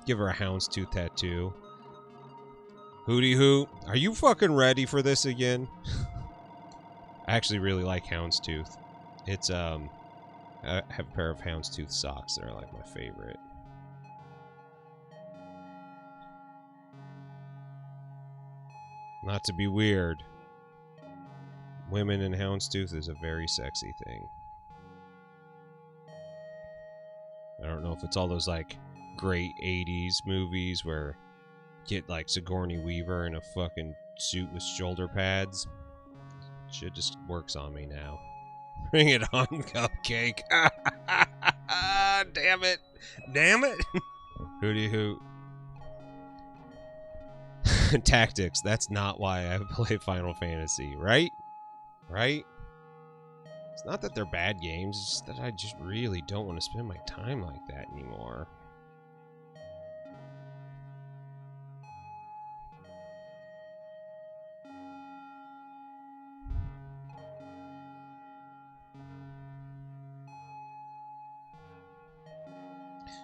Give her a houndstooth tattoo. Hootie hoo. Are you fucking ready for this again? I actually really like houndstooth. It's I have a pair of houndstooth socks that are like my favorite. Not to be weird, women in houndstooth is a very sexy thing. I don't know if it's all those, like, great 80s movies where get, like, Sigourney Weaver in a fucking suit with shoulder pads. Shit just works on me now. Bring it on, cupcake. Damn it. Damn it. Hootie hoot. Tactics. That's not why I play Final Fantasy, right? Right? It's not that they're bad games, it's just that I just really don't want to spend my time like that anymore.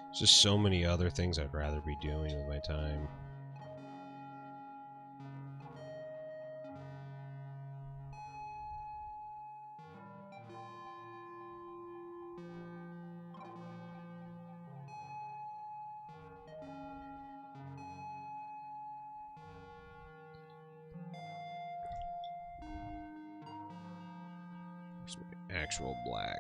There's just so many other things I'd rather be doing with my time. actual black.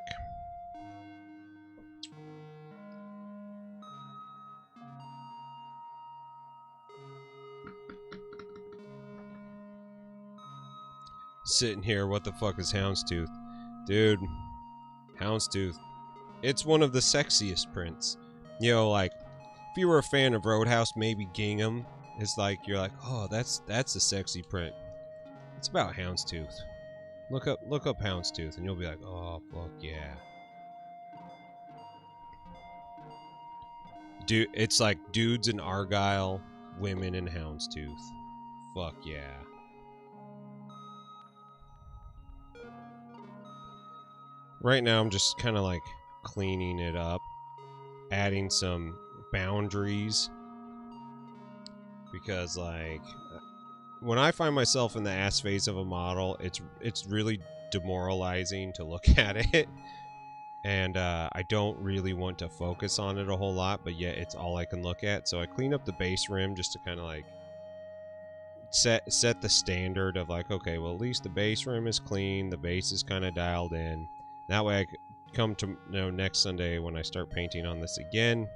Sitting here, what the fuck is Houndstooth? Dude, Houndstooth. It's one of the sexiest prints. You know, like, if you were a fan of Roadhouse, maybe Gingham is like, you're like, oh, that's a sexy print. It's about Houndstooth. Look up Houndstooth, and you'll be like, oh, fuck yeah. Dude, it's like dudes in Argyle, women in Houndstooth. Fuck yeah. Right now, I'm just kind of like cleaning it up, adding some boundaries, because like when I find myself in the ass phase of a model, it's really demoralizing to look at it, and I don't really want to focus on it a whole lot, but yet it's all I can look at. So I clean up the base rim just to kind of like set the standard of like, okay, well, at least the base rim is clean, the base is kind of dialed in. That way I come to, you know, next Sunday when I start painting on this again,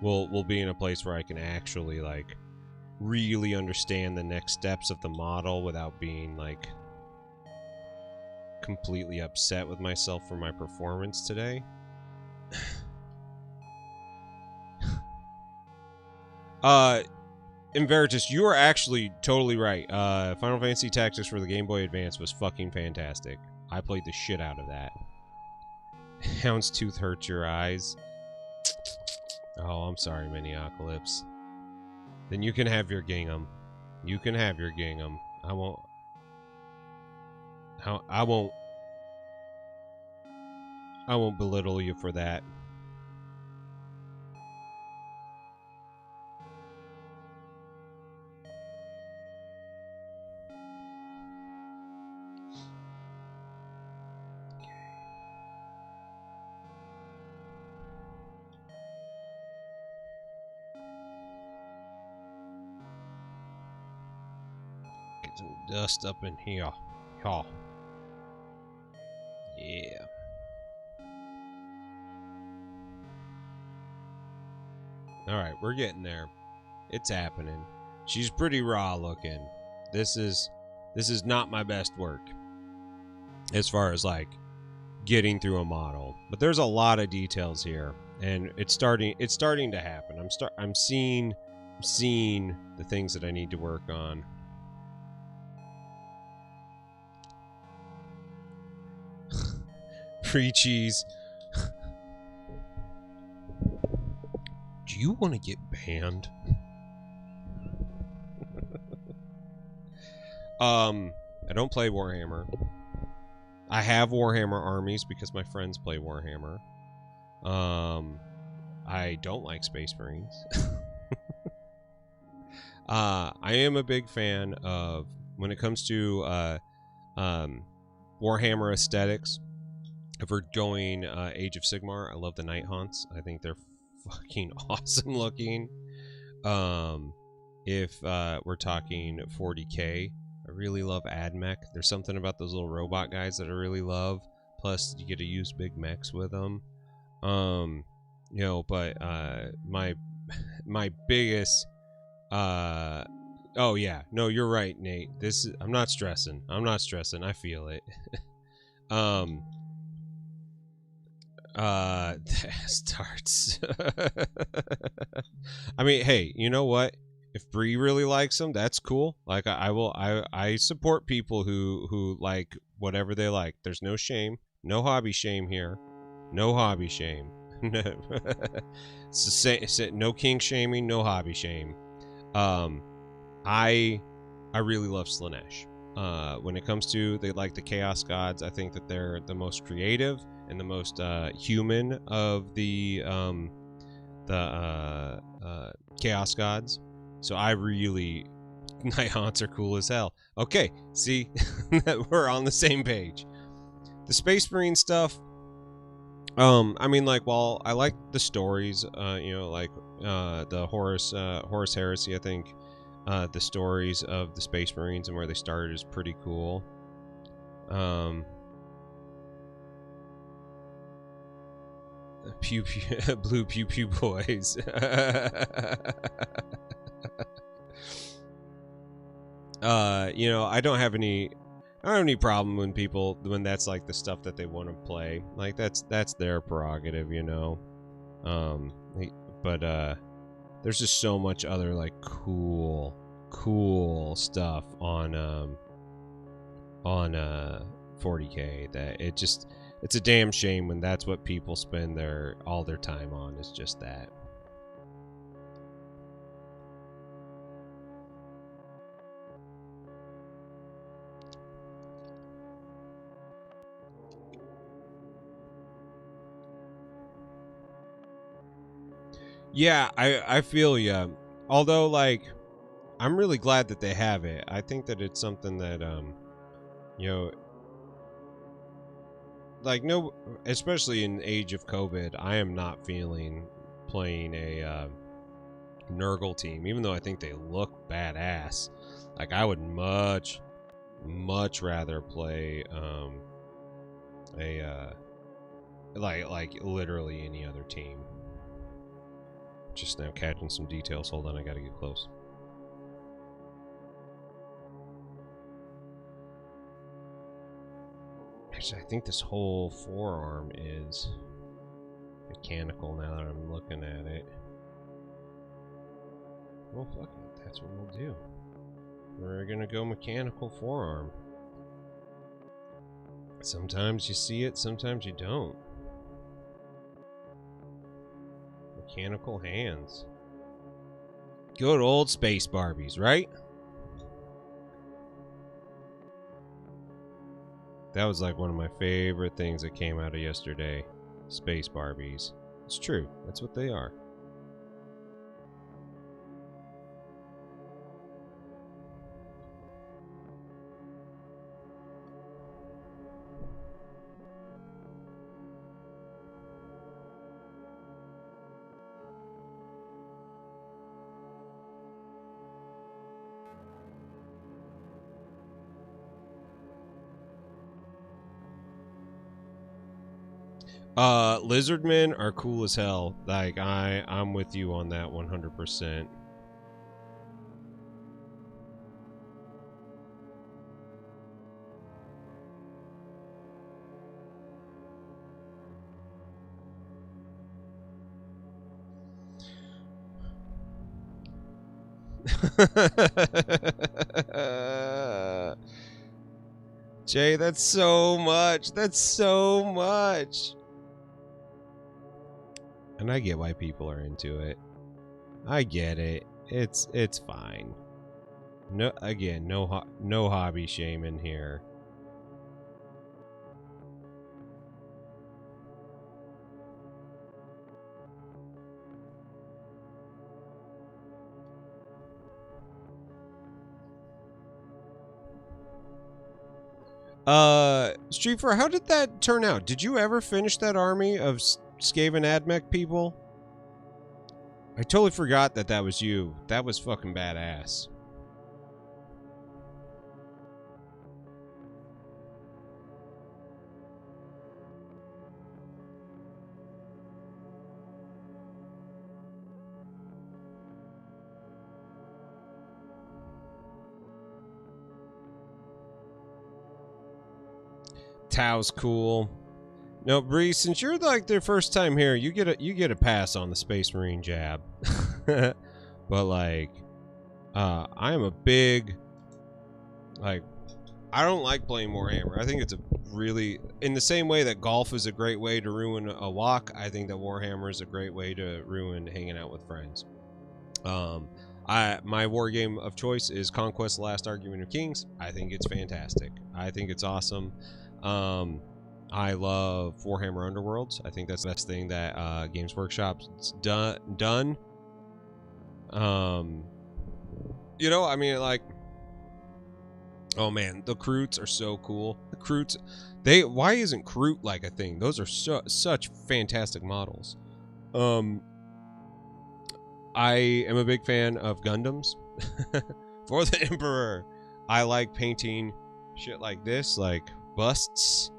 we'll be in a place where I can actually like really understand the next steps of the model without being like completely upset with myself for my performance today. Inveritus, you are actually totally right. Final Fantasy Tactics for the Game Boy Advance was fucking fantastic. I played the shit out of that. Houndstooth hurts your eyes. Oh, I'm sorry, Miniocalypse. Then you can have your gingham. You can have your gingham. I won't belittle you for that. Get some dust up in here. Oh. Yeah. Alright, we're getting there. It's happening. She's pretty raw looking. This is not my best work as far as like getting through a model. But there's a lot of details here, and it's starting to happen. I'm seeing the things that I need to work on. Free cheese. Do you want to get banned? I don't play Warhammer. I have Warhammer armies because my friends play Warhammer. I don't like Space Marines. I am a big fan of, when it comes to Warhammer aesthetics, if we're going Age of Sigmar, I love the Night Haunts. I think they're fucking awesome looking. If we're talking 40k, I really love AdMech. There's something about those little robot guys that I really love. Plus, you get to use big mechs with them. You know, but my biggest oh yeah, no, you're right, Nate. I'm not stressing. I feel it. Starts. I mean, hey, you know what? If Bree really likes them, that's cool. Like I support people who like whatever they like. There's no shame, no hobby shame here, no hobby shame. No king shaming, no hobby shame. I really love Slaanesh. When it comes to the Chaos Gods, I think that they're the most creative and the most human of the Chaos Gods. So I really, Night Haunts are cool as hell. Okay, see, we're on the same page. The Space Marine stuff. I mean, like, while I like the stories, you know, like the Horus Heresy, I think the stories of the Space Marines and where they started is pretty cool. pew pew blue pew pew boys. You know, I don't have any problem when that's like the stuff that they want to play. Like that's their prerogative, you know. But there's just so much other like cool stuff on 40K that it's a damn shame when that's what people spend all their time on, is just that. Yeah, I feel ya. Although, like, I'm really glad that they have it. I think that it's something that, you know, like, no, especially in the age of COVID, I am not feeling playing a Nurgle team, even though I think they look badass. Like, I would much rather play like literally any other team. Just now catching some details. Hold on, I gotta get close. Actually, I think this whole forearm is mechanical now that I'm looking at it. Well, fuck it. That's what we'll do. We're gonna go mechanical forearm. Sometimes you see it, sometimes you don't. Mechanical hands. Good old space Barbies, right? That was like one of my favorite things that came out of yesterday. Space Barbies. It's true. That's what they are. Lizardmen are cool as hell. Like, I'm with you on that 100%. Jay, that's so much. That's so much. And I get why people are into it. I get it. It's fine. No, again, no hobby shaming here. Streetfer, how did that turn out? Did you ever finish that army of Skaven Admech people? I totally forgot that was you. That was fucking badass. Tao's cool. No, Bree, since you're like their first time here, you get a pass on the Space Marine jab. But like, I am a big, like, I don't like playing Warhammer. I think it's a really, in the same way that golf is a great way to ruin a walk, I think that Warhammer is a great way to ruin hanging out with friends. My war game of choice is Conquest: The Last Argument of Kings. I think it's fantastic. I think it's awesome. I love Warhammer Underworlds. I think that's the best thing that Games Workshop's done. You know, I mean, like, oh man, the Kroots are so cool. The Kroots, why isn't Kroot like a thing? Those are such fantastic models. I am a big fan of Gundams. For the Emperor, I like painting shit like this, like busts,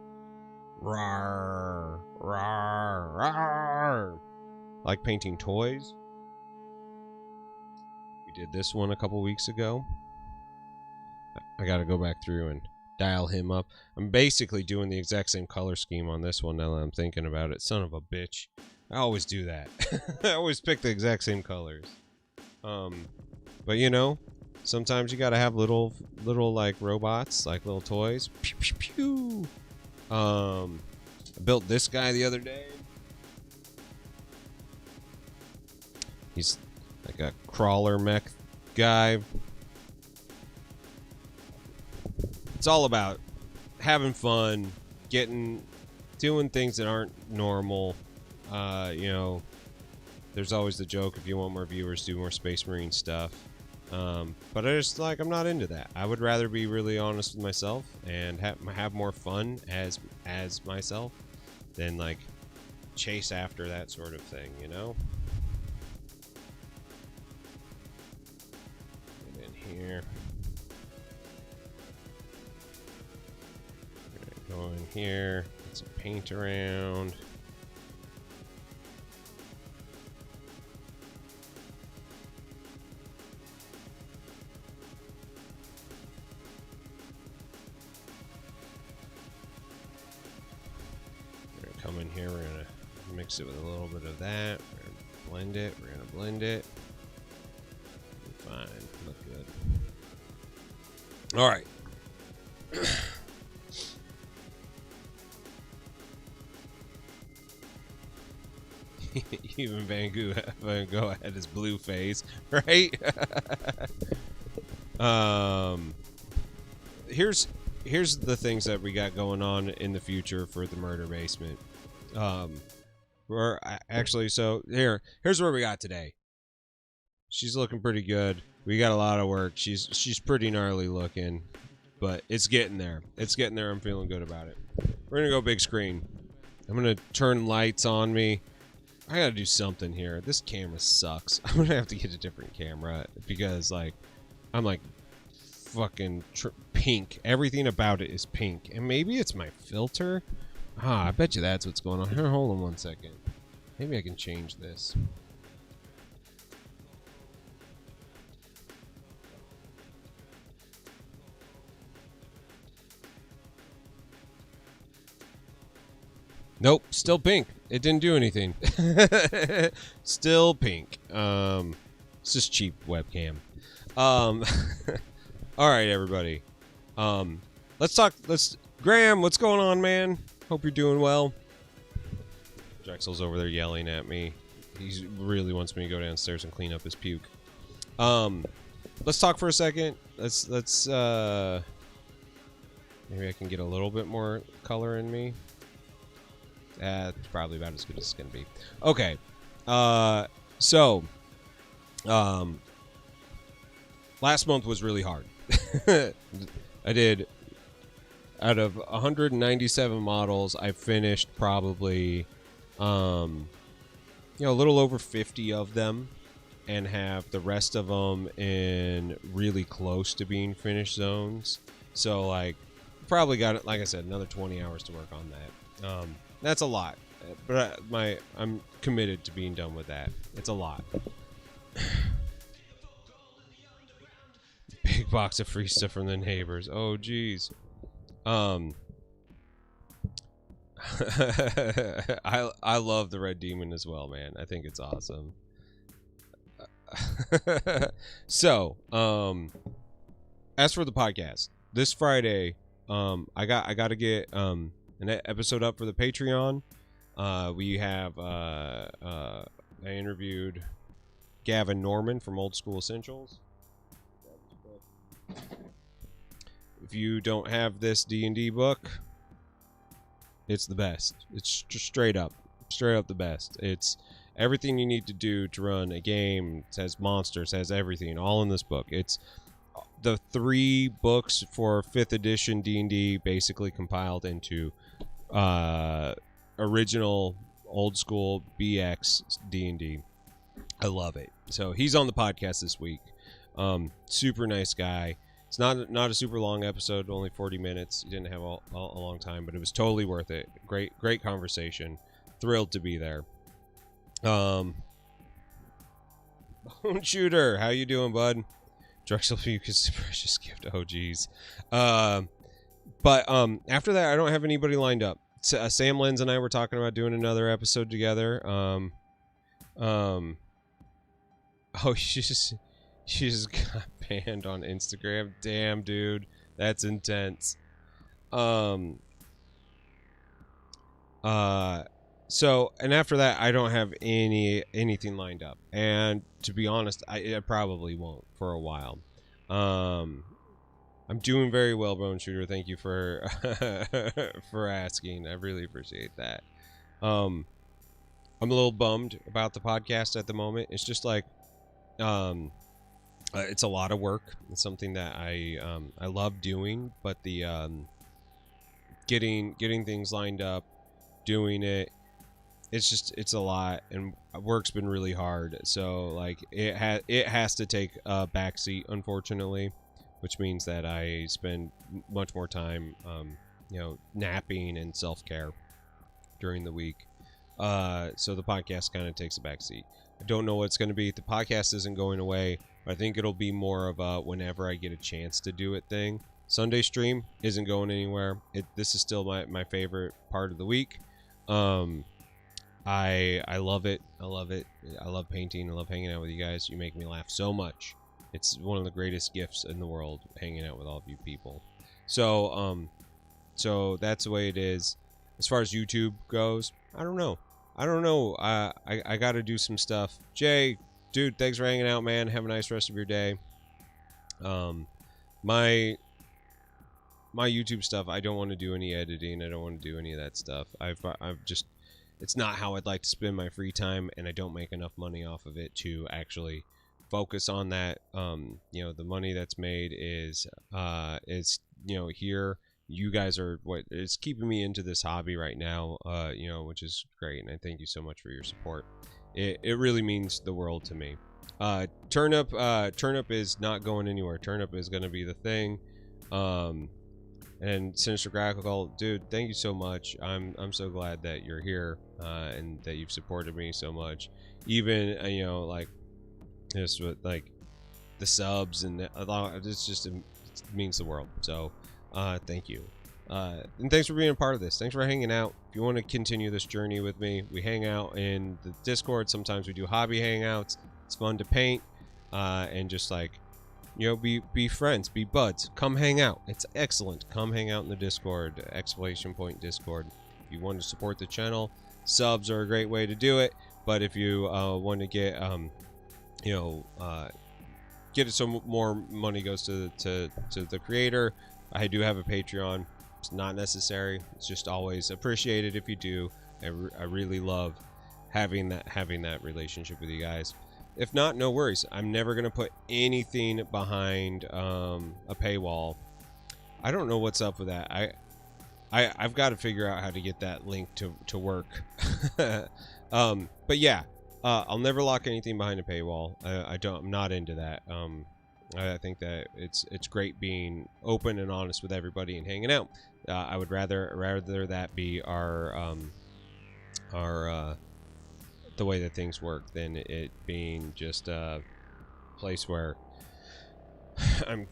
Rawr, rawr, rawr. I like painting toys. We did this one a couple weeks ago. I gotta go back through and dial him up. I'm basically doing the exact same color scheme on this one now that I'm thinking about it. Son of a bitch. I always do that. I always pick the exact same colors. But you know, sometimes you gotta have little like robots, like little toys. Pew, pew, pew. I built this guy the other day. He's like a crawler mech guy. It's all about having fun, doing things that aren't normal. You know, there's always the joke, if you want more viewers, do more Space Marine stuff. But I just, like, I'm not into that. I would rather be really honest with myself and have more fun as myself than, like, chase after that sort of thing, you know? Get in here. Go in here, get some paint around. We're gonna come in here, we're gonna mix it with a little bit of that. We're gonna blend it, we're gonna blend it. Fine, look good. Alright. Even Van Gogh had his blue face, right? Here's the things that we got going on in the future for the murder basement. We're actually, so here's where we got today. She's looking pretty good. We got a lot of work. She's pretty gnarly looking, but it's getting there. It's getting there. I'm feeling good about it. We're gonna go big screen. I'm gonna turn lights on me. I gotta do something here. This camera sucks. I'm gonna have to get a different camera because, like, I'm like fucking pink. Everything about it is pink, and maybe it's my filter. I bet you that's what's going on. Here, hold on one second. Maybe I can change this. Nope, still pink. It didn't do anything. Still pink. It's just cheap webcam. All right, everybody. Graham, what's going on, man? Hope you're doing well. Drexel's over there yelling at me. He really wants me to go downstairs and clean up his puke. Let's talk for a second. Let's maybe I can get a little bit more color in me. It's probably about as good as it's gonna be. Okay. Last month was really hard. I did, out of 197 models, I finished probably, a little over 50 of them, and have the rest of them in really close to being finished zones. So, like, probably got, like I said, another 20 hours to work on that. That's a lot, but I'm committed to being done with that. It's a lot. Big box of free stuff from the neighbors. Oh, geez. I love the Red Demon as well, man. I think it's awesome. So, as for the podcast, this Friday, I got to get an episode up for the Patreon. We have I interviewed Gavin Norman from Old School Essentials. If you don't have this D&D book, it's the best. It's just straight up the best. It's everything you need to do to run a game. It has monsters, has everything, all in this book. It's the 3 books for 5th edition D&D basically compiled into original old school BX D&D. I love it. So he's on the podcast this week. Super nice guy. It's not a super long episode, only 40 minutes. You didn't have a long time, but it was totally worth it. Great conversation. Thrilled to be there. Bone Shooter, how you doing, bud? Drexel Fucus, precious gift. Oh, geez. But after that, I don't have anybody lined up. Sam Lenz and I were talking about doing another episode together. Oh, she just got banned on Instagram. Damn, dude, that's intense. So, and after that, I don't have anything lined up. And to be honest, I probably won't for a while. I'm doing very well, Bone Shooter. Thank you for for asking. I really appreciate that. I'm a little bummed about the podcast at the moment. It's just like, it's a lot of work. It's something that I love doing, but the getting things lined up, doing it, it's a lot, and work's been really hard. So like it has to take a backseat, unfortunately, which means that I spend much more time napping and self-care during the week. So the podcast kind of takes a backseat. I don't know what it's going to be. The podcast isn't going away, but I think it'll be more of a whenever I get a chance to do it thing. Sunday stream isn't going anywhere. This is still my favorite part of the week. I love it. I love it. I love painting. I love hanging out with you guys. You make me laugh so much. It's one of the greatest gifts in the world, hanging out with all of you people. So so that's the way it is. As far as YouTube goes, I don't know. I got to do some stuff. Jay, dude, thanks for hanging out, man. Have a nice rest of your day. My YouTube stuff, I don't want to do any editing. I don't want to do any of that stuff. I've just, it's not how I'd like to spend my free time, and I don't make enough money off of it to actually focus on that. The money that's made is here. You guys are what is keeping me into this hobby right now, which is great, and I thank you so much for your support. It really means the world to me. Turnip is not going anywhere. Turnip is going to be the thing. And Sinister Graphical, dude, thank you so much. I'm so glad that you're here, and that you've supported me so much. Even like this with like the subs and it's just, it means the world. So thank you, and thanks for being a part of this. Thanks for hanging out. If you want to continue this journey with me, we hang out in the Discord. Sometimes we do hobby hangouts. It's fun to paint, and just like be friends, be buds. Come hang out. It's excellent. Come hang out in the Discord, exclamation point Discord. If you want to support the channel, subs are a great way to do it. But if you want to get get it so more money goes to the creator, I do have a Patreon. It's not necessary. It's just always appreciated if you do. I really love having that relationship with you guys. If not, no worries. I'm never gonna put anything behind a paywall. I don't know what's up with that. I've got to figure out how to get that link to work. But yeah, I'll never lock anything behind a paywall. I'm not into that. I think that it's great being open and honest with everybody and hanging out. I would rather that be our the way that things work than it being just a place where I'm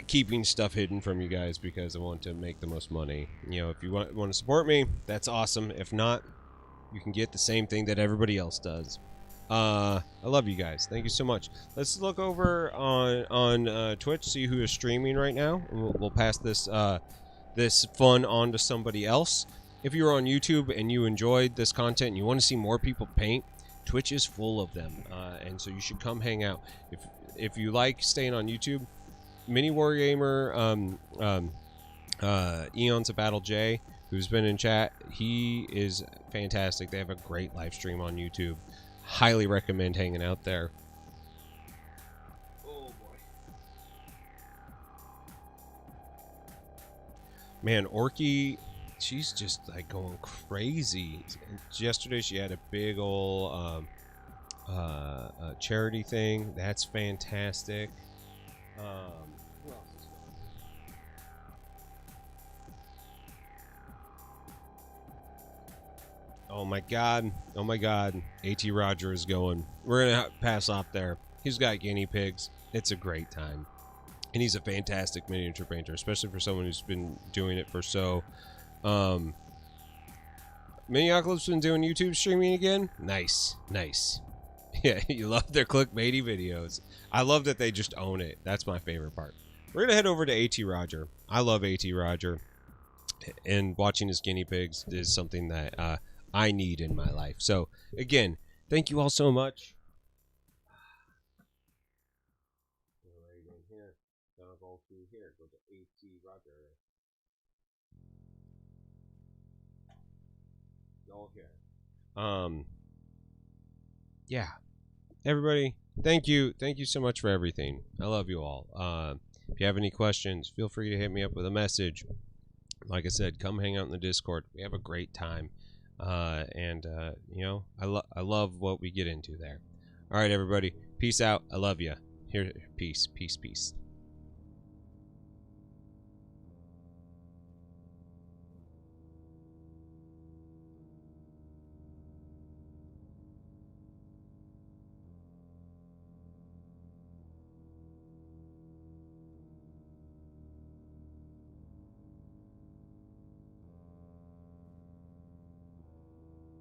keeping stuff hidden from you guys because I want to make the most money. If you want to support me, that's awesome. If not, you can get the same thing that everybody else does. I love you guys. Thank you so much. Let's look over on Twitch, see who is streaming right now, and we'll pass this this fun on to somebody else. If you're on YouTube and you enjoyed this content and you want to see more people paint, Twitch is full of them, and so you should come hang out. If you like staying on YouTube, Mini Wargamer, Eons of Battle J, who's been in chat, he is fantastic. They have a great live stream on YouTube. Highly recommend hanging out there. Oh boy. Man, Orky, she's just like going crazy. Yesterday she had a big ol' charity thing. That's fantastic. Who else is Oh my god. Oh my god. AT Roger is going. We're gonna pass off there. He's got guinea pigs. It's a great time. And he's a fantastic miniature painter, especially for someone who's been doing it for so. Miniocalypse been doing YouTube streaming again? Nice. Nice. Yeah, you love their clickbaity videos. I love that they just own it. That's my favorite part. We're gonna head over to AT Roger. I love AT Roger, and watching his guinea pigs is something that I need in my life. So again, thank you all so much. Go through here. Go to AT Roger. Go here. Yeah. Everybody, thank you so much for everything. I love you all. If you have any questions, feel free to hit me up with a message. Like I said, come hang out in the Discord. We have a great time, and you know, I love what we get into there. All right, everybody, peace out. I love you. Here, peace.